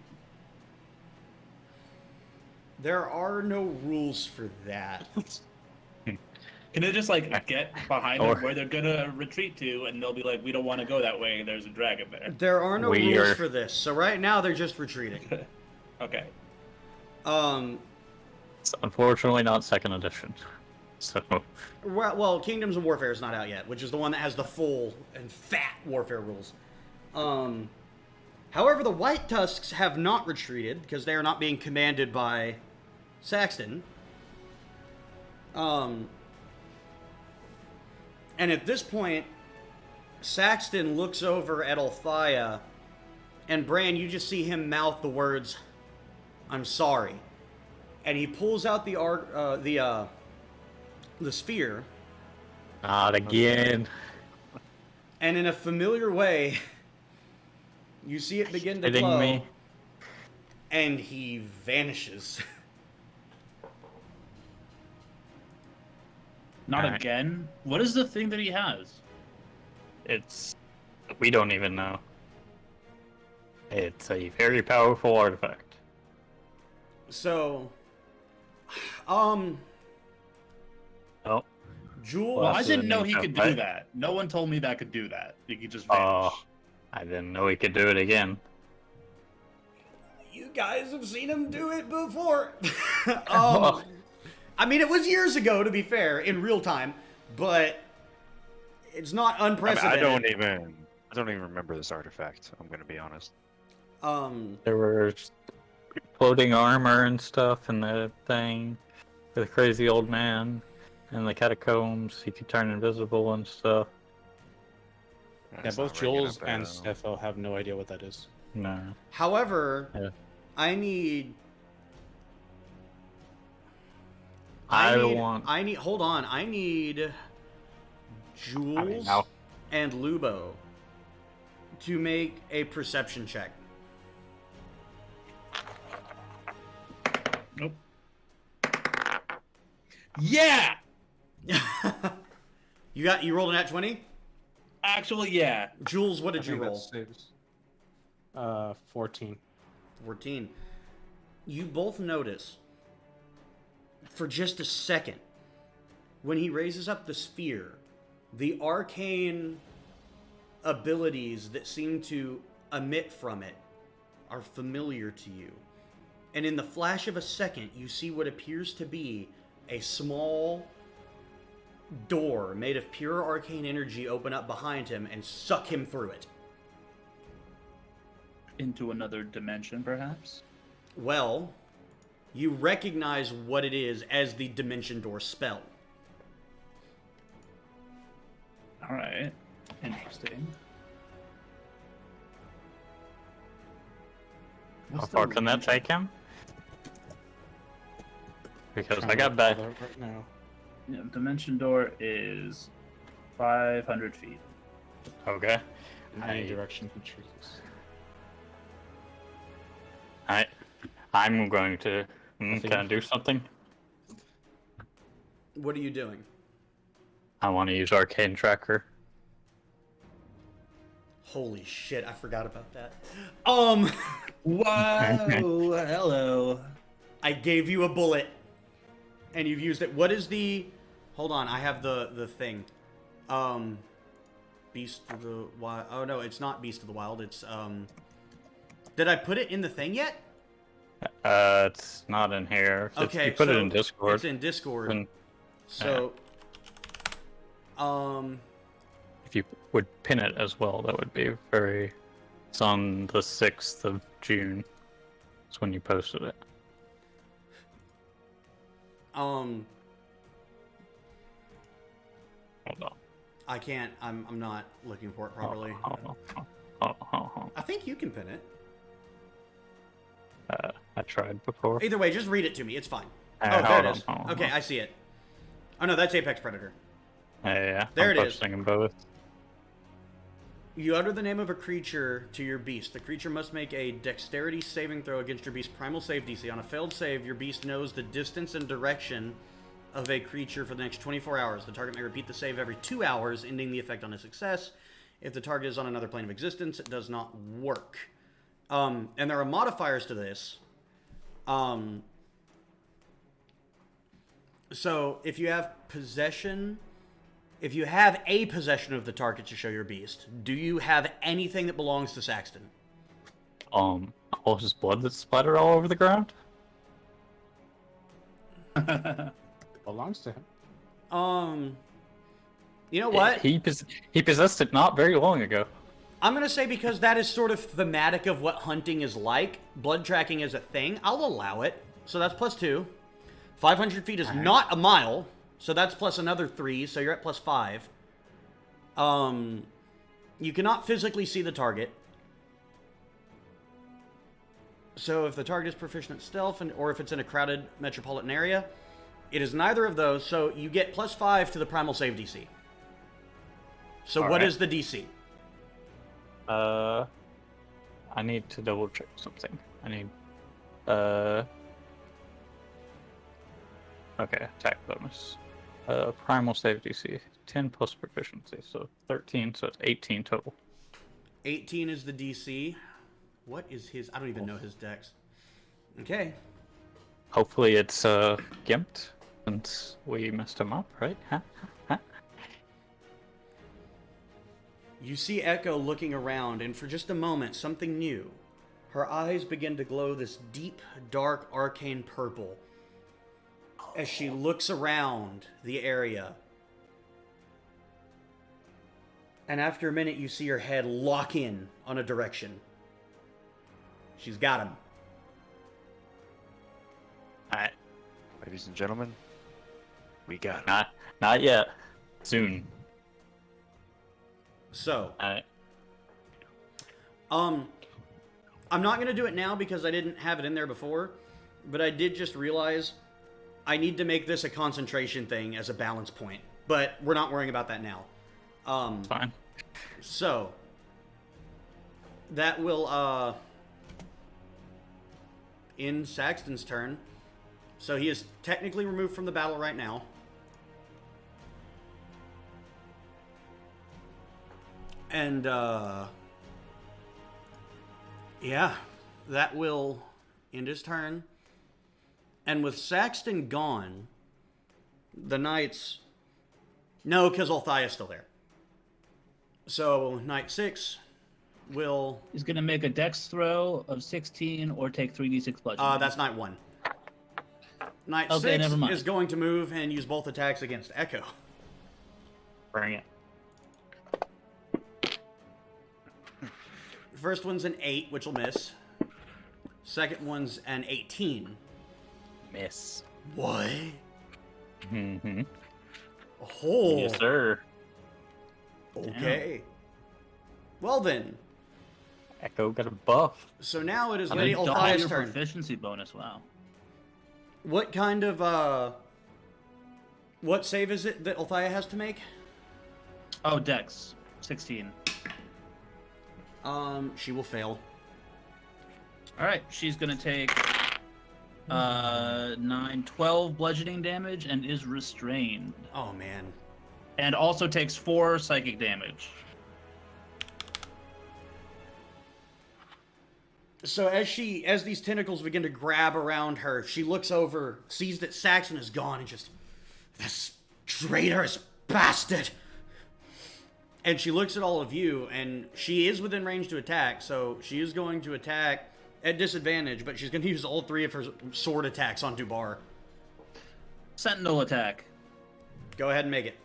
There are no rules for that. Can it just like get behind Or- them where they're gonna retreat to, and they'll be like, "We don't want to go that way. There's a dragon there." There are no We rules are- for this. So right now they're just retreating. Okay. It's unfortunately not second edition. So, Well, Kingdoms of Warfare is not out yet, which is the one that has the full and fat warfare rules. However, the White Tusks have not retreated because they are not being commanded by Saxton. And at this point, Saxton looks over at Althea, and Bran, you just see him mouth the words, "I'm sorry," and he pulls out the sphere, not again. and in a familiar way, you see it begin to Kidding glow, me? and he vanishes. Not Alright. again. What is the thing that he has? It's we don't even know. It's a very powerful artifact. So, Oh, Jewel. Well, I that's didn't a know neat he could do right? that. No one told me that could do that. He could just vanish. oh, I didn't know he could do it again. You guys have seen him do it before. I mean, it was years ago, to be fair, in real time, but it's not I unprecedented. don't even remember this artifact. I'm gonna be honest. There were floating armor and stuff in the thing. The crazy old man in the catacombs. He could turn invisible and stuff. Yeah, That's both not ringing a Jules and bell. Steffo have no idea what that is. No. However, Yeah. I need. want. Hold on. I need Jules now- and Lubo to make a perception check. Nope. Yeah. You rolled an at 20? Actually, yeah. Jules, what I did you think that roll? saves. 14. 14. You both notice, for just a second, when he raises up the sphere, the arcane abilities that seem to emit from it are familiar to you. And in the flash of a second, you see what appears to be a small door made of pure arcane energy open up behind him and suck him through it. Into another dimension, perhaps? Well, you recognize what it is as the Dimension Door spell. Alright. Interesting. How What's far the can that range? take him? Because Trying I to got look back. that up right now. Yeah, Dimension Door is 500 feet. Okay. In any I- direction he chooses. I'm going to. think- Can I do something? What are you doing? I want to use Arcane Tracker. Holy shit, I forgot about that. Wow! Hello. I gave you a bullet, and you've used it. What is the... Hold on, I have the thing. Beast of the Wild... Oh, no, it's not Beast of the Wild, it's, Did I put it in the thing yet? It's not in here. It's- Okay, you put it so in Discord. It's in Discord. And- So, If if you would pin it as well, that would be very... It's on the 6th of June. That's when you posted it. Um, Hold on. I can't. I'm not looking for it properly. Hold on. I think you can pin it. I tried before. Either way, just read it to me. It's fine. Oh, Hold there it on, is. hold on. Okay, I see it. Oh no, that's Apex Predator. Yeah, There I'm it is. posting them both. You utter the name of a creature to your beast. The creature must make a dexterity saving throw against your beast's primal save DC. On a failed save, your beast knows the distance and direction of a creature for the next 24 hours. The target may repeat the save every 2 hours, ending the effect on a success. If the target is on another plane of existence, it does not work. And there are modifiers to this. So if you have possession... If you have a possession of the target to show your beast, do you have anything that belongs to Saxton? All his blood that's splattered all over the ground? Belongs to him. You know what? He possessed it not very long ago. I'm going to say because that is sort of thematic of what hunting is like, blood tracking is a thing, I'll allow it. So that's +2. 500 feet is not a mile, so that's plus another 3, so you're at +5. You cannot physically see the target. So if the target is proficient at stealth, or if it's in a crowded metropolitan area, it is neither of those, so you get +5 to the primal save DC. So what is the DC? I need to double check something. I need, okay, attack bonus. Primal save DC, 10 plus proficiency, so 13, so it's 18 total. 18 is the DC. What is his? I don't even know his dex. Okay. Hopefully it's, gimped, since we messed him up, right? Huh? You see Echo looking around, and for just a moment, something new. Her eyes begin to glow this deep, dark, arcane purple as she looks around the area. And after a minute, you see her head lock in on a direction. She's got him. Alright. Ladies and gentlemen, we got him. Not yet. Soon. So, Alright. I'm not going to do it now because I didn't have it in there before, but I did just realize I need to make this a concentration thing as a balance point, but we're not worrying about that now. Fine. So, that will, end Saxton's turn. So he is technically removed from the battle right now. And, yeah, that will end his turn. And with Saxton gone, the knights... No, because Althia's still there. So, Knight 6 will... He's going to make a dex throw of 16 or take 3d6 bludgeoning. that's Knight 1. Knight Okay, 6 never mind. is going to move and use both attacks against Echo. Bring it. First one's an 8, which will miss. Second one's an 18. Miss. What? Mm-hmm. Oh. Yes, sir. Okay. Well then. Echo got a buff. So now it is I Lady mean, double Althia's your turn. proficiency bonus, wow. What kind of, what save is it that Althia has to make? Oh, dex. 16. She will fail. Alright, she's going to take 9, 12 bludgeoning damage and is restrained. Oh, man. And also takes 4 psychic damage. So as these tentacles begin to grab around her, she looks over, sees that Saxon is gone, and just, this traitorous bastard! And she looks at all of you, and she is within range to attack, so she is going to attack at disadvantage, but she's going to use all 3 of her sword attacks on Dubar. Sentinel attack. Go ahead and make it.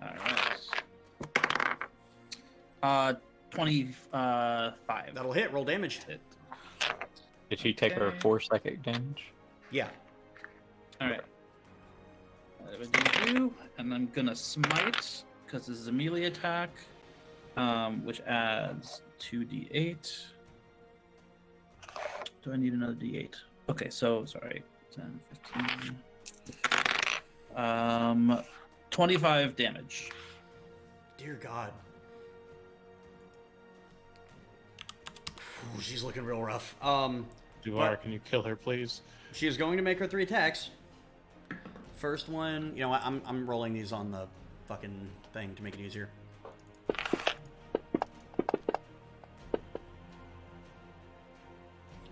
Alright. 25. That'll hit. Roll damage. Hit. Did she take her Okay. 4 psychic damage? Yeah. All right. That would do, and I'm gonna smite because this is a melee attack, which adds 2d8. Do I need another d8? Okay, so sorry, 10, 15. 25 damage. Dear God. Ooh, she's looking real rough. Duvar, can you kill her, please? She is going to make her 3 attacks. First one, you know what? I'm rolling these on the fucking thing to make it easier.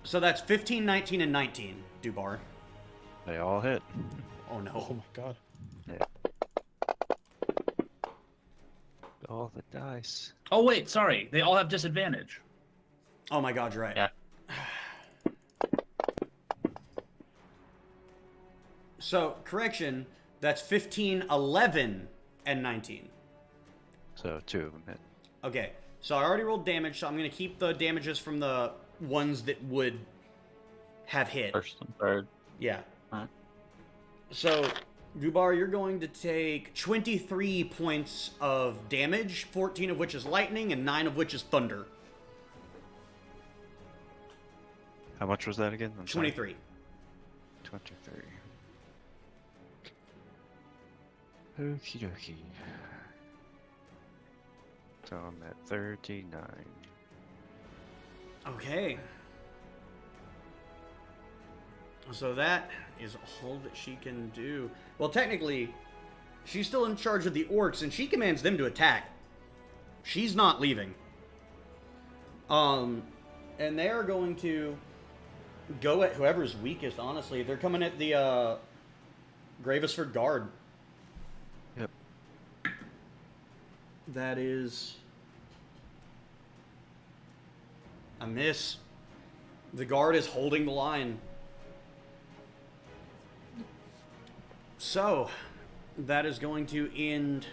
So that's 15, 19, and 19, Dubar. They all hit. Oh Oh no. my god. All the dice. Oh wait, sorry, they all have disadvantage. Oh my God, you're right. Yeah. So, correction, that's 15, 11, and 19. So 2 of them hit. Okay, so I already rolled damage, so I'm going to keep the damages from the ones that would have hit. First and third. Yeah. Alright. So, Dubar, you're going to take 23 points of damage, 14 of which is lightning, and 9 of which is thunder. How much was that again? I'm sorry. 23. 23. Okie dokie. So I'm at 39. Okay. So that is all that she can do. Well, technically, she's still in charge of the orcs, and she commands them to attack. She's not leaving. And they are going to go at whoever's weakest, honestly. They're coming at the, Gravesford Guard. Yep. That is a miss. The guard is holding the line. So, that is going to end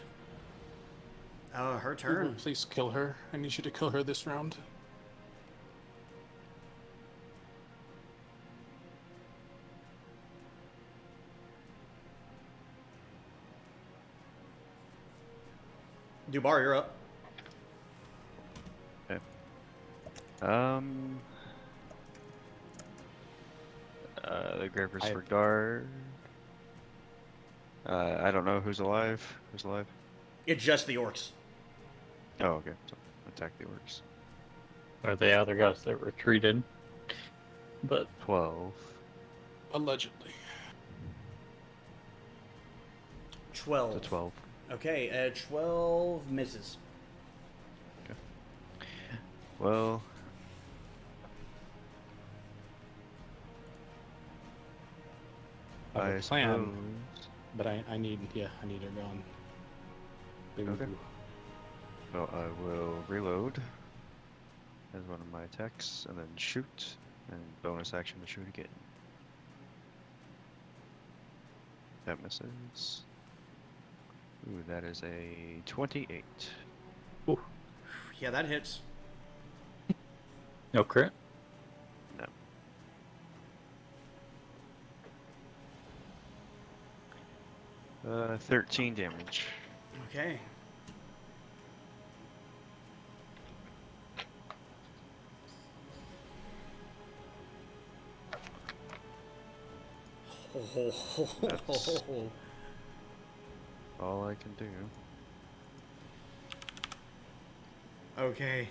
her turn. Please kill her. I need you to kill her this round. Dubar, you're up. Okay. The Gravers for guard. I don't know who's alive. Who's alive? It's just the orcs. Oh, okay. So attack the orcs. Or the other guys that retreated. But 12. Allegedly. 12. To 12. Okay, 12 misses. Well, I have I a plan, suppose. but I need her gone. Baby Okay. boo. Well, I will reload as one of my attacks, and then shoot, and bonus action to shoot again. That misses. Ooh, that is a 28. Yeah, that hits. no crit. No. 13 damage. Okay. That's- All I can do. Okay.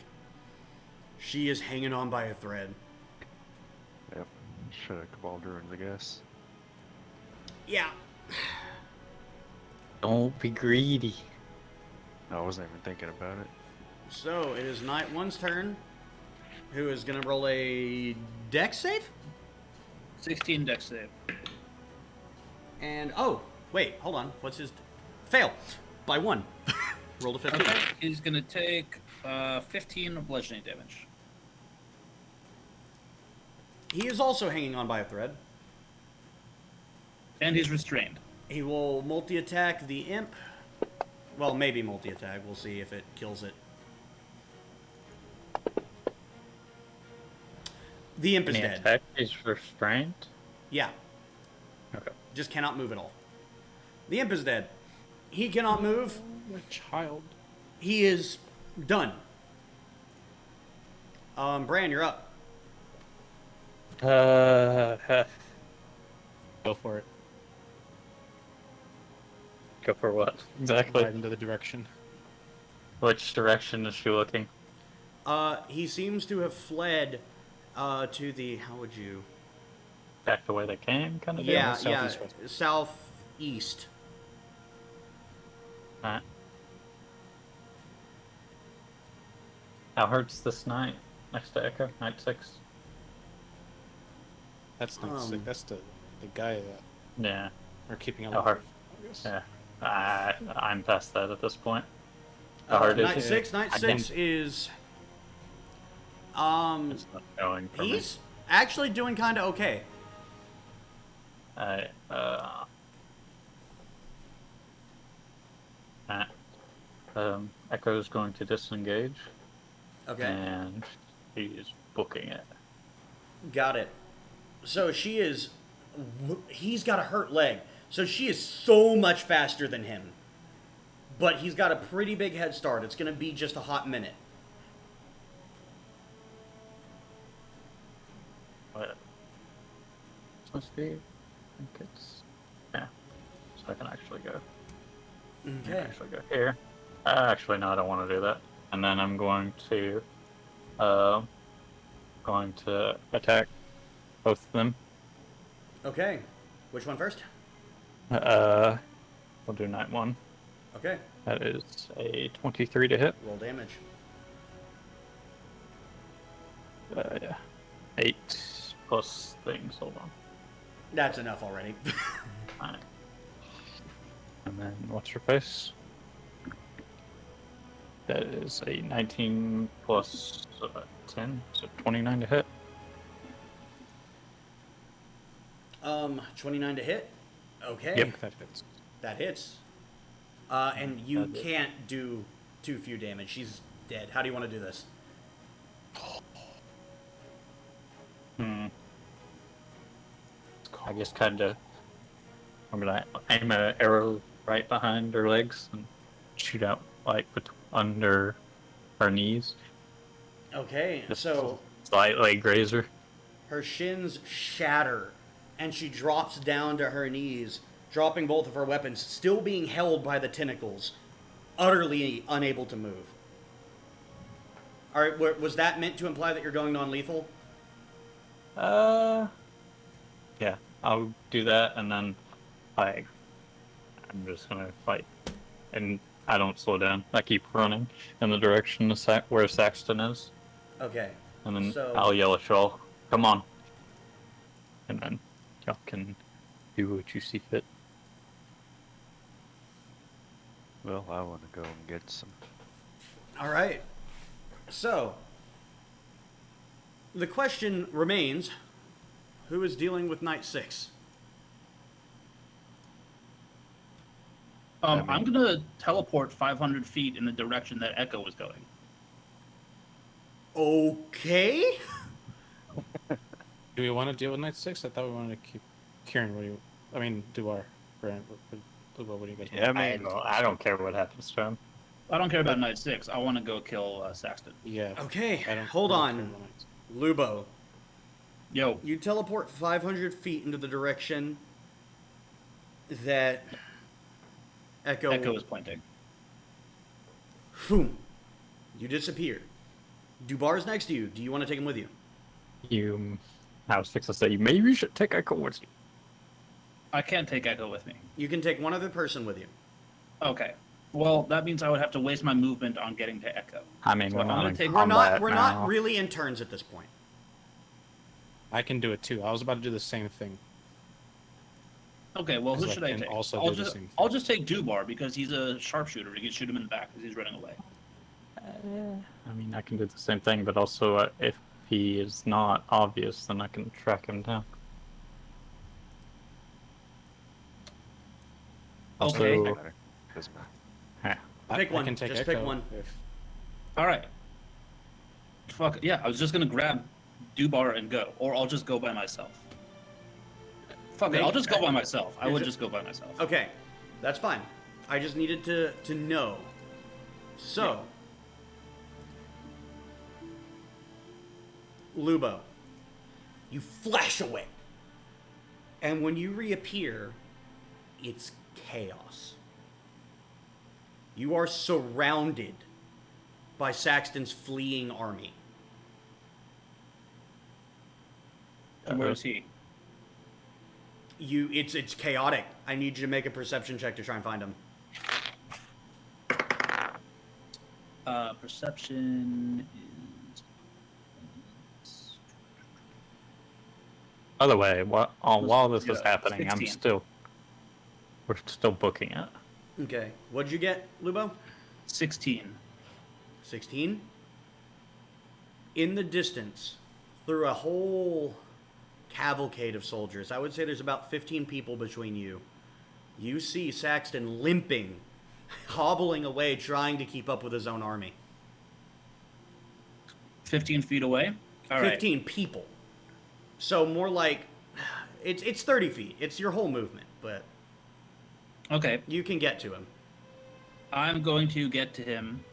She is hanging on by a thread. Yep. Should have caballed ruins, I guess. Yeah. Don't be greedy. I wasn't even thinking about it. So, it is Night One's turn. Who is going to roll a dex save? 16 dex save. And, oh, wait, hold on. What's his... Fail. By 1. Roll a 15. Okay, he's gonna take 15 bludgeoning damage. He is also hanging on by a thread. And he's restrained. He will multi-attack the imp. Well, maybe multi-attack. We'll see if it kills it. The imp is Any dead. attack is restrained. Yeah. Okay. Just cannot move at all. The imp is dead. He cannot move. A child. He is done. Bran, you're up. Go for it. Go for what exactly? Right into the direction. Which direction is she looking? He seems to have fled to the, how would you? Back the way they came, kind of. Yeah, southeast, yeah, southeast. Alright. How hurts this knight next to Echo? Knight 6. That's not sick. That's the guy that Yeah. are keeping How alive. hard? I guess. Yeah. I'm past that at this point. How hard is Knight it? 6. Knight I 6 don't- is. It's not going for me. He's actually doing kind of okay. Alright, Echo's going to disengage, Okay, and he's booking it. got it. So she is. He's got a hurt leg. So she is so much faster than him. But he's got a pretty big head start. It's going to be just a hot minute. What? It's my speed. I think it's. Yeah. So I can actually go. I can Okay. actually go here. Actually, no, I don't want to do that. And then I'm going to attack both of them. Okay. Which one first? We'll do Knight 1. Okay. That is a 23 to hit. Roll damage. Yeah. 8 plus things. Hold on. That's enough already. Alright. And then what's your face? That is a 19 plus 10, so 29 to hit. 29 to hit. Okay. Yep. That hits. That hits. And you That hit. can't do too few damage. She's dead. How do you want to do this? I guess kind of. I'm gonna aim an arrow right behind her legs and shoot out like under her knees. Okay, Just so slightly graze her. her shins shatter, and she drops down to her knees, dropping both of her weapons, still being held by the tentacles, utterly unable to move. All right, was that meant to imply that you're going non-lethal? Yeah, I'll do that, and then I'm just gonna fight, and I don't slow down. I keep running in the direction of where Saxton is, Okay. and then So- I'll yell at y'all, "Come on!" And then y'all can do what you see fit. Well, I want to go and get some. All right. So, the question remains, who is dealing with Knight 6? I'm gonna teleport 500 feet in the direction that Echo was going. Okay. Do we want to deal with Knight 6? I thought we wanted to keep Kieran. Duar. Brand. What do you guys want? Yeah, I mean, I don't care what happens to him. I don't care about Knight 6. I want to go kill Saxton. Yeah. Okay. I don't- Hold I don't on. care about Knights. Lubo, Yo, you teleport 500 feet into the direction that Echo... Echo is pointing. Boom. You disappear. Dubar's next to you. Do you want to take him with you? I was fixing to say, maybe you should take Echo with you. I can't take Echo with me. You can take one other person with you. Okay. Well, that means I would have to waste my movement on getting to Echo. I mean, So we're I'm not gonna in take- combat We're now. not really in turns at this point. I can do it too. I was about to do the same thing. Okay, well, who Because I should I can take? also I'll do the just, same thing. I'll just take Dubar because he's a sharpshooter. We can shoot him in the back because he's running away. I mean, I can do the same thing, but also if he is not obvious, then I can track him down. Okay. Also, doesn't matter. Doesn't matter. Pick one. I can take Just Echo pick one. If... All right. Fuck yeah! I was just gonna grab do bar and go, or I'll just go by myself. Fuck it, I'll just go by myself. I would just go by myself. Okay, that's fine. I just needed to know. So, Lubo, you flash away. And when you reappear, it's chaos. You are surrounded by Saxton's fleeing army. And where is he? It's chaotic. I need you to make a perception check to try and find him. Perception is... By the way, while this is happening, 16. we're still booking it. Okay. What'd you get, Lubo? 16. 16? In the distance, through a whole cavalcade of soldiers, I would say there's about 15 people between you. You see Saxton limping, hobbling away, trying to keep up with his own army. 15 feet away? All 15 right. people. So more like, it's 30 feet. It's your whole movement, but Okay. you can get to him. I'm going to get to him.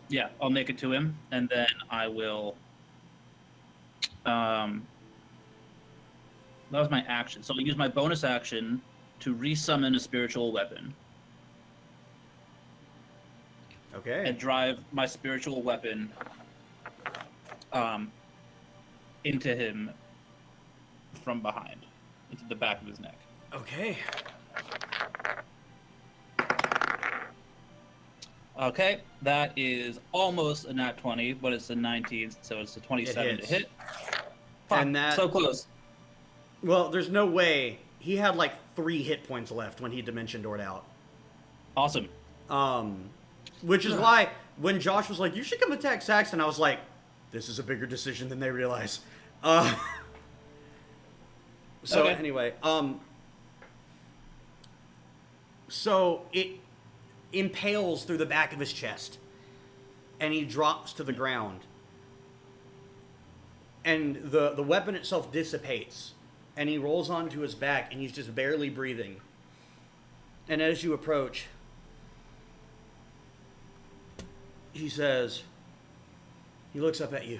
Yeah, I'll make it to him, and then I will... that was my action. So I'll use my bonus action to resummon a spiritual weapon Okay. and drive my spiritual weapon into him from behind, into the back of his neck. Okay. Okay, that is almost a nat 20, but it's a 19, so it's a 27 to hits. hit. Fuck, And that... so close. Well, there's no way. He had like 3 hit points left when he Dimension Doored out. Awesome. Which is why when Josh was like, "You should come attack Saxton," I was like, "This is a bigger decision than they realize." So Okay. anyway, so it impales through the back of his chest, and he drops to the ground. And the weapon itself dissipates, and he rolls onto his back, and he's just barely breathing. And as you approach, he says, he looks up at you.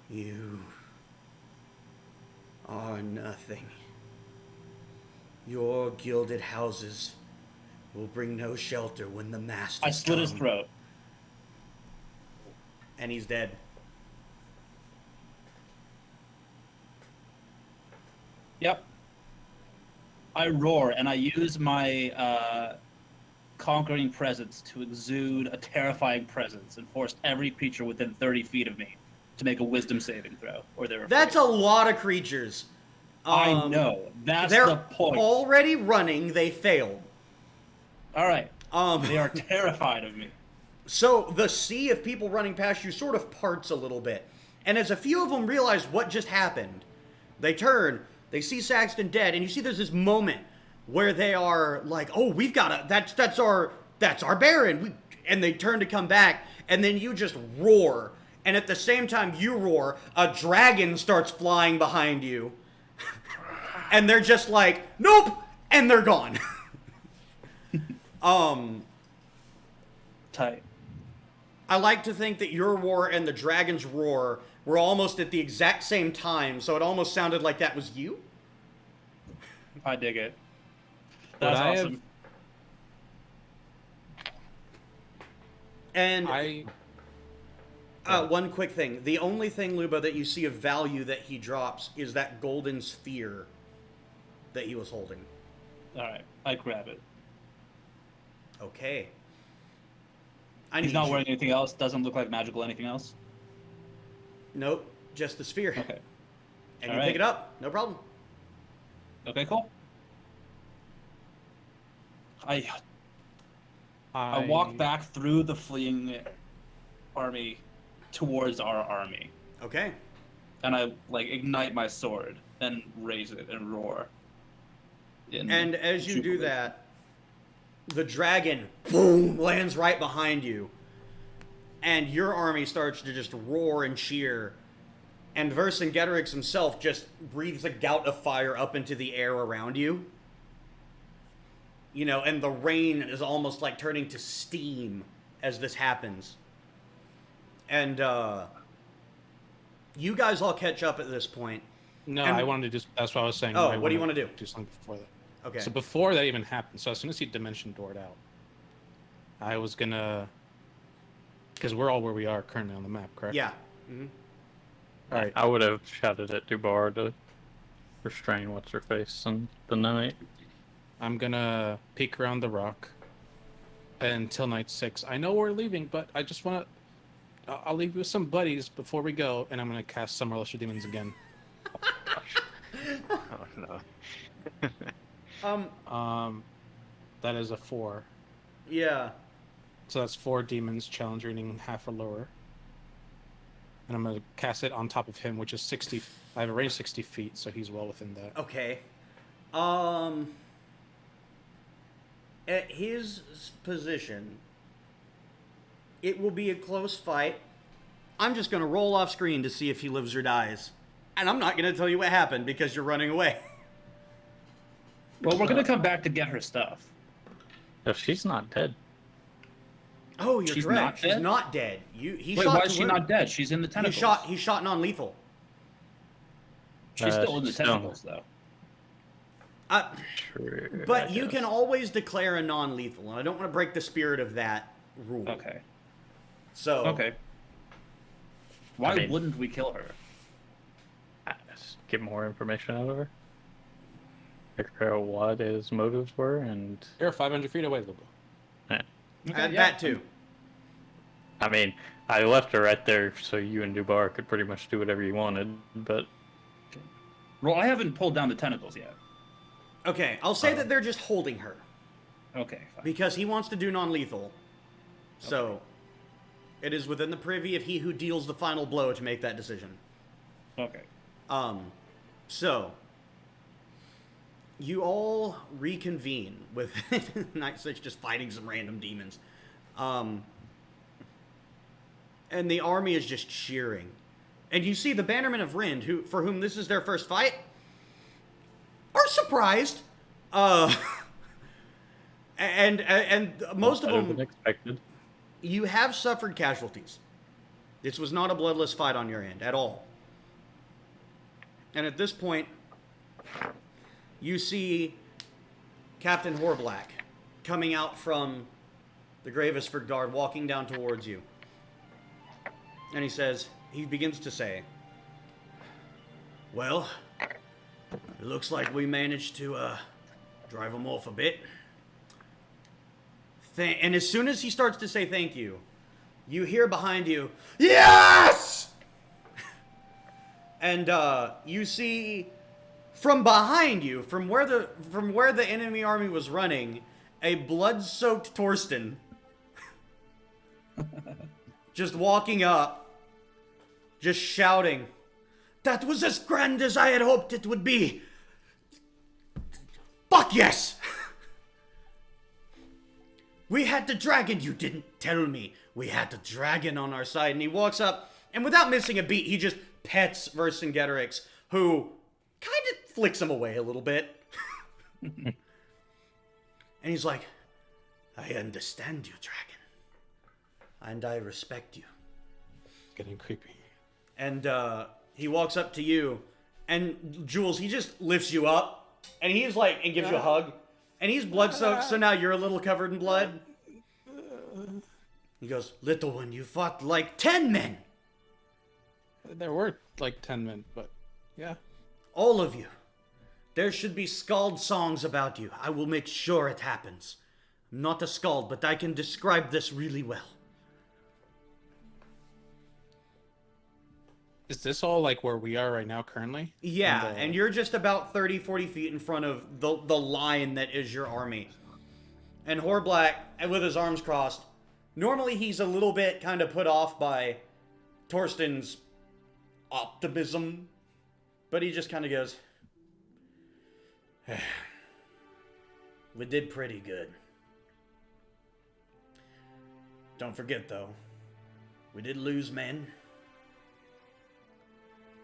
You are nothing. Your gilded houses will bring no shelter when the masters I slit his come." throat. And he's dead. Yep. I roar, and I use my conquering presence to exude a terrifying presence and force every creature within 30 feet of me to make a wisdom saving throw, or they're afraid. That's a lot of creatures. I know. That's They're the point. already running. They failed. All right. Um, They are terrified of me. So the sea of people running past you sort of parts a little bit. And as a few of them realize what just happened, they turn, they see Saxton dead, and you see there's this moment where they are like, "Oh, we've got to, that's our Baron." And they turn to come back, and then you just roar. And at the same time you roar, a dragon starts flying behind you. And they're just like, "Nope," and they're gone. Tight. I like to think that your roar and the dragon's roar were almost at the exact same time, so it almost sounded like that was you. I dig it. Would That's I have- awesome. And I one quick thing. The only thing, Luba, that you see of value that he drops is that golden sphere that he was holding. All right. I grab it. Okay. He's not wearing anything else. Doesn't look like magical anything else. Nope, just the sphere. Okay. And All you right. pick it up, no problem. Okay, cool. I walk back through the fleeing army towards our army, Okay. and I like ignite my sword and raise it and roar. And as you do Jubilee. that, the dragon, boom, lands right behind you. And your army starts to just roar and cheer. And Vercingetorix himself just breathes a gout of fire up into the air around you. You know, and the rain is almost like turning to steam as this happens. And you guys all catch up at this point. No, And- I wanted to just. That's what I was saying. Oh, I what do you wanna wanna do? Do something before that. Okay. So before that even happened, so as soon as he dimension doored out, I was gonna. Because we're all where we are currently on the map, correct? Yeah. Mm-hmm. All right. I would have shouted at Dubar to restrain what's her face in the night. I'm gonna peek around the rock until night 6. I know we're leaving, but I just want to. I'll leave you with some buddies before we go, and I'm gonna cast Summer Lesser Demons again. Oh no. That is a 4. Yeah. So that's 4 demons, challenge rating half or lower. And I'm gonna cast it on top of him, which is 60. I have a range 60 feet, so he's well within that. Okay. At his position, it will be a close fight. I'm just going to roll off screen to see if he lives or dies. And I'm not going to tell you what happened because you're running away. Well, we're gonna come back to get her stuff. If she's not dead, Oh, you're She's correct. not She's dead? not dead. He Wait, shot why to is she wound. not dead? She's in the He tentacles. shot non-lethal. She's still in the she's still- tentacles, though. true. But I you guess. can always declare a non-lethal, and I don't want to break the spirit of that rule. Okay. So Okay. Why I mean- wouldn't we kill her? Just get more information out of her. Figure out what his motives were, and You're 500 feet away, Lobo. Okay, add yeah. that too. I mean, I left her right there so you and Dubar could pretty much do whatever you wanted, but Well, I haven't pulled down the tentacles yet. Okay, I'll say that they're just holding her Okay, fine. because he wants to do non-lethal. So it is within the privy of he who deals the final blow to make that decision. Okay. So you all reconvene with Night 6 just fighting some random demons. And the army is just cheering. And you see the bannermen of Rend, for whom this is their first fight, are surprised. And most of better than them, expected. you have suffered casualties. This was not a bloodless fight on your end at all. And at this point, you see Captain Horblack coming out from the Gravesford Guard, walking down towards you. And he begins to say, well, it looks like we managed to drive them off a bit. And as soon as he starts to say thank you, you hear behind you, yes! And you see from behind you, from where the enemy army was running, a blood-soaked Torsten just walking up, just shouting, "That was as grand as I had hoped it would be. Fuck yes! We had the dragon, you didn't tell me. We had the dragon on our side." And he walks up, and without missing a beat, he just pets Vercingetorix, who kind of flicks him away a little bit. And he's like, "I understand you, dragon. And I respect you." Getting creepy. And he walks up to you, and Jules, he just lifts you up, and he's like, and gives you a hug, and he's blood soaked, so now you're a little covered in blood. He goes, "Little one, you fought like 10 men. There were like 10 men, but yeah. All of you. There should be skald songs about you. I will make sure it happens. I'm not a skald, but I can describe this really well." Is this all like where we are right now currently? Yeah, And, and you're just about 30, 40 feet in front of the line that is your army. And Horblack, with his arms crossed, normally he's a little bit kind of put off by Torsten's optimism, but he just kind of goes, "We did pretty good. Don't forget, though, we did lose men.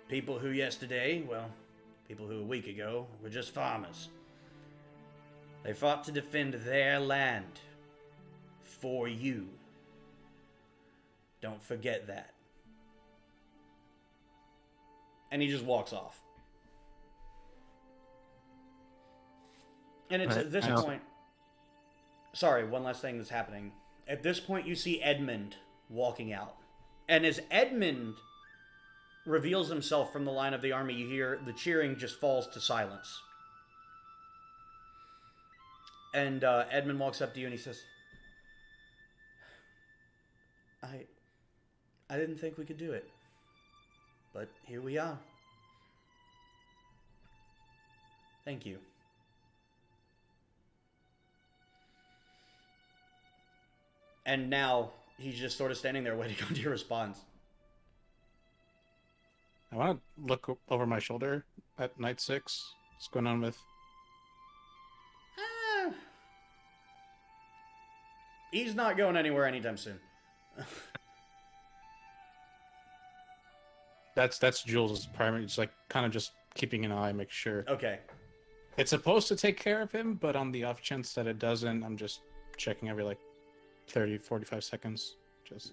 People who people who a week ago were just farmers. They fought to defend their land for you. Don't forget that. And he just walks off. And it's at this point... Sorry, one last thing that's happening. At this point, you see Edmund walking out. And as Edmund reveals himself from the line of the army, you hear the cheering just falls to silence. And Edmund walks up to you and he says, I didn't think we could do it. But here we are. Thank you. And now he's just sort of standing there waiting on your response. I want to look over my shoulder at night 6. What's going on with... He's not going anywhere anytime soon. That's Jules' primary. It's like kind of just keeping an eye, make sure. Okay. It's supposed to take care of him, but on the off chance that it doesn't, I'm just checking every like 30, 45 seconds. Just.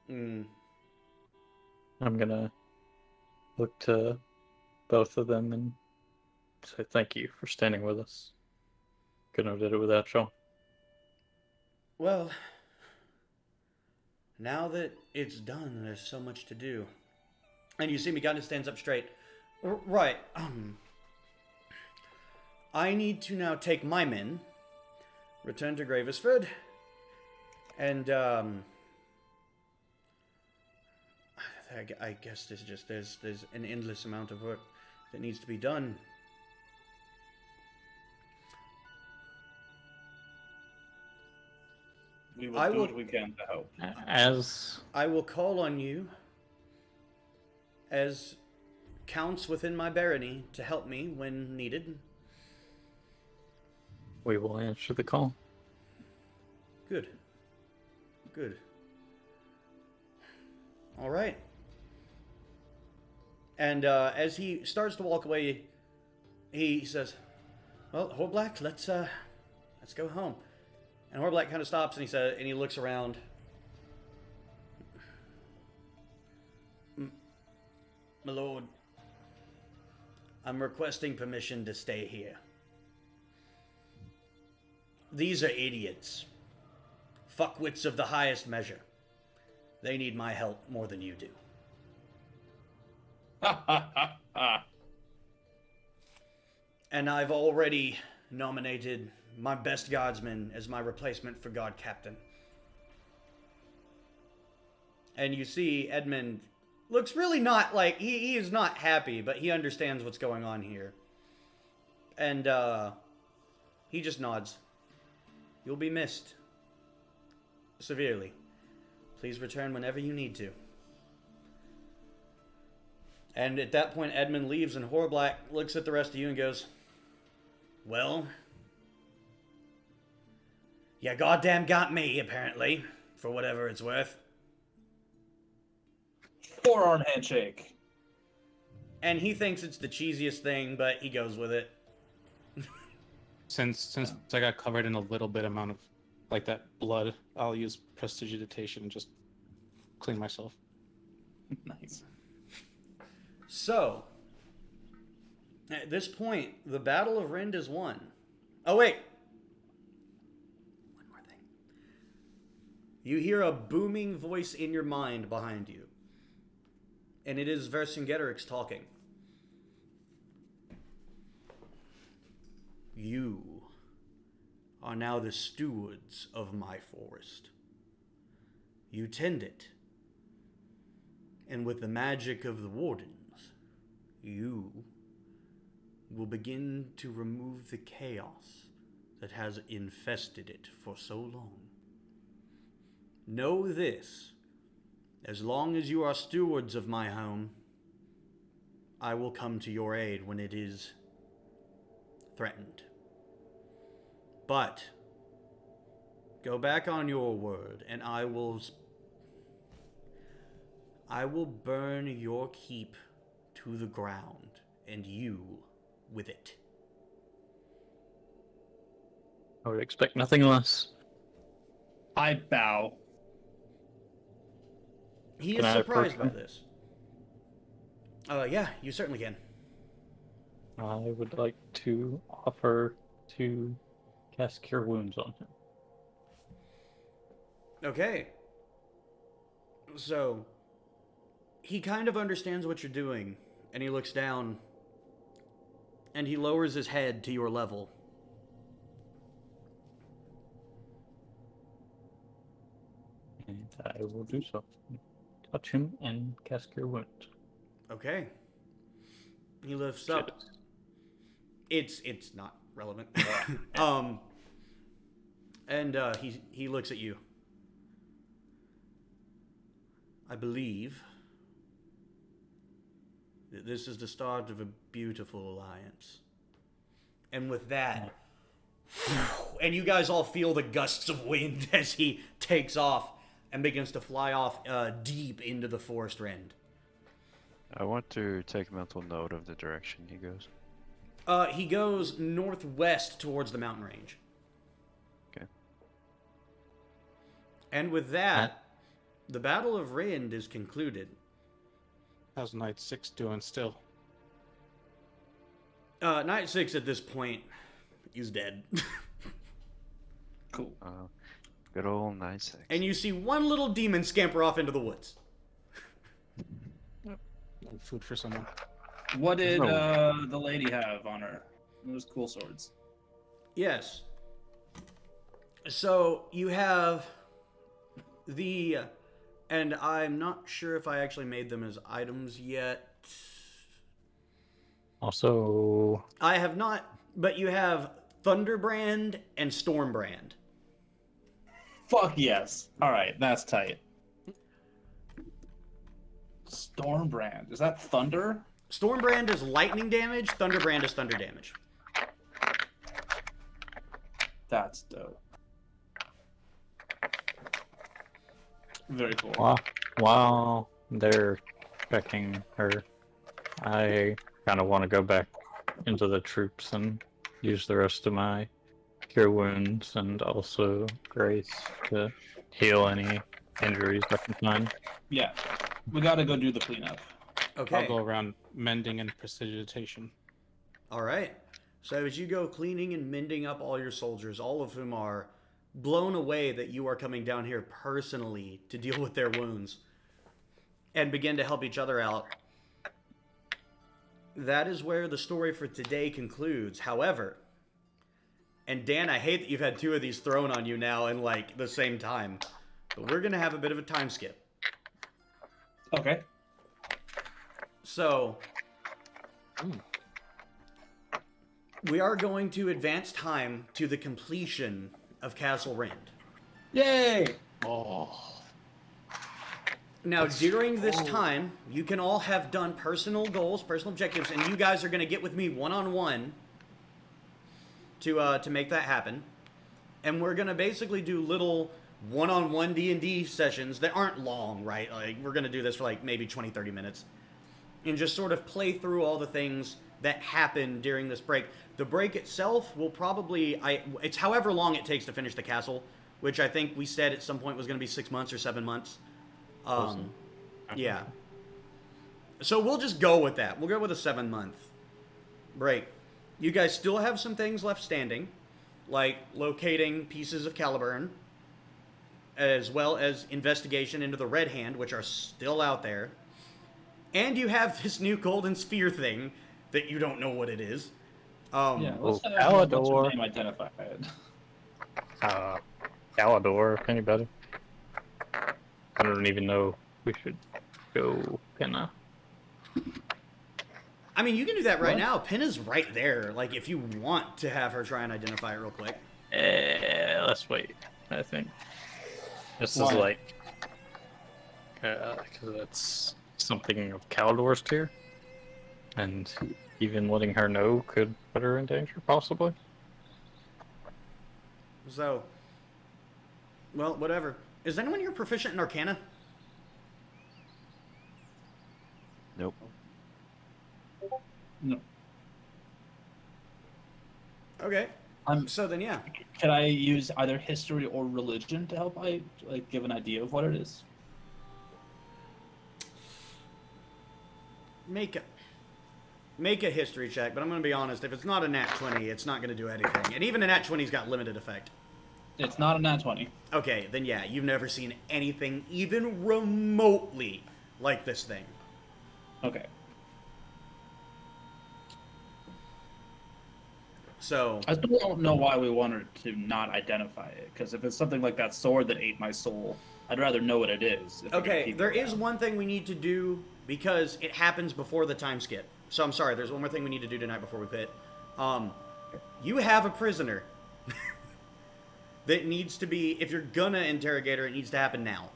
I'm gonna look to both of them and say thank you for standing with us. Couldn't have did it without y'all. Well, now that it's done, there's so much to do. And you see me kind of stands up straight. Right. I need to now take my men, return to Gravesford, and I guess there's an endless amount of work that needs to be done. We will do what we can to help. As I will call on you as counts within my barony to help me when needed. we will answer the call. Good. Good. All right. And as he starts to walk away, he says, "Well, Horblack, let's go home." And Horblack kind of stops and he looks around. My lord, I'm requesting permission to stay here. These are idiots. Fuckwits of the highest measure. They need my help more than you do. And I've already nominated my best guardsman as my replacement for guard captain. And you see Edmund looks really not like, he is not happy, but he understands what's going on here. And he just nods. You'll be missed. Severely. Please return whenever you need to. And at that point, Edmund leaves, and Horblack looks at the rest of you and goes, "Well, you goddamn got me, apparently, for whatever it's worth." Forearm handshake. And he thinks it's the cheesiest thing, but he goes with it. Since I got covered in a little bit amount of like that blood, I'll use prestidigitation and just clean myself. Nice. So, at this point, the Battle of Rend is won. Oh, wait. One more thing. You hear a booming voice in your mind behind you. And it is Vercingetorix talking. You are now the stewards of my forest. You tend it. And with the magic of the wardens, you will begin to remove the chaos that has infested it for so long. Know this, as long as you are stewards of my home, I will come to your aid when it is threatened. But Go back on your word, and I will burn your keep to the ground, and you with it. I would expect nothing less. I bow. He Can is I surprised approach by him? this. Yeah, you certainly can. I would like to offer to cast Cure Wounds on him. Okay. So, he kind of understands what you're doing, and he looks down, and he lowers his head to your level. And I will do so. Touch him and cast Cure Wounds. Okay. He lifts up. It's not relevant. He looks at you. I believe that this is the start of a beautiful alliance. And with that, and you guys all feel the gusts of wind as he takes off and begins to fly off deep into the forest rend. I want to take mental note of the direction he goes. He goes northwest towards the mountain range. Okay. And with that, the Battle of Rend is concluded. How's Knight 6 doing still? Knight 6 at this point is dead. Cool. Good old 9-6. And you see one little demon scamper off into the woods. Food for someone. What did No. the lady have on her? Those cool swords. Yes. So you have and I'm not sure if I actually made them as items yet. Also, I have not, but you have Thunderbrand and Stormbrand. Fuck yes. All right, that's tight. Stormbrand. Is that thunder? Stormbrand is lightning damage, Thunderbrand is thunder damage. That's dope. Very cool. while they're checking her, I kind of want to go back into the troops and use the rest of my Cure Wounds and also Grace to heal any injuries I can find. Yeah, we gotta go do the cleanup. Okay. I'll go around mending and prestidigitation. All right. So as you go cleaning and mending up all your soldiers, all of whom are blown away that you are coming down here personally to deal with their wounds and begin to help each other out, that is where the story for today concludes. However, and Dan, I hate that you've had two of these thrown on you now in like the same time, but we're going to have a bit of a time skip. Okay. So, we are going to advance time to the completion of Castle Rend. Yay! Oh. Now, during this time, you can all have done personal goals, personal objectives, and you guys are going to get with me one-on-one to make that happen. And we're going to basically do little one-on-one D&D sessions that aren't long, right? Like, we're going to do this for like maybe 20, 30 minutes. And just sort of play through all the things that happen during this break. The break itself will probably... it's however long it takes to finish the castle, which I think we said at some point was going to be 6 months or 7 months. Yeah. So we'll just go with that. We'll go with a 7-month break. You guys still have some things left standing, like locating pieces of Caliburn, as well as investigation into the Red Hand, which are still out there. And you have this new golden sphere thing that you don't know what it is. Yeah, let's Oh, have what's Alador. your name identified. Galador, if anybody. I don't even know if we should go Pinna. I mean, you can do that right What? now. Pinna's right there. Like, if you want to have her try and identify it real quick. Let's wait, I think. This Why? is like... because it's something of Galador's tier. And even letting her know could put her in danger, possibly. So, Well, whatever. Is anyone here proficient in Arcana? Nope. No. Okay. I'm So then, yeah. Can I use either history or religion to help I like give an idea of what it is? Make a history check, but I'm going to be honest. If it's not a nat 20, it's not going to do anything. And even a nat 20's got limited effect. It's not a nat 20. Okay, then yeah, you've never seen anything even remotely like this thing. Okay. So, I still don't know why we wanted to not identify it, because if it's something like that sword that ate my soul, I'd rather know what it is. if we're gonna okay, keep there it is around. one thing we need to do because it happens before the time skip. So I'm sorry, there's one more thing we need to do tonight before we pit. You have a prisoner that needs to be, if you're gonna interrogate her, it needs to happen now.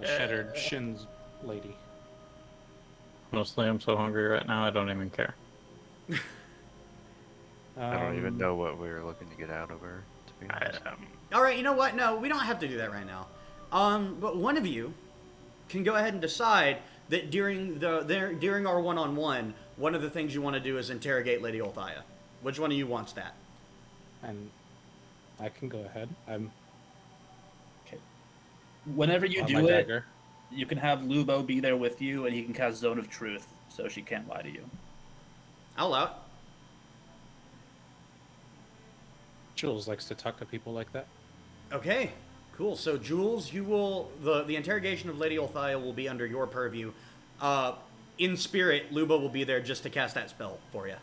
Shattered shins lady. Honestly, I'm so hungry right now, I don't even care. I don't even know what we were looking to get out of her, to be honest. All right, you know what? No, we don't have to do that right now. But one of you can go ahead and decide that during our one-on-one, one of the things you want to do is interrogate Lady Olthaya. Which one of you wants that? And I can go ahead. I'm Whenever you on do my it, dagger. you can have Lubo be there with you, and he can cast Zone of Truth, so she can't lie to you. I'll allow it. Jules likes to talk to people like that. Okay, cool. So Jules, you will the interrogation of Lady Olthaya will be under your purview. In spirit, Luba will be there just to cast that spell for you.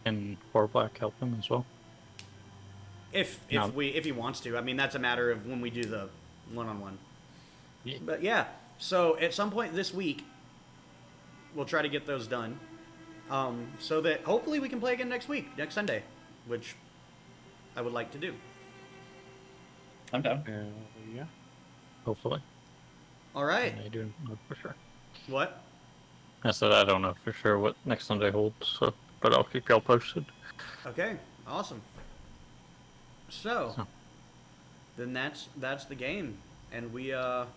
Can Black help him as well? If No. he wants to. I mean, that's a matter of when we do the one-on-one. Yeah. But yeah, so at some point this week, we'll try to get those done, so that hopefully we can play again next Sunday, which I would like to do. I'm down. Yeah. Hopefully. All right. I do know for sure. What? I said I don't know for sure what next Sunday holds, so but I'll keep y'all posted. Okay. Awesome. So, So. then that's the game, and we That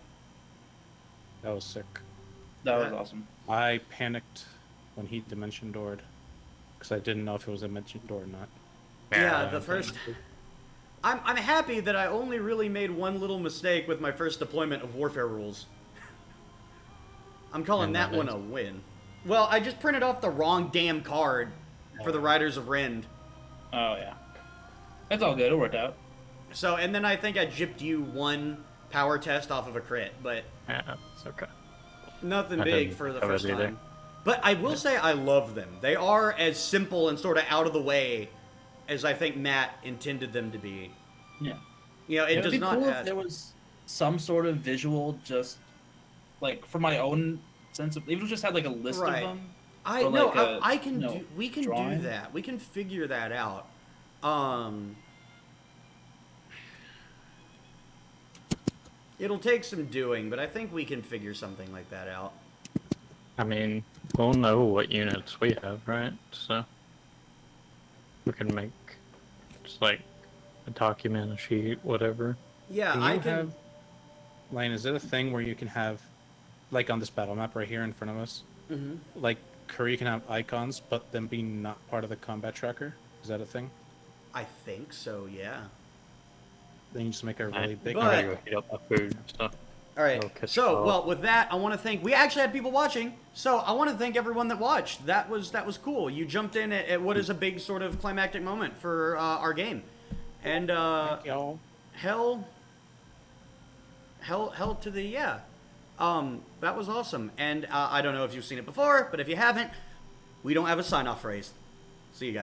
was sick. That was Yeah. awesome. I panicked when he dimension doored because I didn't know if it was a dimension door or not. yeah the first. I'm happy that I only really made one little mistake with my first deployment of Warfare Rules. I'm calling And that that one is? a win. Well, I just printed off the wrong damn card for the Riders of Rend. Oh yeah. It's all good. It worked out. So, and then I think I gypped you one power test off of a crit, but Yeah, it's okay. nothing I big didn't for the have it first either. time. But I will say I love them. They are as simple and sort of out of the way as I think Matt intended them to be. Yeah. You know, it It'd does be not cool if add... there was some sort of visual, just like for my own sense of. Even if we just had like a list Right. of them. I or no, like a, I can you know, do. We can drawing. do that. We can figure that out. It'll take some doing, but I think we can figure something like that out. I mean, we'll know what units we have, right? So we can make just like a document, a sheet, whatever. Yeah, Can you I can. have, Lane, is it a thing where you can have, like on this battle map right here in front of us, Mhm. like Curry can have icons, but them being not part of the combat tracker? Is that a thing? I think so. Yeah. Then you just make a really big. But- I gotta go heat up my food and stuff. All right. I'll catch So, you all. well, with that, I want to thank. We actually had people watching, so I want to thank everyone that watched. That was cool. You jumped in at what is a big sort of climactic moment for our game, and Thank y'all. hell to the yeah. That was awesome. And I don't know if you've seen it before, but if you haven't, we don't have a sign-off phrase. See you guys.